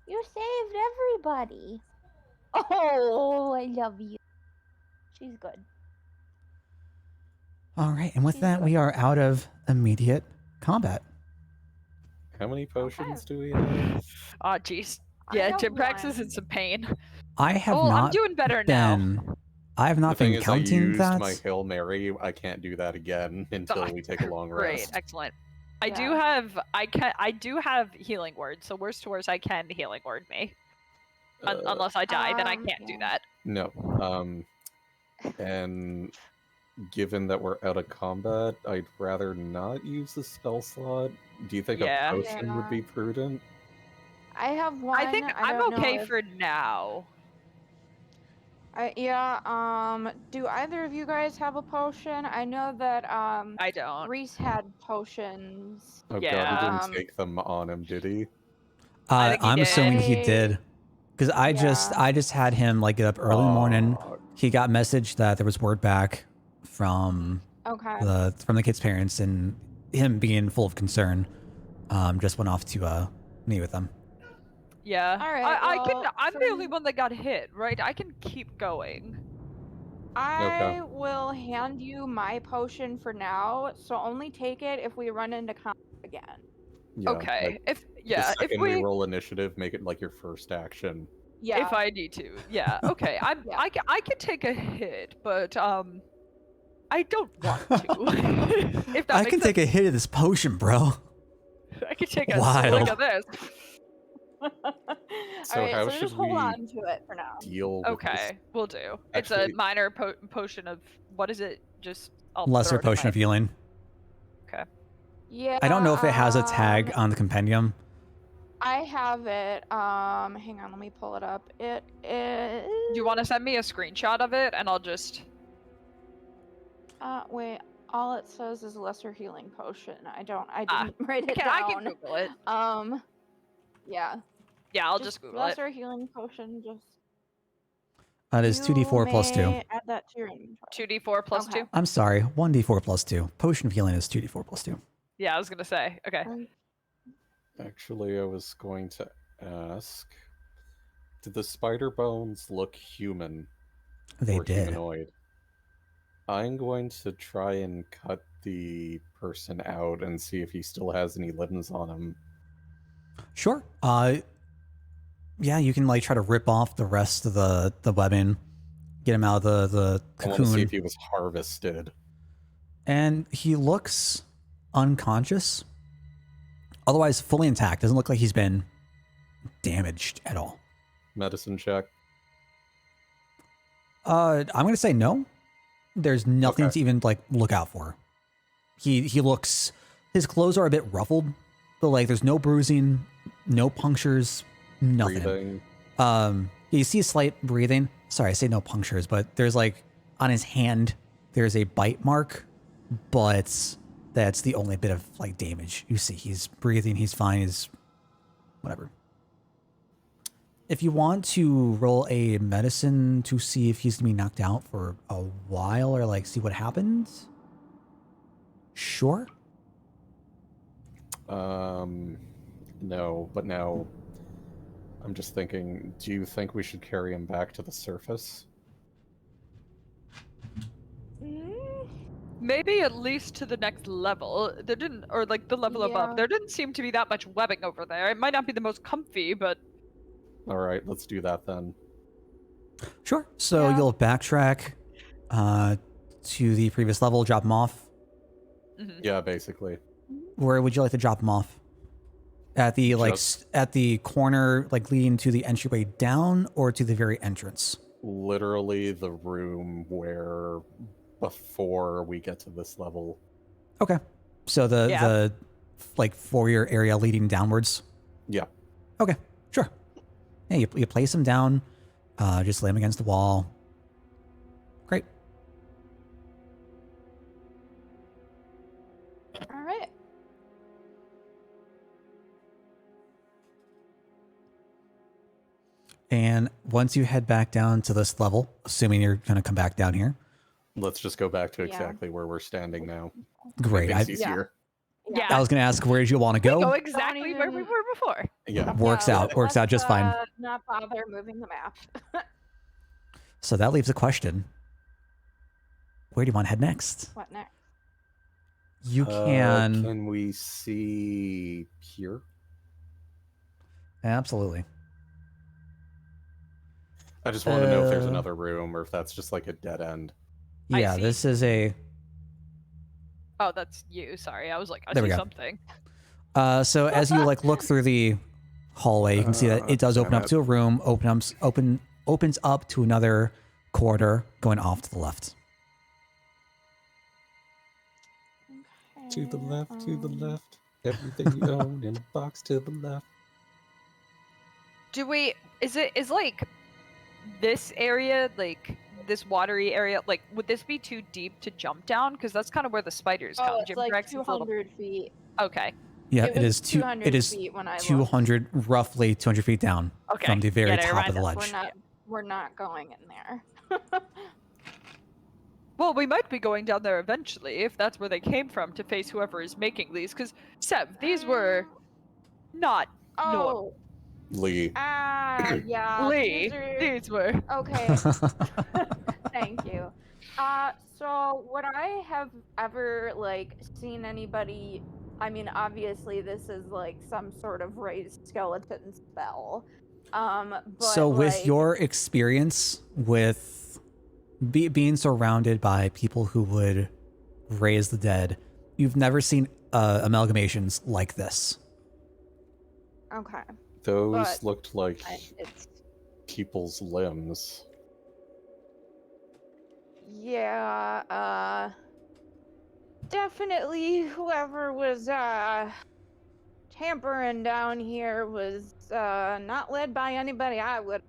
You saved everybody. Oh, I love you. She's good. All right, and with that, we are out of immediate combat. How many potions do we have? Oh, jeez. I Yeah, have Timprax is one. in some pain. I have Oh, not I'm doing better been. now. I have not The thing been is, counting I used that. my Hail Mary. I can't do that again until we take a long Great, rest. excellent. I do Yeah. have healing word, so worst to worst I can healing word me. Unless I die, then I can't do yeah. that. No. And given that we're out of combat, I'd rather not use the spell slot. Do you think Yeah. a potion would be prudent? I have one. I think I'm don't okay know if- for now. Do either of you guys have a potion? I know that I don't. Reese had potions. Oh Yeah. god, he didn't take them on him, did he? I think he I'm did. assuming he did, because I just had him like get up early in the morning. He got message that there was word back from Okay. the kid's parents, and him being full of concern, just went off to meet with them. Yeah. All right, I'm the only one that got hit, right? I can keep going. I will hand you my potion for now, so only take it if we run into combat again. Yeah, Okay. like, the if second we we roll initiative, make it like your first action. Yeah. if I need to. Yeah. Okay. Yeah. I can take a hit, but I don't want to. If that I makes can take a hit of this potion, bro. I can take a Wild. swig of this. So Alright, how so should just hold we on to it for now. deal with this? Okay, we'll do. It's a Actually- minor potion of what is it? Just I'll Lesser throw it in potion my- of healing. Yeah. I don't know if it has a tag on the compendium. I have it. Hang on, let me pull it up. It is. Do you want to send me a screenshot of it, and I'll just. Wait. All it says is lesser healing potion. I didn't write it I down. can Google it. Yeah. Yeah, I'll just Google it. lesser healing potion. Just. That is 2d4 plus 2. Add that to your inventory. 2d4 plus Okay. 2. I'm sorry, 1d4 plus 2. Potion of healing is 2d4 plus 2. Yeah, I was gonna say. Okay. Actually, I was going to ask, did the spider bones look human They or did. humanoid? I'm going to try and cut the person out and see if he still has any limbs on him. Sure. Yeah, you can like try to rip off the rest of the webbing, get him out of the I want to see cocoon, if he was harvested. and he looks unconscious. Otherwise, fully intact. Doesn't look like he's been damaged at all. Medicine check. I'm gonna say no. There's nothing Okay. to even like look out for. He looks. His clothes are a bit ruffled, but like there's no bruising, no punctures, nothing. Breathing. You see a slight breathing. Sorry, I say no punctures, but there's like on his hand, there's a bite mark, but that's the only bit of like damage you see. He's breathing. He's fine. He's whatever. If you want to roll a medicine to see if he's gonna be knocked out for a while or like see what happens, sure. No, but now I'm just thinking, do you think we should carry him back to the surface? Maybe at least to the next level. There didn't, or like the level above. Yeah. There didn't seem to be that much webbing over there. It might not be the most comfy, but Alright, let's do that then. Sure. So Yeah. you'll backtrack to the previous level, drop him off. Yeah, basically. Where would you like to drop him off? At the like Just- at the corner, like leading to the entryway down, or to the very entrance? literally the room where before we get to this level. Okay. So the like foyer area leading downwards. Yeah. Okay. Sure. Yeah, you place him down. Just lay him against the wall. Great. All right. And once you head back down to this level, assuming you're going to come back down here. Let's just go back to exactly where we're standing now. Great. It's easier. Yeah. I was going to ask, where did you want to We go? go exactly where we were before. Yeah. Works out just fine. Not bother moving the map. So that leaves a question. Where do you want to head next? What next? You can... Can we see here? Absolutely. I just want to know if there's another room or if that's just like a dead end. Yeah, this is a... Oh, that's you. Sorry. I was like, I There we see go. something. So as you like look through the hallway, you can see that it does open up to a room, opens up to another corridor going off to the left. To the left, to the left. Everything you own in a box to the left. Do we... Is like this area, like this watery area, like would this be too deep to jump down? Because that's kind of where the spiders come. It's like 200 feet. Okay. Yeah, It is 200 feet when I looked. 200, roughly 200 feet down from the very top of the ledge. We're not going in there. Well, we might be going down there eventually if that's where they came from to face whoever is making these. Because Seb, these were not normal. Lee. Yeah. Lee, these were. Okay. Thank you. So would I have ever like seen anybody? I mean, obviously this is like some sort of raised skeleton spell. But so with your experience with being surrounded by people who would raise the dead, you've never seen amalgamations like this. Okay. Those looked like people's limbs. Yeah, definitely whoever was tampering down here was not led by anybody I would.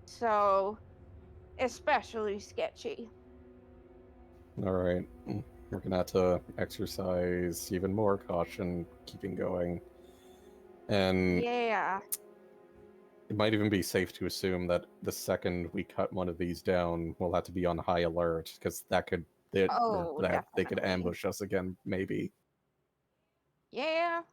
So, especially sketchy. All right. We're going to have to exercise even more caution keeping going. And yeah, it might even be safe to assume that the second we cut one of these down, we'll have to be on high alert because they could ambush us again, maybe. Yeah.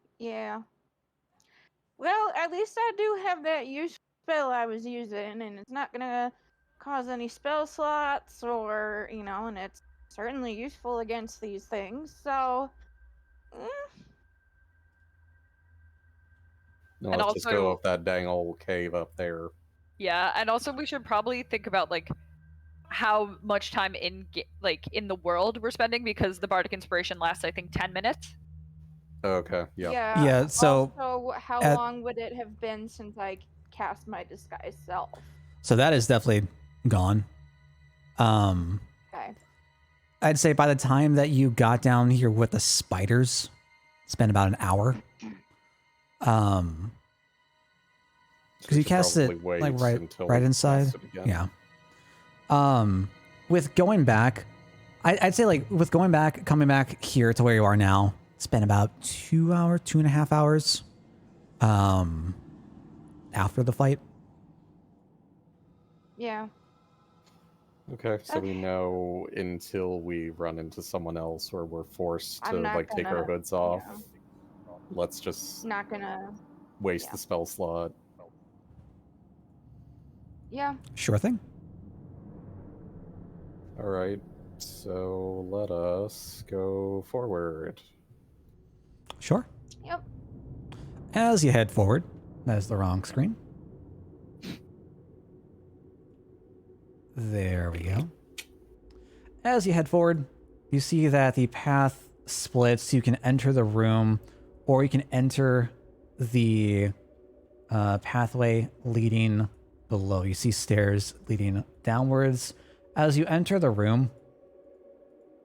Well, at least I do have that useful spell I was using, and it's not gonna cause any spell slots or, and it's certainly useful against these things, so... No, let's just go up that dang old cave up there. Yeah, and also we should probably think about like how much time in the world we're spending, because the bardic inspiration lasts I think 10 minutes. Okay, yeah. Yeah, so also, how long would it have been since I cast my disguise self? So that is definitely gone. Okay. I'd say by the time that you got down here with the spiders, it's been about an hour. Because you cast it like right inside. Yeah. With going back, I'd say like with going back, coming back here to where you are now, it's been about 2.5 hours. After the fight. Yeah. Okay, so we know until we run into someone else or we're forced to like take our hoods off. Yeah. Let's just not gonna waste the spell slot. Yeah. Sure thing. All right, so let us go forward. Sure. Yep. As you head forward, that is the wrong screen. There we go. As you head forward, you see that the path splits. You can enter the room, or you can enter the pathway leading below. You see stairs leading downwards. As you enter the room...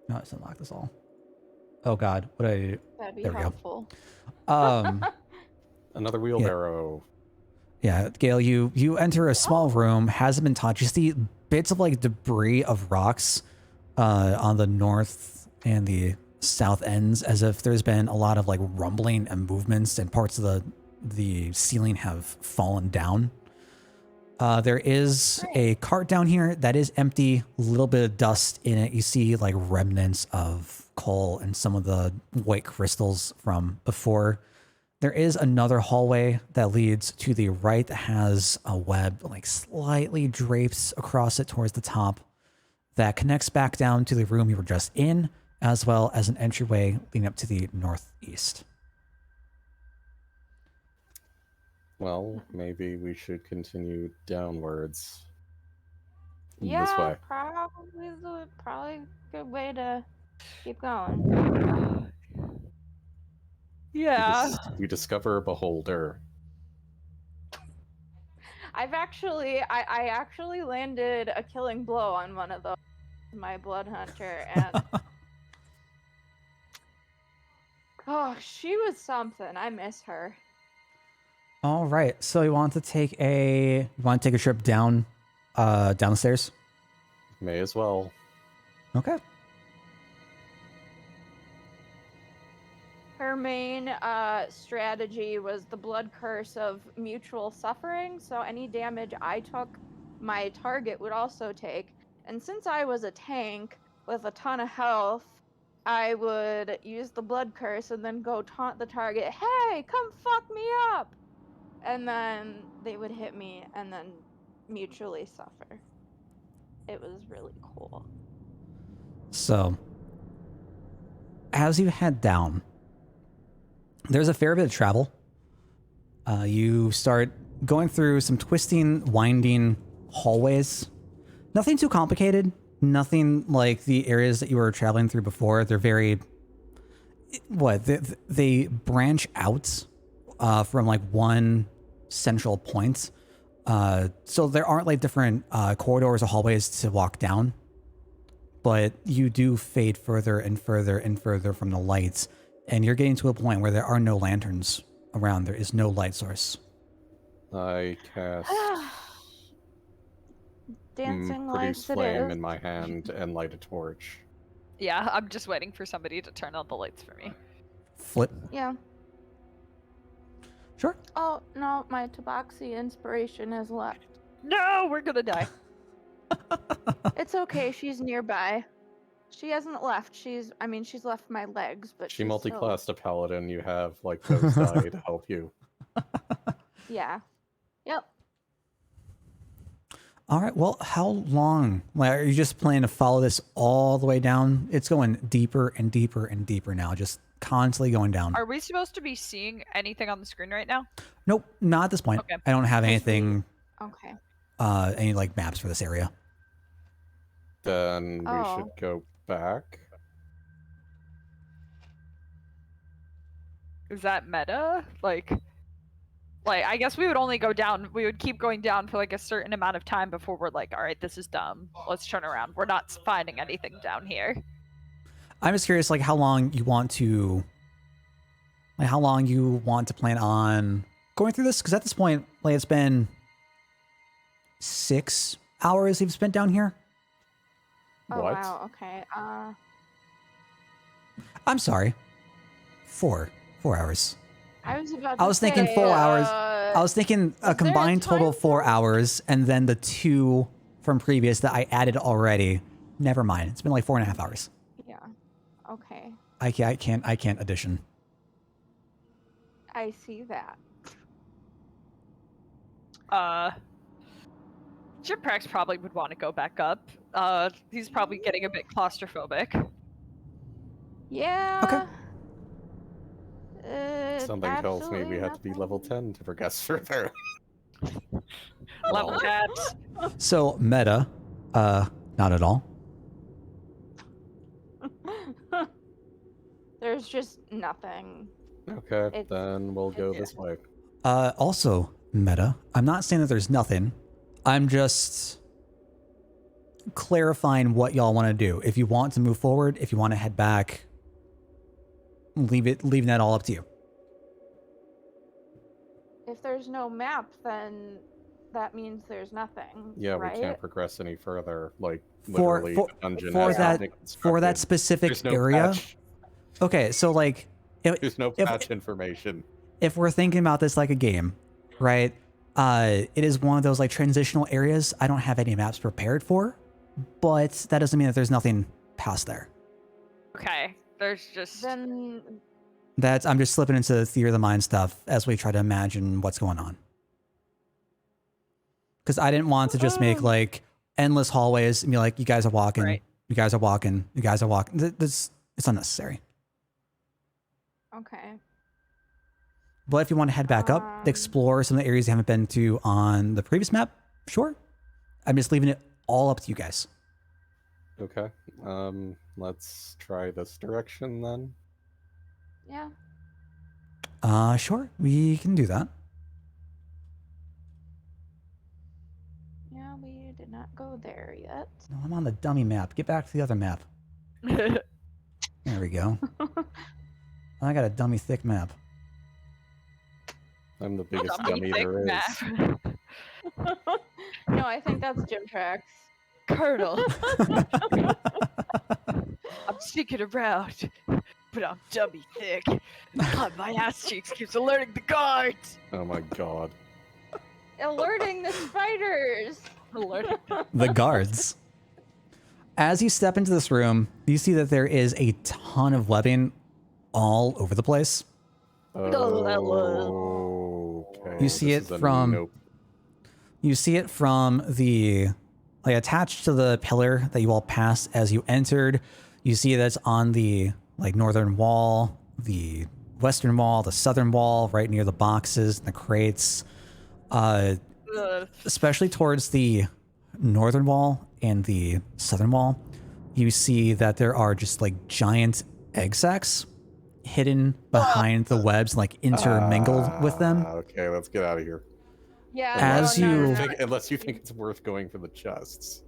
No, let's unlock this all. Oh god, what did I do? That'd be There we helpful. go. Another wheelbarrow. Yeah, Gale, you enter a small room, hasn't been touched. You see bits of like debris of rocks on the north and the south ends, as if there's been a lot of like rumbling and movements, and parts of the ceiling have fallen down. There is a cart down here that is empty, a little bit of dust in it. You see like remnants of coal and some of the white crystals from before. There is another hallway that leads to the right that has a web like slightly drapes across it towards the top that connects back down to the room you were just in, as well as an entryway leading up to the northeast. Well, maybe we should continue downwards. This Yeah, way. probably a good way to keep going. Yeah. You discover a beholder. I actually landed a killing blow on one of those, my blood hunter, and oh, she was something. I miss her. All right, so you want to take a trip down the stairs? May as well. Okay. Her main strategy was the blood curse of mutual suffering, so any damage I took, my target would also take. And since I was a tank with a ton of health, I would use the blood curse and then go taunt the target, hey, come fuck me up! And then they would hit me and then mutually suffer. It was really cool. So, as you head down, there's a fair bit of travel. You start going through some twisting, winding hallways. Nothing too complicated. Nothing like the areas that you were traveling through before. They're very... They branch out from like one central point. So there aren't like different corridors or hallways to walk down. But you do fade further and further and further from the lights. And you're getting to a point where there are no lanterns around. There is no light source. I cast Dancing produce lights it flame is. in my hand and light a torch. Yeah, I'm just waiting for somebody to turn on the lights for me. Flip. Yeah. Sure. Oh, no, my Tabaxi inspiration has left. No, we're gonna die. It's okay, she's nearby. She hasn't left. She's left my legs, but She she's multi-classed a paladin. You have like those die to help you. Yeah. Yep. All right. Well, how long? Like, are you just planning to follow this all the way down? It's going deeper and deeper and deeper now, just constantly going down. Are we supposed to be seeing anything on the screen right now? Nope, not at this point. Okay. I don't have anything, Okay. any like maps for this area. Then we Oh. should go back. Is that meta? Like I guess we would only go down. We would keep going down for like a certain amount of time before we're like, all right, this is dumb. Let's turn around. We're not finding anything down here. I'm just curious, like how long you want to plan on going through this? Because at this point, like it's been 6 hours you've spent down here. Oh, What? wow, okay. I'm sorry, 4 hours. I was about to I was thinking say, 4 hours. I was thinking a there a combined total of time 4 zone? hours, and then the 2 from previous that I added already. Never mind. It's been like 4.5 hours. Yeah. Okay. I can't addition. I see that. Jiprax probably would want to go back up. He's probably getting a bit claustrophobic. Yeah. Okay. Something tells me we have to be level 10 to progress further. Level caps. So meta, not at all. There's just nothing. Okay, It's- then we'll go this way. Also meta. I'm not saying that there's nothing. I'm just clarifying what y'all want to do. If you want to move forward, if you want to head back, leaving that all up to you. If there's no map, then that means there's nothing. Yeah, right? we can't progress any further. Like For literally, for, the dungeon for has that been for that constructed. specific There's no area. patch. Okay, so like There's no patch information. if we're thinking about this like a game, right? It is one of those like transitional areas I don't have any maps prepared for, but that doesn't mean that there's nothing past there. Okay, there's just... Then I'm just slipping into the theory of the mind stuff as we try to imagine what's going on. Because I didn't want to just make like endless hallways and be like, you guys are walking, Right. you guys are walking, you guys are walking. It's unnecessary. okay. But if you want to head back up, explore some of the areas you haven't been to on the previous map, sure. I'm just leaving it all up to you guys. Okay. Let's try this direction then. Yeah. Sure, we can do that. Yeah, we did not go there yet. No, I'm on the dummy map. Get back to the other map. There we go. I got a dummy thick map. I'm the biggest dummy there is. No, I think that's Gym Tracks. Colonel. I'm sneaking around, but I'm dummy thick. My ass cheeks keeps alerting the guards. Oh my god. Alerting the spiders! Alerting. The guards. As you step into this room, you see that there is a ton of webbing all over the place. Okay. You see it from you see it from the like attached to the pillar that you all passed as you entered. You see that's on the like northern wall, the western wall, the southern wall, right near the boxes and the crates. Especially towards the northern wall and the southern wall, you see that there are just like giant egg sacs hidden behind the webs, like intermingled with them. Okay, let's get out of here. Yeah. As you- Unless you think it's worth going for the chests.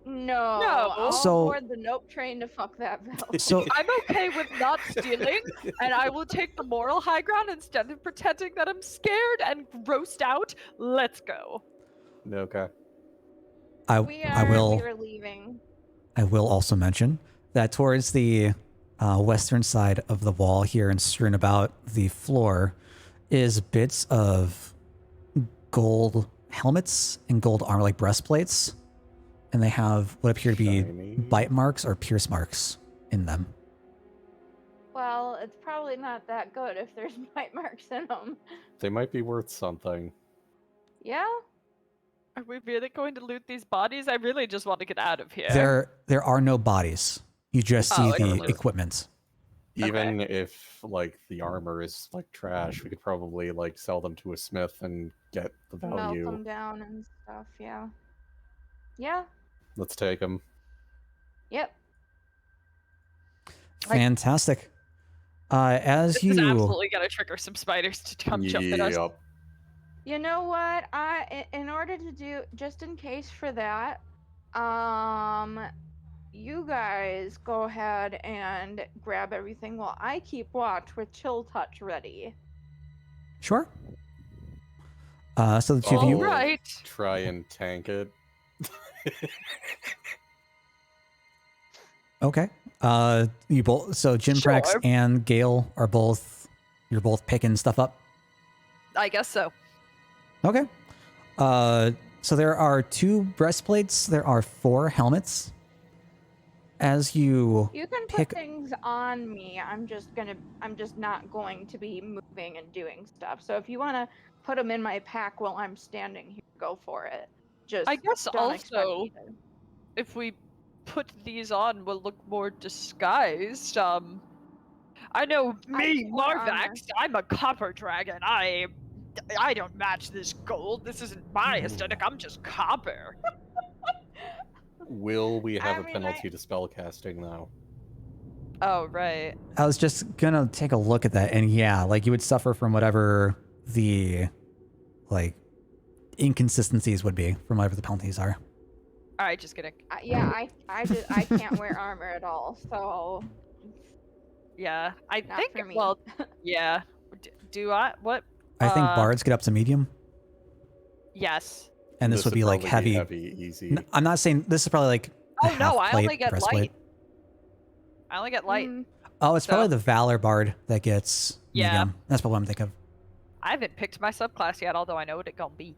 No. No. I'll So- board the nope train to fuck that belt. So I'm okay with not stealing, and I will take the moral high ground instead of pretending that I'm scared and grossed out. Let's go. Okay. I We are leaving. I will also mention that towards the western side of the wall here and strewn about the floor is bits of gold helmets and gold armor like breastplates, and they have what appear to be Shiny. bite marks or pierce marks in them. Well, it's probably not that good if there's bite marks in them. They might be worth something. Yeah? Are we really going to loot these bodies? I really just want to get out of here. There are no bodies. You just see the excellent. equipment. Even if like the armor is like trash, we could probably like sell them to a smith and get the Melt value. them down and stuff, yeah. Yeah? Let's take them. Yep. Fantastic. As This is you absolutely gonna trigger some spiders to come jump at us. Yep. You know what? In order to do, just in case for that, you guys go ahead and grab everything while I keep watch with Chill Touch ready. sure. So the two of you, Right. Try and tank it. okay. You both. So Jim Sure. Prax and Gale are both. You're both picking stuff up. I guess so. Okay. So there are 2 breastplates. There are 4 helmets. As you You can put pick, things on me. I'm just not going to be moving and doing stuff. So if you want to put them in my pack while I'm standing here, go for it. Just I guess don't expect also- me to- If we put these on, we'll look more disguised. I know me, can wear armor. Marvax. I'm a copper dragon. I don't match this gold. This isn't my aesthetic. I'm just copper. Will we have I a mean, penalty to spellcasting now? Oh right. I was just gonna take a look at that, and yeah, like you would suffer from whatever the like inconsistencies would be from whatever the penalties are. All right, just kidding. Yeah, I can't wear armor at all, so Yeah, I not think. for me. Well, yeah. Do I? What? I think bards get up to medium, Yes. and this would be like probably heavy. Easy. I'm not saying this is probably like. Oh no, I only get breastplate. light. I only get light. Oh, it's So- probably the Valor Bard that gets Yeah. medium. That's probably what I'm thinking of. I haven't picked my subclass yet, although I know what it gonna be.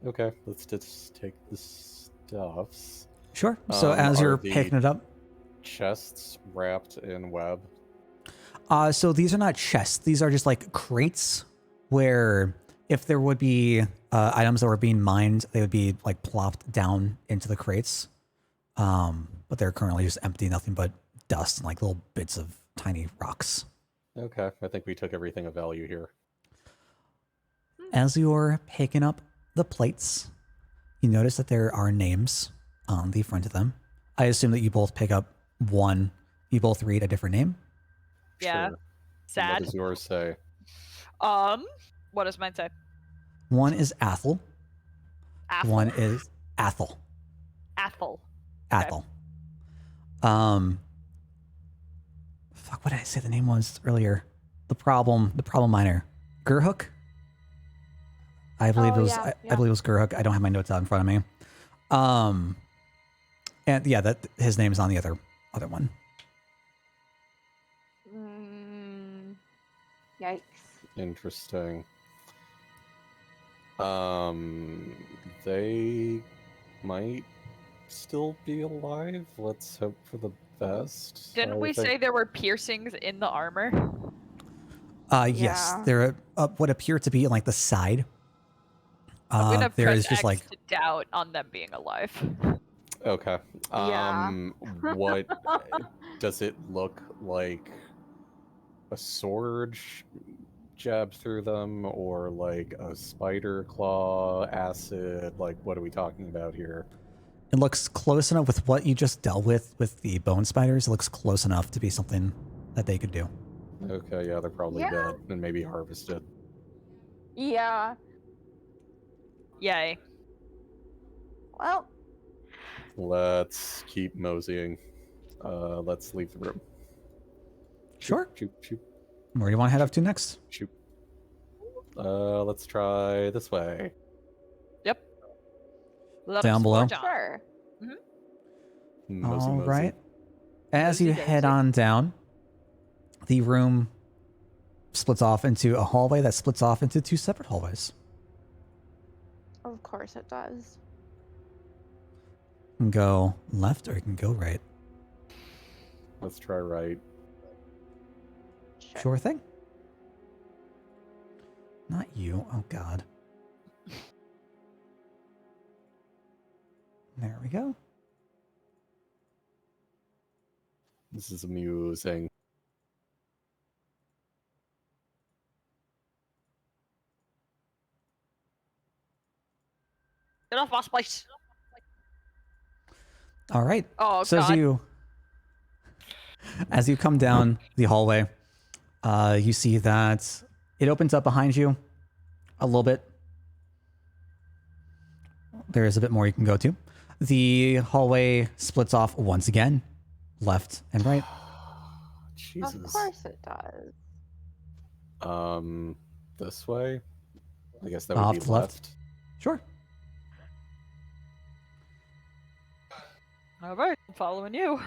Okay, let's just take the stuffs. Sure. So as are you're the picking it up, chests wrapped in web. so these are not chests. These are just like crates where if there would be items that were being mined, they would be like plopped down into the crates. But they're currently just empty, nothing but dust and like little bits of tiny rocks. Okay, I think we took everything of value here. As you're picking up the plates, you notice that there are names on the front of them. I assume that you both pick up one. You both read a different name. Yeah. Sure. Sad. What does yours say? What does mine say? One is Athel. Athel. One is Athel. Athel. Athel. Fuck, what did I say the name was earlier? The problem miner. Gerhook? I believe Oh, it was yeah, I believe it was Gerhook. I don't have my notes out in front of me. And yeah, that his name is on the other one. Yikes. Interesting. They might still be alive. Let's hope for the best. Didn't we say there were piercings in the armor? Yes, Yeah. there what appear to be like the side. I'm gonna there press is just X like to doubt on them being alive. Okay. Yeah. What does it look like? A sword jabbed through them, or like a spider claw, acid? Like, what are we talking about here? it looks close enough with what you just dealt with the bone spiders. It looks close enough to be something that they could do. Okay, yeah, they're probably Yeah. dead and maybe harvested. Yeah. Yay. Well, Let's keep moseying. Let's leave the room. Sure. Shoot, shoot, Where do you want to head up to next? shoot. Let's try this way. Yep. Let Down us below? forge on. sure. Mosey, All mosey. right. As you Mosey head dozy. on down, the room splits off into a hallway that splits off into two separate hallways. Of course it does. You can go left or you can go right. Let's try right. Sure thing. Not you. Oh, God. There we go. This is amusing. Get off my space. All right. Oh So god. as you come down the hallway, you see that it opens up behind you a little bit. There is a bit more you can go to. The hallway splits off once again, left and right. Jesus. Of course it does. This way? I guess that Off would be to the left. left. Sure. All right, I'm following you.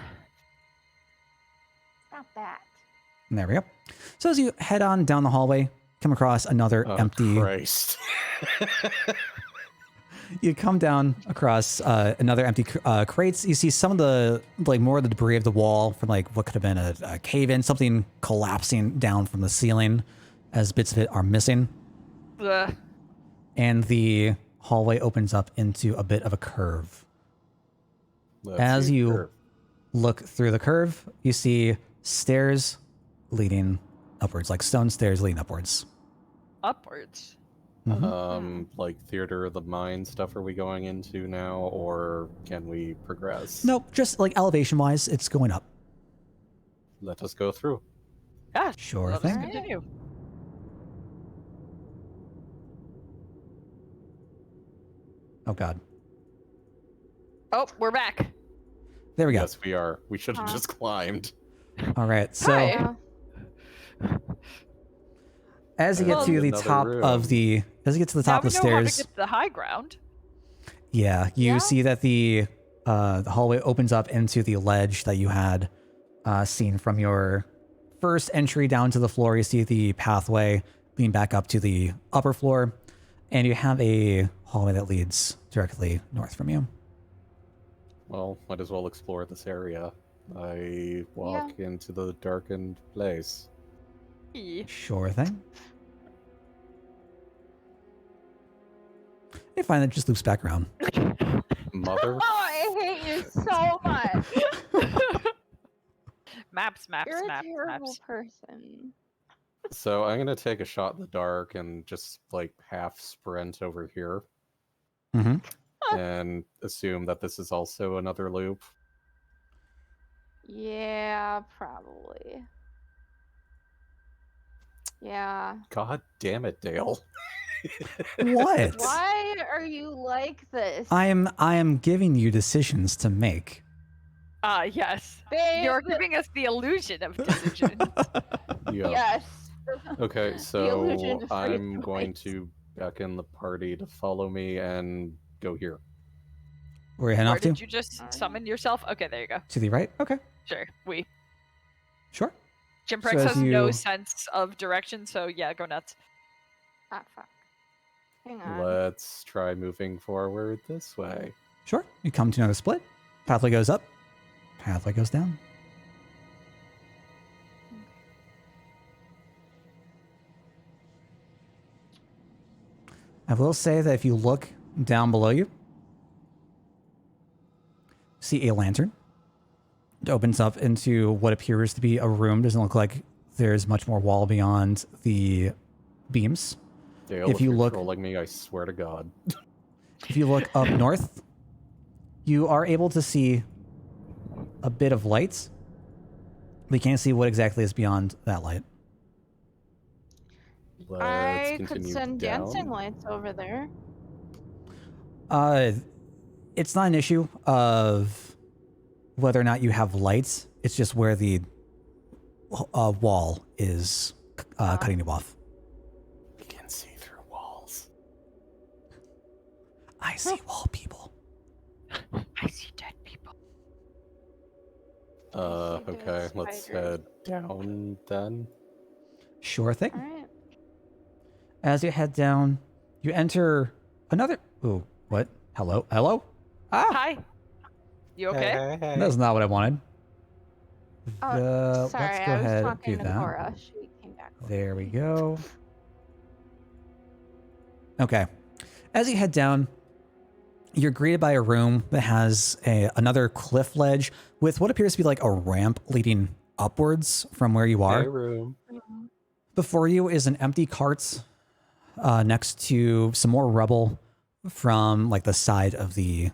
Not that. And there we go. So as you head on down the hallway, come across another Oh, empty. Christ. You come down across another empty crates. You see some of the more of the debris of the wall from like what could have been a cave-in, something collapsing down from the ceiling, as bits of it are missing. Ugh. And the hallway opens up into a bit of a curve. Let's As see you here. look through the curve, you see stairs leading upwards, like stone stairs leading upwards. Upwards. Like Theater of the Mind stuff are we going into now, or can we progress? Nope, just like elevation-wise, it's going up. Let us go through. Yeah. Sure Let thing. us continue. Oh God. Oh, we're back. There we go. Yes, we are. We should have just climbed. All right. So Hi. as you get to the Another top of room. the, as you get to the Now top we of the know how to stairs, get to the high ground. yeah, you Yeah. see that the hallway opens up into the ledge that you had seen from your first entry down to the floor. You see the pathway leading back up to the upper floor, and you have a hallway that leads directly north from you. Well, might as well explore this area. I walk into the darkened place. Sure thing. You find that it just loops back around. Mother. Oh, I hate you so much. Maps. You're a terrible person. So I'm gonna take a shot in the dark and just like half sprint over here. Mm-hmm. And assume that this is also another loop. Yeah, probably. Yeah. God damn it, Dale. What? Why are you like this? I am giving you decisions to make. Yes. Babe. You're giving us the illusion of decision. Yeah. Yes. Okay, The illusion so is I'm right. going to beckon the party to follow me and go here. Where are you heading Or off to? did you just summon yourself? Okay, there you go. To the right? Okay. Sure. Sure. Jimprex So as has no you- sense of direction, so yeah, go nuts. Ah, fuck. Hang on. Let's try moving forward this way. Sure. You come to another split. Pathway goes up. Pathway goes down. I will say that if you look down below you, see a lantern. It opens up into what appears to be a room. Doesn't look like there's much more wall beyond the beams. Dale, If you you're look- trolling me, I swear to God. If you look up north, you are able to see a bit of light. We can't see what exactly is beyond that light. Let's I could continue send down. dancing lights over there. It's not an issue of whether or not you have lights. It's just where the wall is cutting you off. We can see through walls. I see wall people. I see dead people. Okay, let's head down then. Sure thing. All right. As you head down, you enter another... Ooh, what? Hello? Hello? Ah! Hi. You okay? That's not what I wanted. Oh, sorry, let's go I was ahead and talking do to that. Cora. She came back. There we go. Okay. As you head down, you're greeted by a room that has another cliff ledge with what appears to be like a ramp leading upwards from where you are. Hey, room. Before you is an empty cart next to some more rubble from like the side of the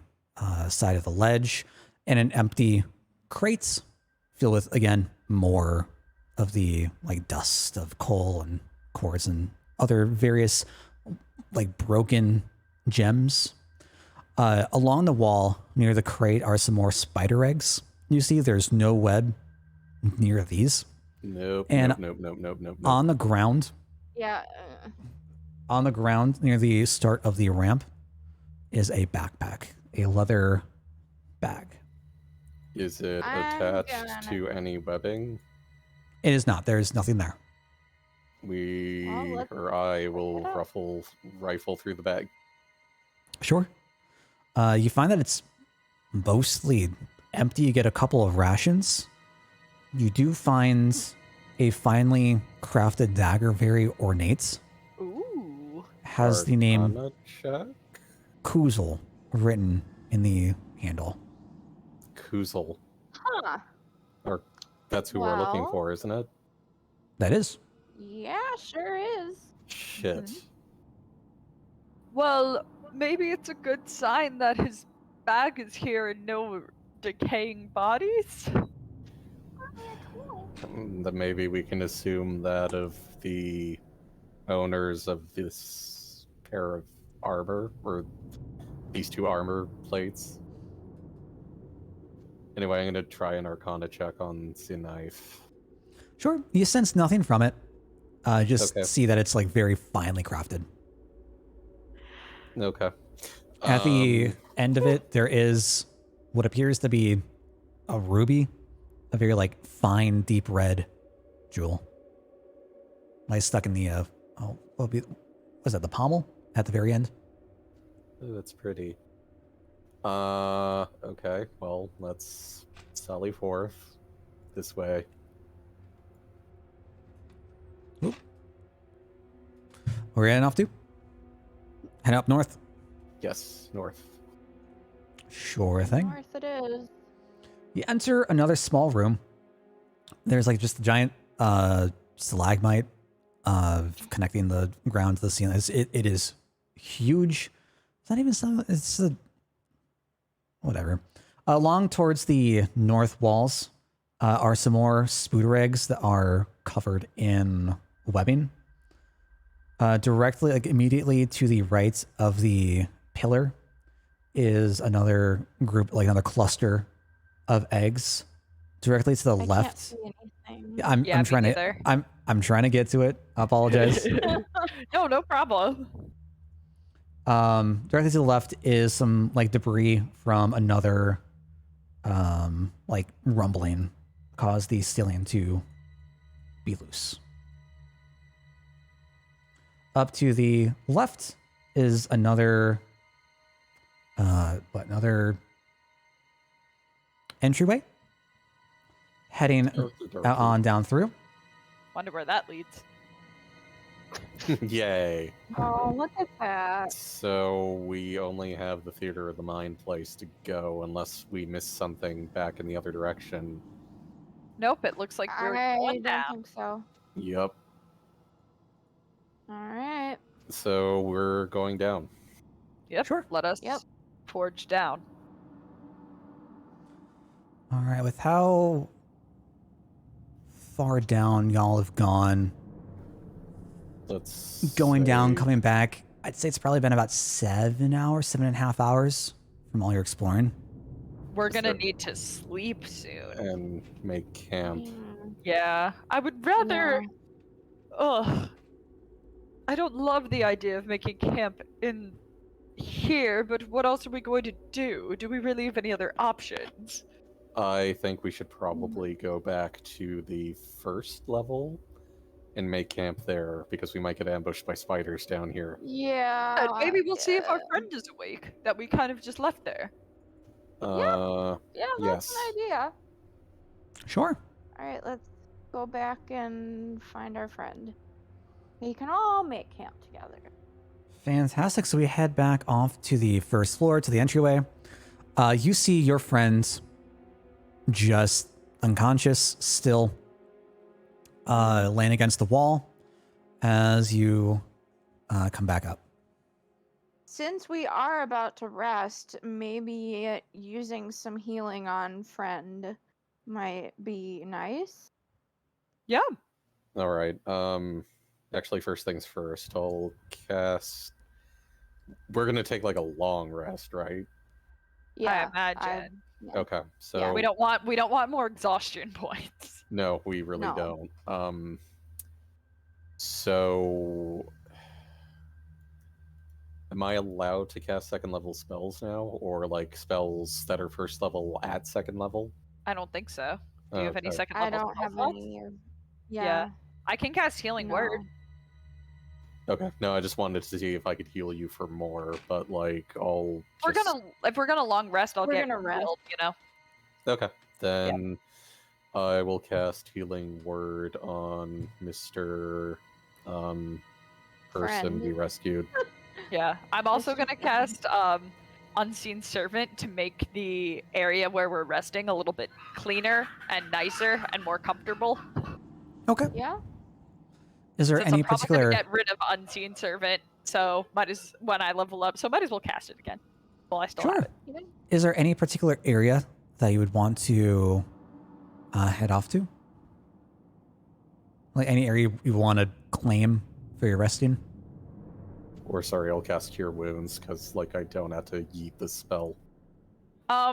ledge, and an empty crate filled with, again, more of the like dust of coal and quartz and other various like broken gems. Along the wall near the crate are some more spider eggs. You see there's no web near these. Nope, And nope. on the ground, Yeah. on the ground near the start of the ramp is a backpack, a leather bag. Is it I'm attached gonna- to any webbing? It is not. There's nothing there. Well, I will it up. rifle through the bag. Sure. You find that it's mostly empty. You get a couple of rations. You do find a finely crafted dagger, very ornate. Ooh. Has the name Arcana check? Kuzel written in the handle. Kuzel. Huh. That's who we're looking Well- for, isn't it? That is. Yeah, sure is. Shit. Well, maybe it's a good sign that his bag is here and no decaying bodies. Then maybe we can assume that of the owners of this pair of armor, or these 2 armor plates. Anyway, I'm going to try an Arcana check on the knife. Sure. You sense nothing from it. Just Okay. see that it's like very finely crafted. Okay. At the end of it, there is what appears to be a ruby, a very like fine, deep red jewel. Like stuck in the what would be, was that the pommel at the very end? Oh, that's pretty. Okay. Well, let's sally forth this way. Oop. Where are you heading off to? Head up north. Yes, north. Sure thing. North it is. You enter another small room. There's like just a giant stalagmite connecting the ground to the ceiling. It is huge. It's not even so. It's a whatever. Along towards the north walls are some more spooder eggs that are covered in webbing. Directly, like immediately to the right of the pillar, is another group, like another cluster of eggs. Directly to the I left. can't see anything. I'm trying to. I'm trying to get to it. I apologize. No problem. Directly to the left is some like debris from another like rumbling caused the stallion to be loose. Up to the left is another another entryway heading out on down through. Wonder where that leads. Yay. Oh, look at that. So we only have the Theater of the Mind place to go unless we miss something back in the other direction. Nope, it looks like we're I going don't down. think so. Yep. Alright. So we're going down. Yep. Sure. Let us Yep. forge down. All right, with how far down y'all have gone, Let's going down, say- coming back, I'd say it's probably been about 7.5 hours from all your exploring. We're Is gonna there- need to sleep soon. and make camp. Yeah, I would rather. No. Ugh. I don't love the idea of making camp in here, but what else are we going to do? Do we really have any other options? I think we should probably go back to the first level and make camp there because we might get ambushed by spiders down here. Yeah. And maybe we'll see if our yeah. friend is awake that we kind of just left there. Yeah, that's yes. an idea. Sure. Alright, let's go back and find our friend. We can all make camp together. Fantastic. So we head back off to the first floor, to the entryway. You see your friend just unconscious, still laying against the wall as you come back up. Since we are about to rest, maybe using some healing on friend might be nice. Yeah. All right. Actually, first things first, I'll cast. We're gonna take like a long rest, right? Yeah, I imagine. yeah. Okay. So Yeah. We don't want more exhaustion points. No, we really No. don't. So am I allowed to cast second level spells now, or like spells that are first level at second level? I don't think so. Do you have any Okay. second I level don't spell have slots? any. Yeah. I can cast healing no. word. Okay. No, I just wanted to see if I could heal you for more, but like I'll. If we're gonna long rest, I'll We're get gonna rest. healed, you know. Okay. Then I will cast healing word on Mr. Person Friend. we rescued. Yeah. I'm also Mr. gonna cast Unseen Servant to make the area where we're resting a little bit cleaner and nicer and more comfortable. Okay. Yeah. Is there Since any I'm probably particular gonna get rid of Unseen Servant, so when I level up, so might as well cast it again. Well, I still have Sure. it. Is there any particular area that you would want to head off to? Like any area you want to claim for your resting? Or sorry, I'll cast Cure Wounds, because, like, I don't have to yeet the spell. I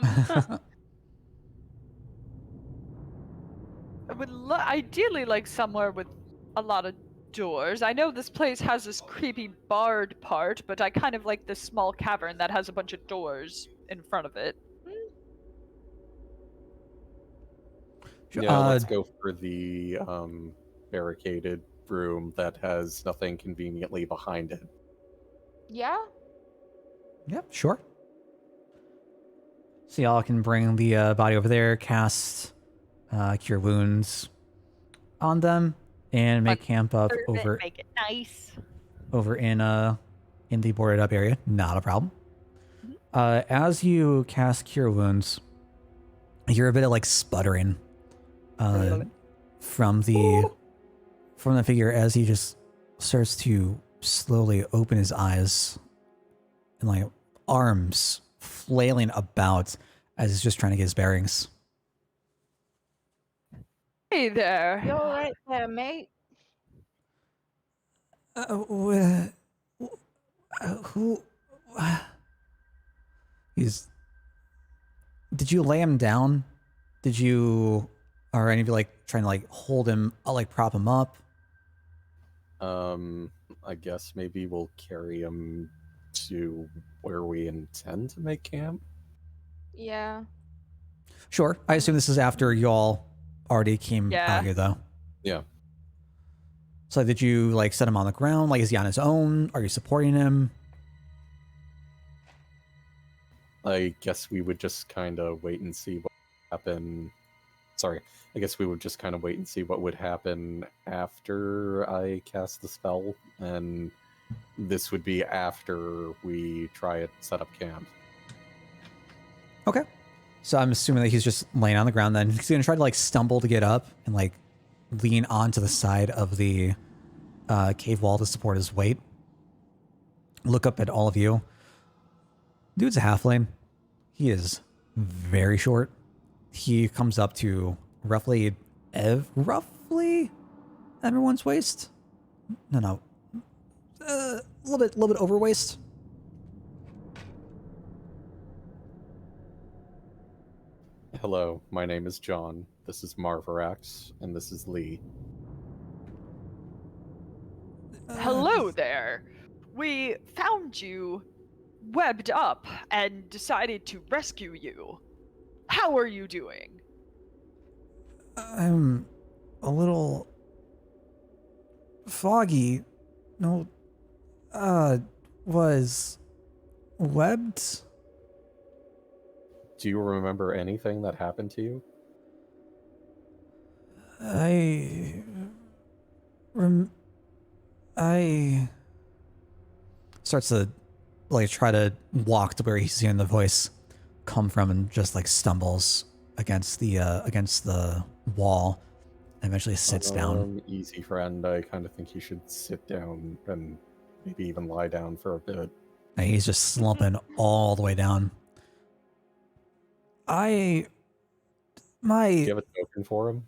would ideally like somewhere with a lot of doors. I know this place has this creepy barred part, but I kind of like this small cavern that has a bunch of doors in front of it. Yeah, let's go for the barricaded room that has nothing conveniently behind it. Yeah. Yep, sure. So y'all can bring the body over there, cast Cure Wounds on them, and make camp up over. Make it nice. Over in the boarded up area. Not a problem. As you cast Cure Wounds, you hear a bit of like sputtering from the figure as he just starts to slowly open his eyes and like arms flailing about as he's just trying to get his bearings. Hey there. You all right there, mate? Who? Did you lay him down? Did you, or any of you like trying to like hold him, like prop him up? I guess maybe we'll carry him to where we intend to make camp. Yeah. Sure. I assume this is after y'all already came out here, though. Yeah. So did you like set him on the ground? Like, is he on his own? Are you supporting him? I guess we would just kind of wait and see what happened. Sorry. I guess we would just kind of wait and see what would happen after I cast the spell, and this would be after we try and set up camp. Okay. So I'm assuming that he's just laying on the ground then. He's going to try to like stumble to get up and like lean onto the side of the cave wall to support his weight. Look up at all of you. Dude's a halfling. He is very short. He comes up to roughly everyone's waist. No. A little bit over waist. Hello, my name is John. This is Marvarax, and this is Lee. Hello there. We found you webbed up and decided to rescue you. How are you doing? I'm a little foggy. No, was webbed. Do you remember anything that happened to you? I starts to like try to walk to where he's hearing the voice come from and just like stumbles against the wall and eventually sits down. Easy friend, I kind of think you should sit down and maybe even lie down for a bit. And he's just slumping all the way down. Do you have a token for him?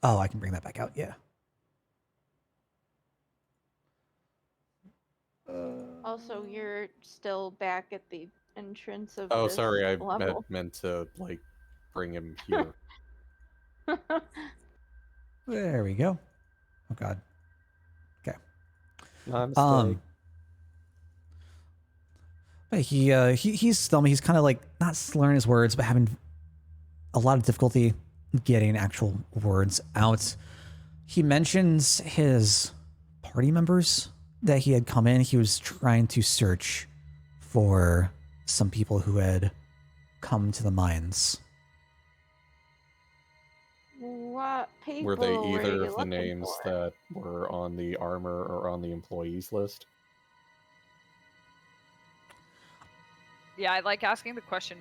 Oh, I can bring that back out, yeah. Also, you're still back at the entrance of Oh, this sorry, I level. meant to, like, bring him here. There we go. Oh, God. Okay. He's stumbling. He's kind of like not slurring his words, but having a lot of difficulty getting actual words out. He mentions his party members that he had come in. He was trying to search for some people who had come to the mines. What people were they were either you of the looking names for? that were on the armor or on the employees list? Yeah, I like asking the question,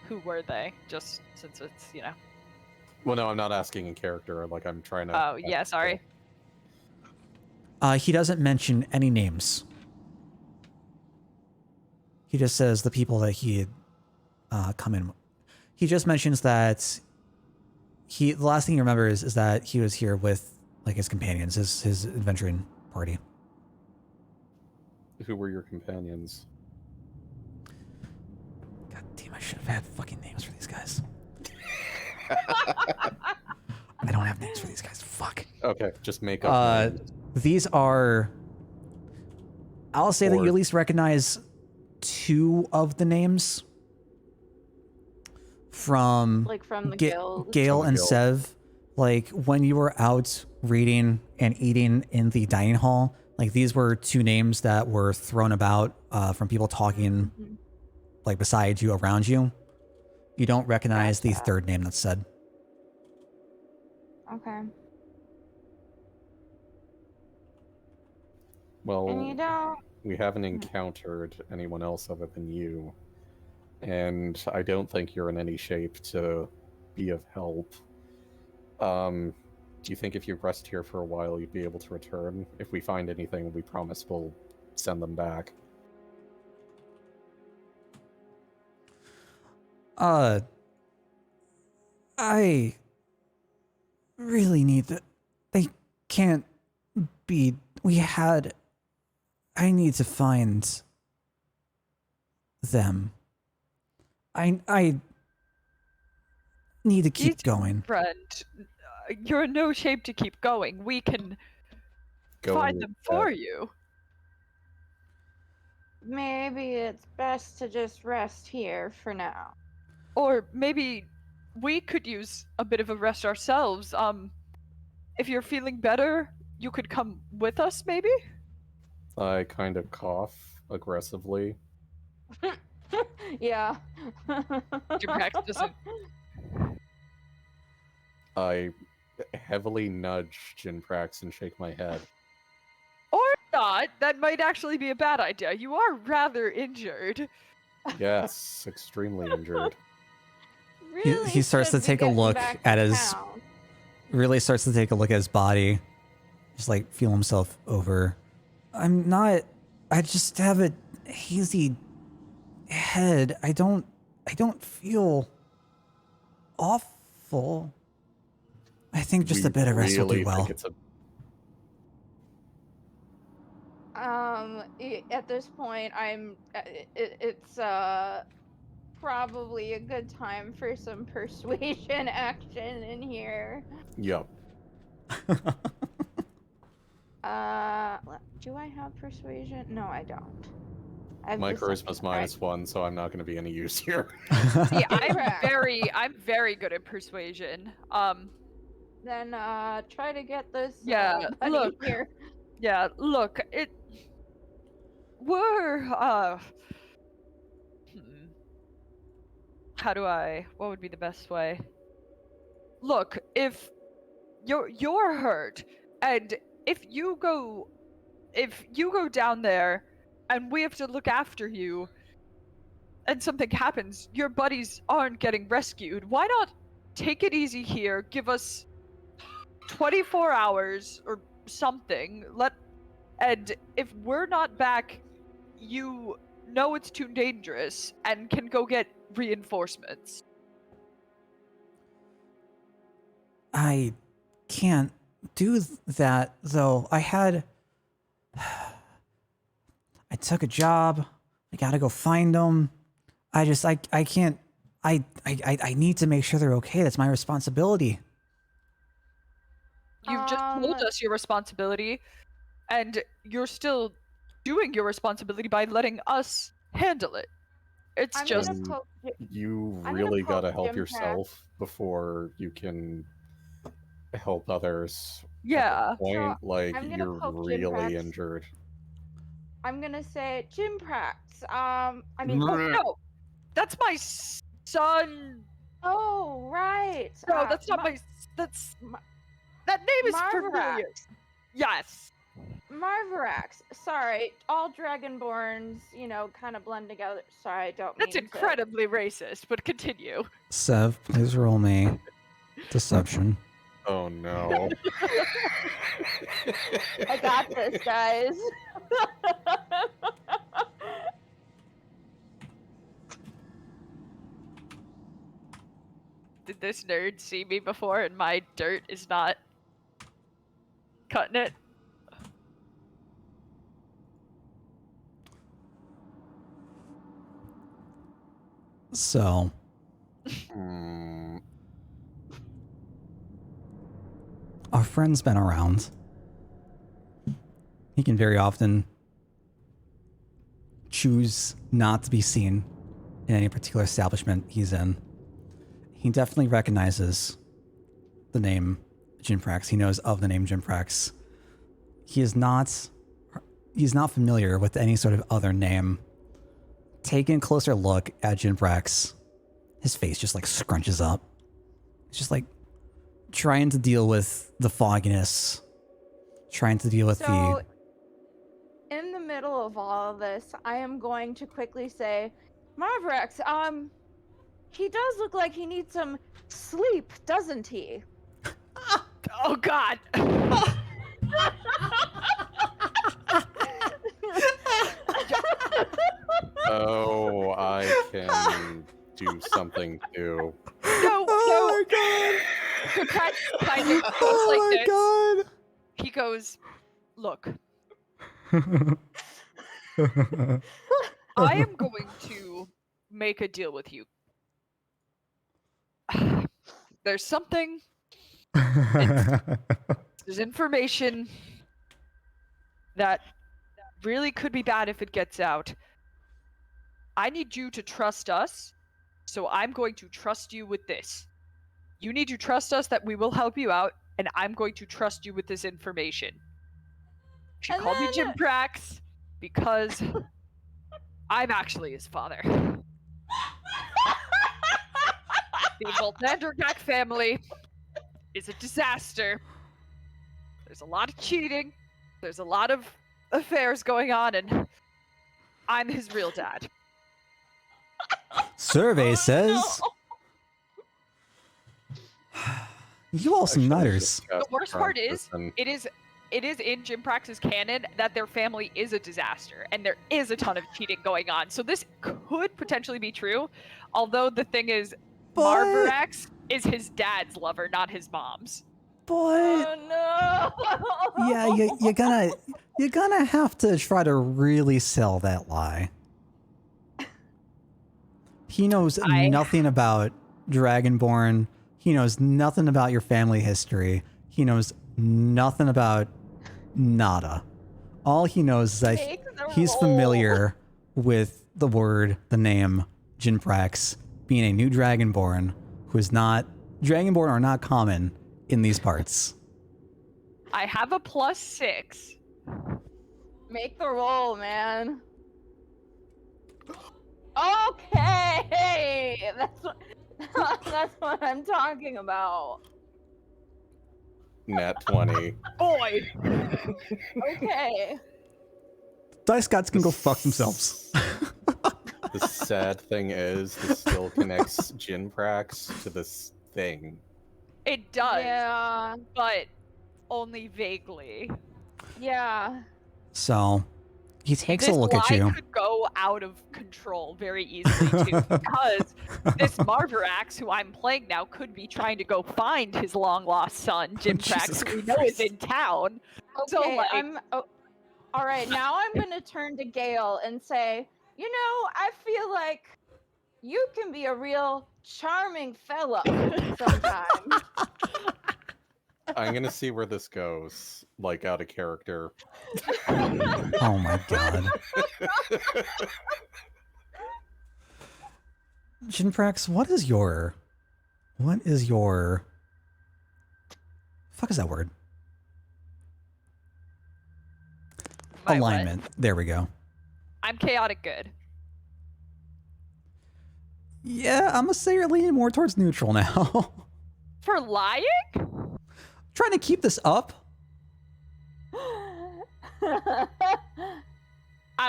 who were they? Just since it's, Well, no, I'm not asking in character. Like, I'm trying to... Oh, yeah, sorry. He doesn't mention any names. He just says the people that he had come in. He just mentions that the last thing he remembers is that he was here with like his companions, his adventuring party. Who were your companions? God damn, I should have had fucking names for these guys. I don't have names for these guys. Fuck. Okay, just make up names. These are... I'll say that you at least recognize 2 of the names from... Like from the guild. Gale and Sev. Like, when you were out reading and eating in the dining hall, like, these were 2 names that were thrown about from people talking, like, beside you, around you. You don't recognize the 3rd name that's said. Okay. Well, And you don't... we haven't encountered anyone else other than you. And I don't think you're in any shape to be of help. Do you think if you rest here for a while, you'd be able to return? If we find anything, we promise we'll send them back. I really need that. They can't be... I need to find them. I need to keep going. Friend, you're in no shape to keep going. We can find them for you. Maybe it's best to just rest here for now. Or maybe we could use a bit of a rest ourselves. If you're feeling better, you could come with us, maybe? I kind of cough aggressively. Yeah. Jimprax doesn't. I heavily nudge Jinprax and shake my head. Or not. That might actually be a bad idea. You are rather injured. Yes, extremely injured. Really he starts to take a look at his... Really starts to take a look at his body. Just like feel himself over. I'm not... I just have a hazy head. I don't feel awful. I think just a bit of rest will do well. At this point, it's probably a good time for some persuasion action in here. Yep. Do I have persuasion? No, I don't. My charisma's -1, so I'm not going to be any use here. See, I'm very good at persuasion. Then try to get this. Look here. Yeah, look, what would be the best way? Look, if you're hurt, and if you go down there, and we have to look after you, and something happens, your buddies aren't getting rescued. Why not take it easy here? Give us 24 hours or something. And if we're not back, you know it's too dangerous and can go get reinforcements. I can't do that, though. I took a job. I gotta go find them. I can't. I need to make sure they're okay. That's my responsibility. You've just told us your responsibility, and you're still doing your responsibility by letting us handle it. It's just... You really gotta help yourself before you can help others. Yeah. At the point, you're really injured. I'm gonna say, Jimprax, no, that's my son. Oh, right. No, that's not that name is familiar. Yes. Marvarax. Sorry, all Dragonborns, kind of blend together. Sorry, I don't mean That's incredibly racist, but continue. Sev, please roll me deception. Oh no. I got this, guys. Did this nerd see me before and my dirt is not cutting it? So, our friend's been around. He can very often choose not to be seen in any particular establishment he's in. He definitely recognizes the name Jimprax. He knows of the name Jimprax. He's not familiar with any sort of other name. Taking a closer look at Jimprax, his face just like scrunches up. It's just like trying to deal with the fogginess, trying to deal with the... In the middle of all of this, I am going to quickly say, Marvrex, he does look like he needs some sleep, doesn't he? Oh God. Oh, I can do something too. No. Oh my God. Jimprax kind of goes like this. God. He goes, look, I am going to make a deal with you. There's something. There's information that really could be bad if it gets out. I need you to trust us, so I'm going to trust you with this. You need to trust us that we will help you out, and I'm going to trust you with this information. She called me Jimprax because I'm actually his father. The Voldandergak family is a disaster. There's a lot of cheating. There's a lot of affairs going on, and I'm his real dad. Survey says... You all some nutters. The worst part is, it is in Jimprax's canon that their family is a disaster, and there is a ton of cheating going on. So this could potentially be true, although the thing is, Marvrex is his dad's lover, not his mom's. But Oh no! yeah, you're gonna have to try to really sell that lie. He knows nothing about Dragonborn. He knows nothing about your family history. He knows nothing about nada. All he knows is that he's familiar with the name Jimprax, being a new Dragonborn who is not... Dragonborn are not common in these parts. I have a +6. Make the roll, man. Okay, that's what I'm talking about. Nat 20. Boy! Okay. Dice gods can go fuck themselves. The sad thing is, this still connects Jimprax to this thing. It does, Yeah. but only vaguely. Yeah. So he takes a This look at lie you. could go out of control very easily too, because this Marvrex, who I'm playing now, could be trying to go find his long lost son, Jimprax, Jesus who we know is in town. Okay, So, like, all right, now I'm gonna turn to Gale and say, you know, I feel like you can be a real charming fellow sometime. I'm gonna see where this goes, like out of character. Oh my God. Jimprax, what is your fuck is that word? my Alignment. There we go. I'm chaotic good. Yeah, I'm gonna say you're leaning more towards neutral now. For lying? Trying to keep this up. I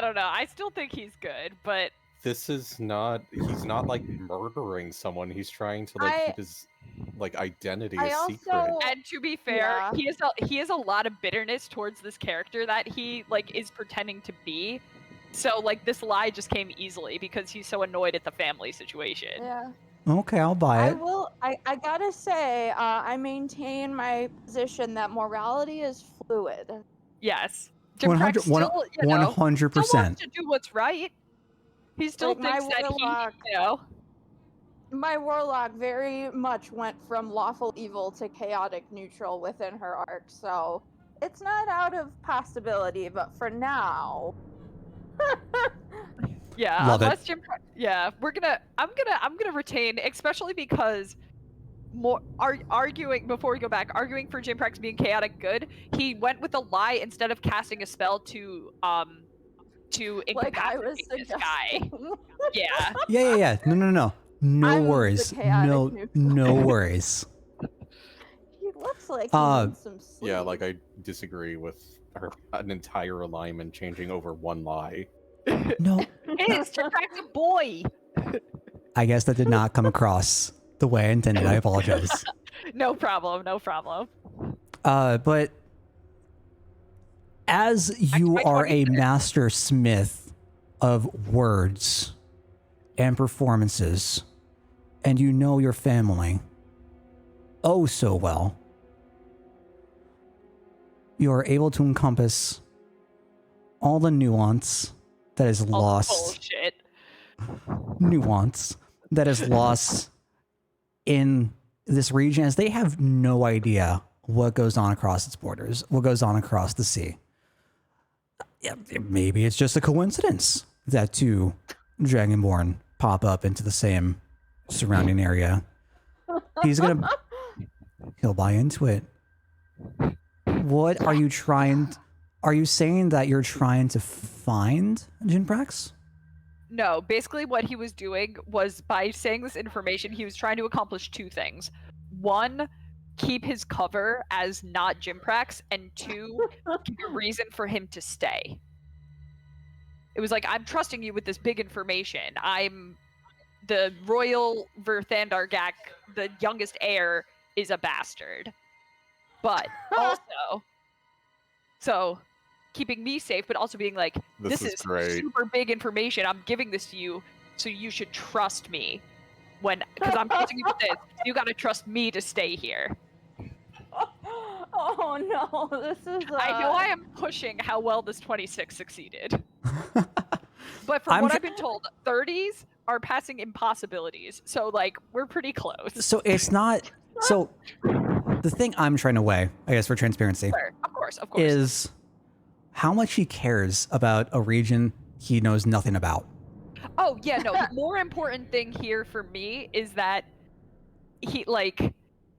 don't know. I still think he's good, but This is not... He's not, like, murdering someone. He's trying to, like, keep his, like, identity a secret. and to be fair, Yeah. he has a lot of bitterness towards this character that he like is pretending to be. So like this lie just came easily because he's so annoyed at the family situation. Yeah. Okay, I'll buy it. I gotta say, I maintain my position that morality is fluid. Yes. 100, Still, you know, still 100%. wants to do what's right. He still Like, my thinks that he, warlock- you know. my warlock very much went from lawful evil to chaotic neutral within her arc, so it's not out of possibility, but for now. Yeah, Love unless it. Jim. Yeah, I'm gonna retain, especially because arguing before we go back, arguing for Jim Prax being chaotic good. He went with a lie instead of casting a spell to Like I was incapacitate this guy. suggesting. Yeah. Yeah. No. No I'm the worries. chaotic neutral. No worries. He looks like he needs some sleep. Yeah, like I disagree with an entire alignment changing over one lie. No. It's Jim Prax a boy. I guess that did not come across the way I intended. I apologize. No problem. But as you are a master smith of words and performances, and you know your family oh so well, you are able to encompass all the nuance that is lost. Bullshit. Nuance that is lost in this region, as they have no idea what goes on across its borders, what goes on across the sea. Yeah, maybe it's just a coincidence that two Dragonborn pop up into the same surrounding area. He'll buy into it. What are you trying? Are you saying that you're trying to find Jinprax? No, basically what he was doing was, by saying this information, he was trying to accomplish two things. One, keep his cover as not Jimprax, and two, give a reason for him to stay. It was like, I'm trusting you with this big information. I'm the royal Verthandargak, the youngest heir, is a bastard. But also, so keeping me safe, but also being like, this is great. Super big information. I'm giving this to you, so you should trust me. Because I'm trusting you with this, you gotta trust me to stay here. Oh no, this is. I know I am pushing how well this 26 succeeded. But from what I've been told, 30s are passing impossibilities. So, like, we're pretty close. So it's not. So the thing I'm trying to weigh, I guess, for transparency, sure, of course, is how much he cares about a region he knows nothing about. Oh, yeah, no. The more important thing here for me is that he, like,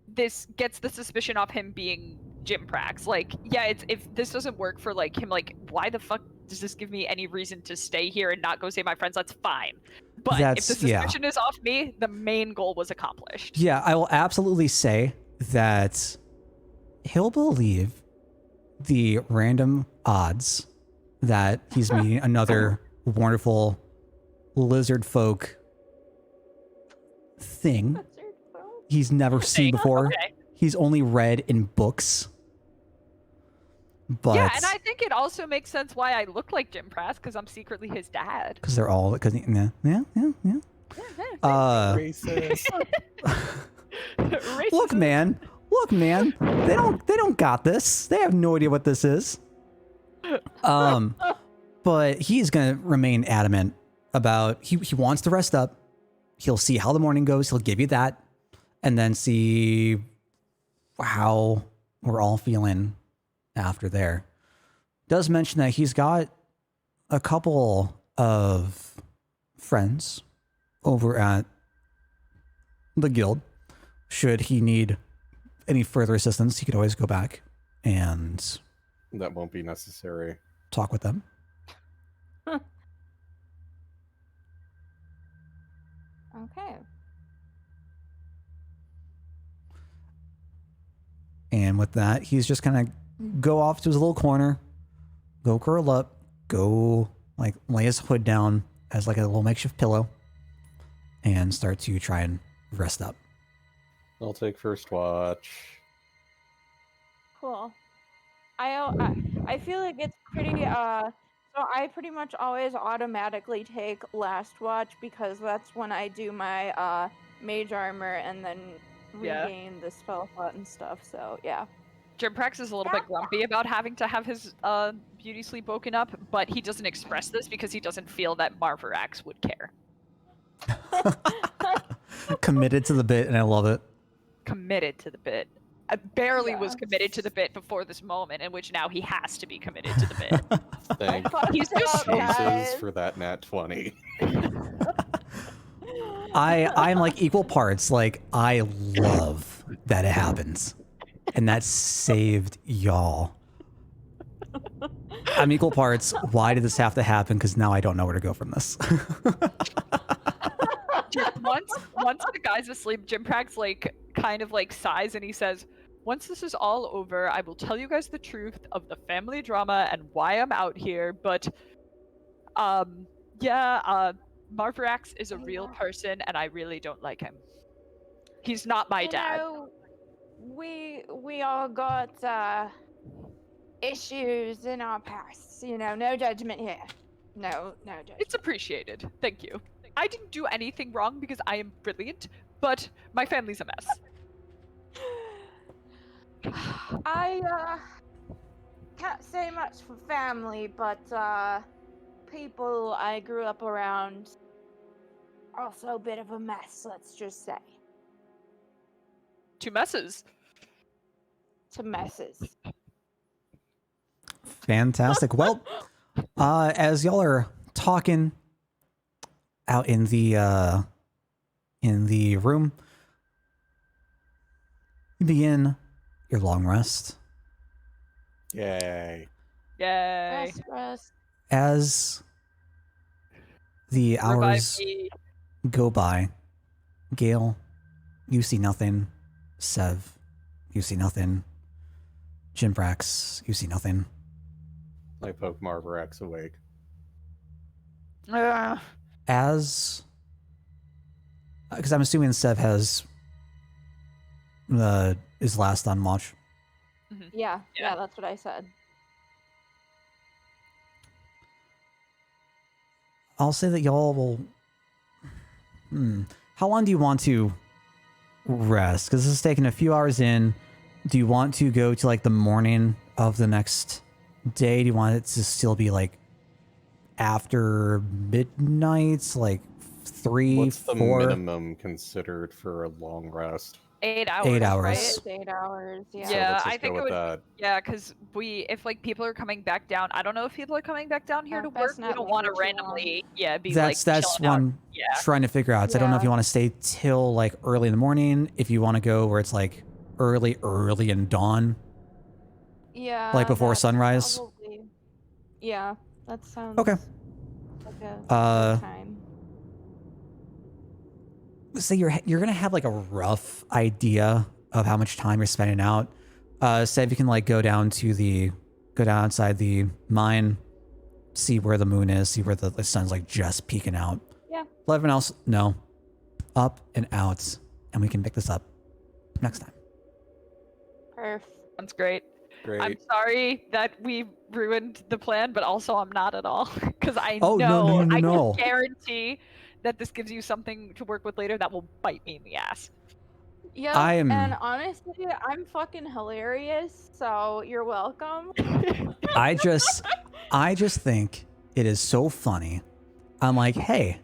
this gets the suspicion of him being Jimprax. Like, yeah, if this doesn't work for, like, him, like, why the fuck does this give me any reason to stay here and not go save my friends? That's fine. But if the suspicion is off me, the main goal was accomplished. Yeah, I will absolutely say that he'll believe the random odds that he's meeting another wonderful lizard folk thing he's never seen before. Okay. He's only read in books. But yeah, and I think it also makes sense why I look like Jim Pratt, because I'm secretly his dad. Because they're all yeah. Racist. Look, man, they don't got this. They have no idea what this is. But he's gonna remain adamant about he wants to rest up. He'll see how the morning goes. He'll give you that, and then see how we're all feeling after there. Does mention that he's got a couple of friends over at the guild. Should he need any further assistance, he could always go back and that won't be necessary. Talk with them. Okay. And with that, he's just gonna go off to his little corner, go curl up, go like lay his hood down as like a little makeshift pillow, and start to try and rest up. I'll take first watch. Cool. I feel like it's pretty so I pretty much always automatically take last watch because that's when I do my mage armor and then regain the spell slot and stuff. So yeah. Jimprax is a little bit grumpy about having to have his beauty sleep woken up, but he doesn't express this because he doesn't feel that Marvarax would care. committed to the bit, and I love it. Committed to the bit. I barely was committed to the bit before this moment, in which now he has to be committed to the bit. Thank He's just Jesus for that nat 20. I'm like equal parts. Like, I love that it happens. And that saved y'all. I'm equal parts. Why did this have to happen? Because now I don't know where to go from this. once the guy's asleep, Jim Prax like kind of like sighs and he says, "Once this is all over, I will tell you guys the truth of the family drama and why I'm out here. But, Marvarax is a real person, and I really don't like him. He's not my dad." Know, we all got issues in our pasts. You know, no judgment here. No judgment. It's appreciated. Thank you. I didn't do anything wrong because I am brilliant, but my family's a mess. I can't say much for family, but people I grew up around also a bit of a mess, let's just say. Two messes. To messes. Fantastic. Well, as y'all are talking out in the room, you begin your long rest. Yay. Yay. Rest. As the hours go by, Gale, you see nothing. Sev, you see nothing. Jimbrax, you see nothing. I poke Marvarax awake. As, because I'm assuming Sev has is last on watch. Mm-hmm. Yeah, that's what I said. I'll say that y'all will. How long do you want to rest? Because this is taking a few hours in. Do you want to go to like the morning of the next day? Do you want it to still be like after midnight, like 3, What's 4? the minimum considered for a long rest? 8 hours. 8 hours. Right? 8 hours. Yeah. So Yeah, let's just I think go it with would. that. Yeah, because if like people are coming back down, I don't know if people are coming back down here to work. best We not don't leave want to for too randomly, be That's like what chilling out. I'm Yeah. trying to figure out. So I don't know if Yeah. you want to stay till like early in the morning. If you want to go where it's like early in dawn. Yeah. Like before that's sunrise? Probably... Yeah, that sounds Okay. like a good time. So you're gonna have like a rough idea of how much time you're spending out. Say if you can like go down outside the mine, see where the moon is, see where the sun's like just peeking out. Yeah. Let everyone else know. Up and out, and we can pick this up next time. Perf. Sounds great. Great. I'm sorry that we ruined the plan, but also I'm not at all because I Oh, know no. I can guarantee that this gives you something to work with later that will bite me in the ass. Yep, and honestly, I'm fucking hilarious, so you're welcome. I just think it is so funny. I'm like, hey,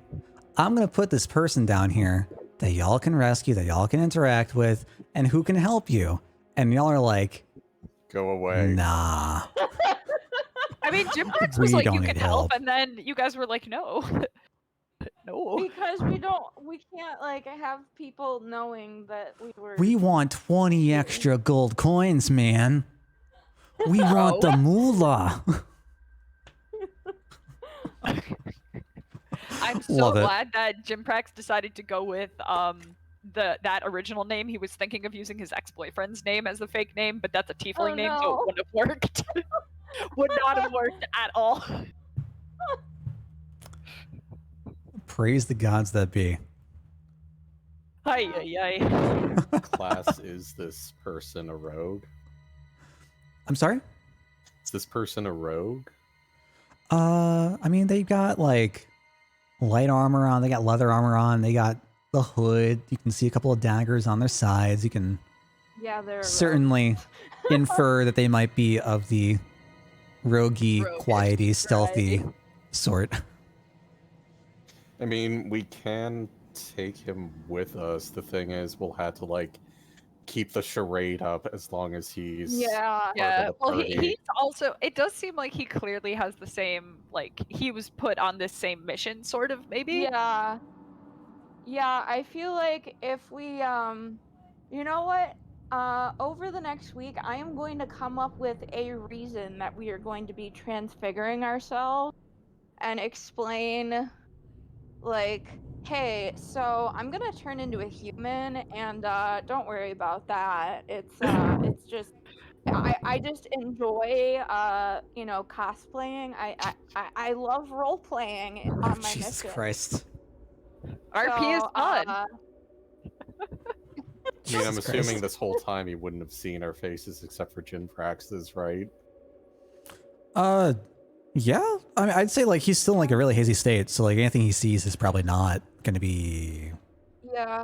I'm gonna put this person down here that y'all can rescue, that y'all can interact with, and who can help you. And y'all are like, go away. Nah. I mean, Jim Brooks was We like, don't you need can help, help. and then you guys were like, no. No. Because we can't like have people knowing that we were. We want 20 extra gold coins, man. We want the moolah. I'm so Love it. glad that Jim Prax decided to go with that original name. He was thinking of using his ex-boyfriend's name as the fake name, but that's a tiefling name, so it wouldn't have worked. Would not have worked at all. Praise the gods that be. Ay. Class, is this person a rogue? I'm sorry? Is this person a rogue? I mean, they got like light armor on, they got leather armor on, they got the hood. You can see a couple of daggers on their sides. You can they're certainly infer that they might be of the roguey, quiety, stealthy sort. I mean, we can take him with us. The thing is, we'll have to like keep the charade up as long as he's yeah. Well, party. he's also. It does seem like he clearly has the same. Like he was put on this same mission, sort of maybe. Yeah. Yeah, I feel like if we you know what? Over the next week, I am going to come up with a reason that we are going to be transfiguring ourselves and explain, like, hey, so I'm gonna turn into a human, and don't worry about that. It's just I just enjoy you know, cosplaying. I love role playing on my Jesus mission. Christ. RP is fun. I mean, I'm assuming this whole time you wouldn't have seen our faces except for Jin Prax's, right? Yeah. I mean, I'd say like he's still in like a really hazy state, so like anything he sees is probably not going to be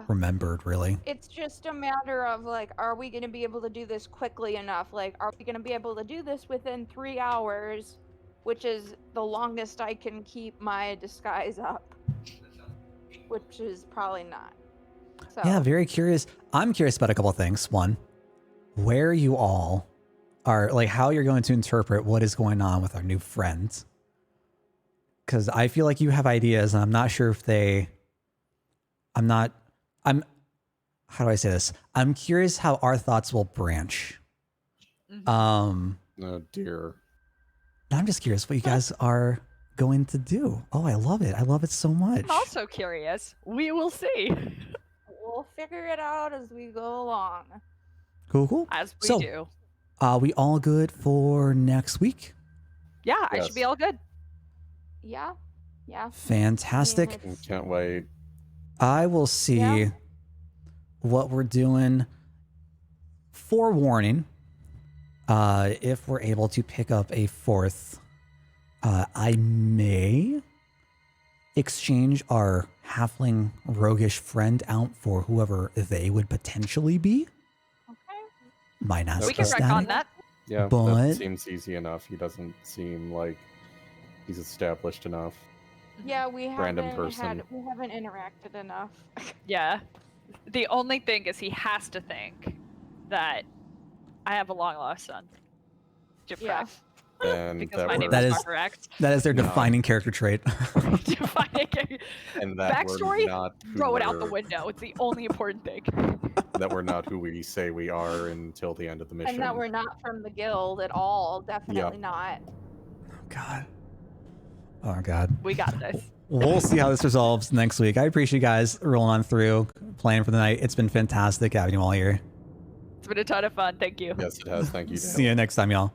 remembered, really. It's just a matter of like, are we going to be able to do this quickly enough? Like, are we going to be able to do this within 3 hours, which is the longest I can keep my disguise up, which is probably not. So. Yeah, very curious. I'm curious about a couple of things. One, where you all are, like how you're going to interpret what is going on with our new friends. Because I feel like you have ideas, and I'm not sure if how do I say this? I'm curious how our thoughts will branch. Oh dear. I'm just curious what you guys are going to do. Oh, I love it. I love it so much. I'm also curious. We will see. We'll figure it out as we go along. Cool. As we do. We all good for next week? Yeah, I should be all good. Yeah. Fantastic. Can't wait. I will see what we're doing. Forewarning, if we're able to pick up a fourth, I may exchange our halfling roguish friend out for whoever they would potentially be. Okay. Might not We can wreck on that. Yeah, but that seems easy enough. He doesn't seem like he's established enough. Yeah, we Random person. we haven't interacted enough. Yeah. The only thing is he has to think that I have a long lost son. Yeah. And because my name That is is- correct. that is their defining character trait. And that Backstory, we're not who throw it out the we're- window. It's the only important thing. That we're not who we say we are until the end of the mission. And that we're not from the guild at all. Definitely not. God. Oh God. We got this. We'll see how this resolves next week. I appreciate you guys rolling on through, playing for the night. It's been fantastic having you all here. It's been a ton of fun. Thank you. Yes, it has. Thank you. See you next time, y'all.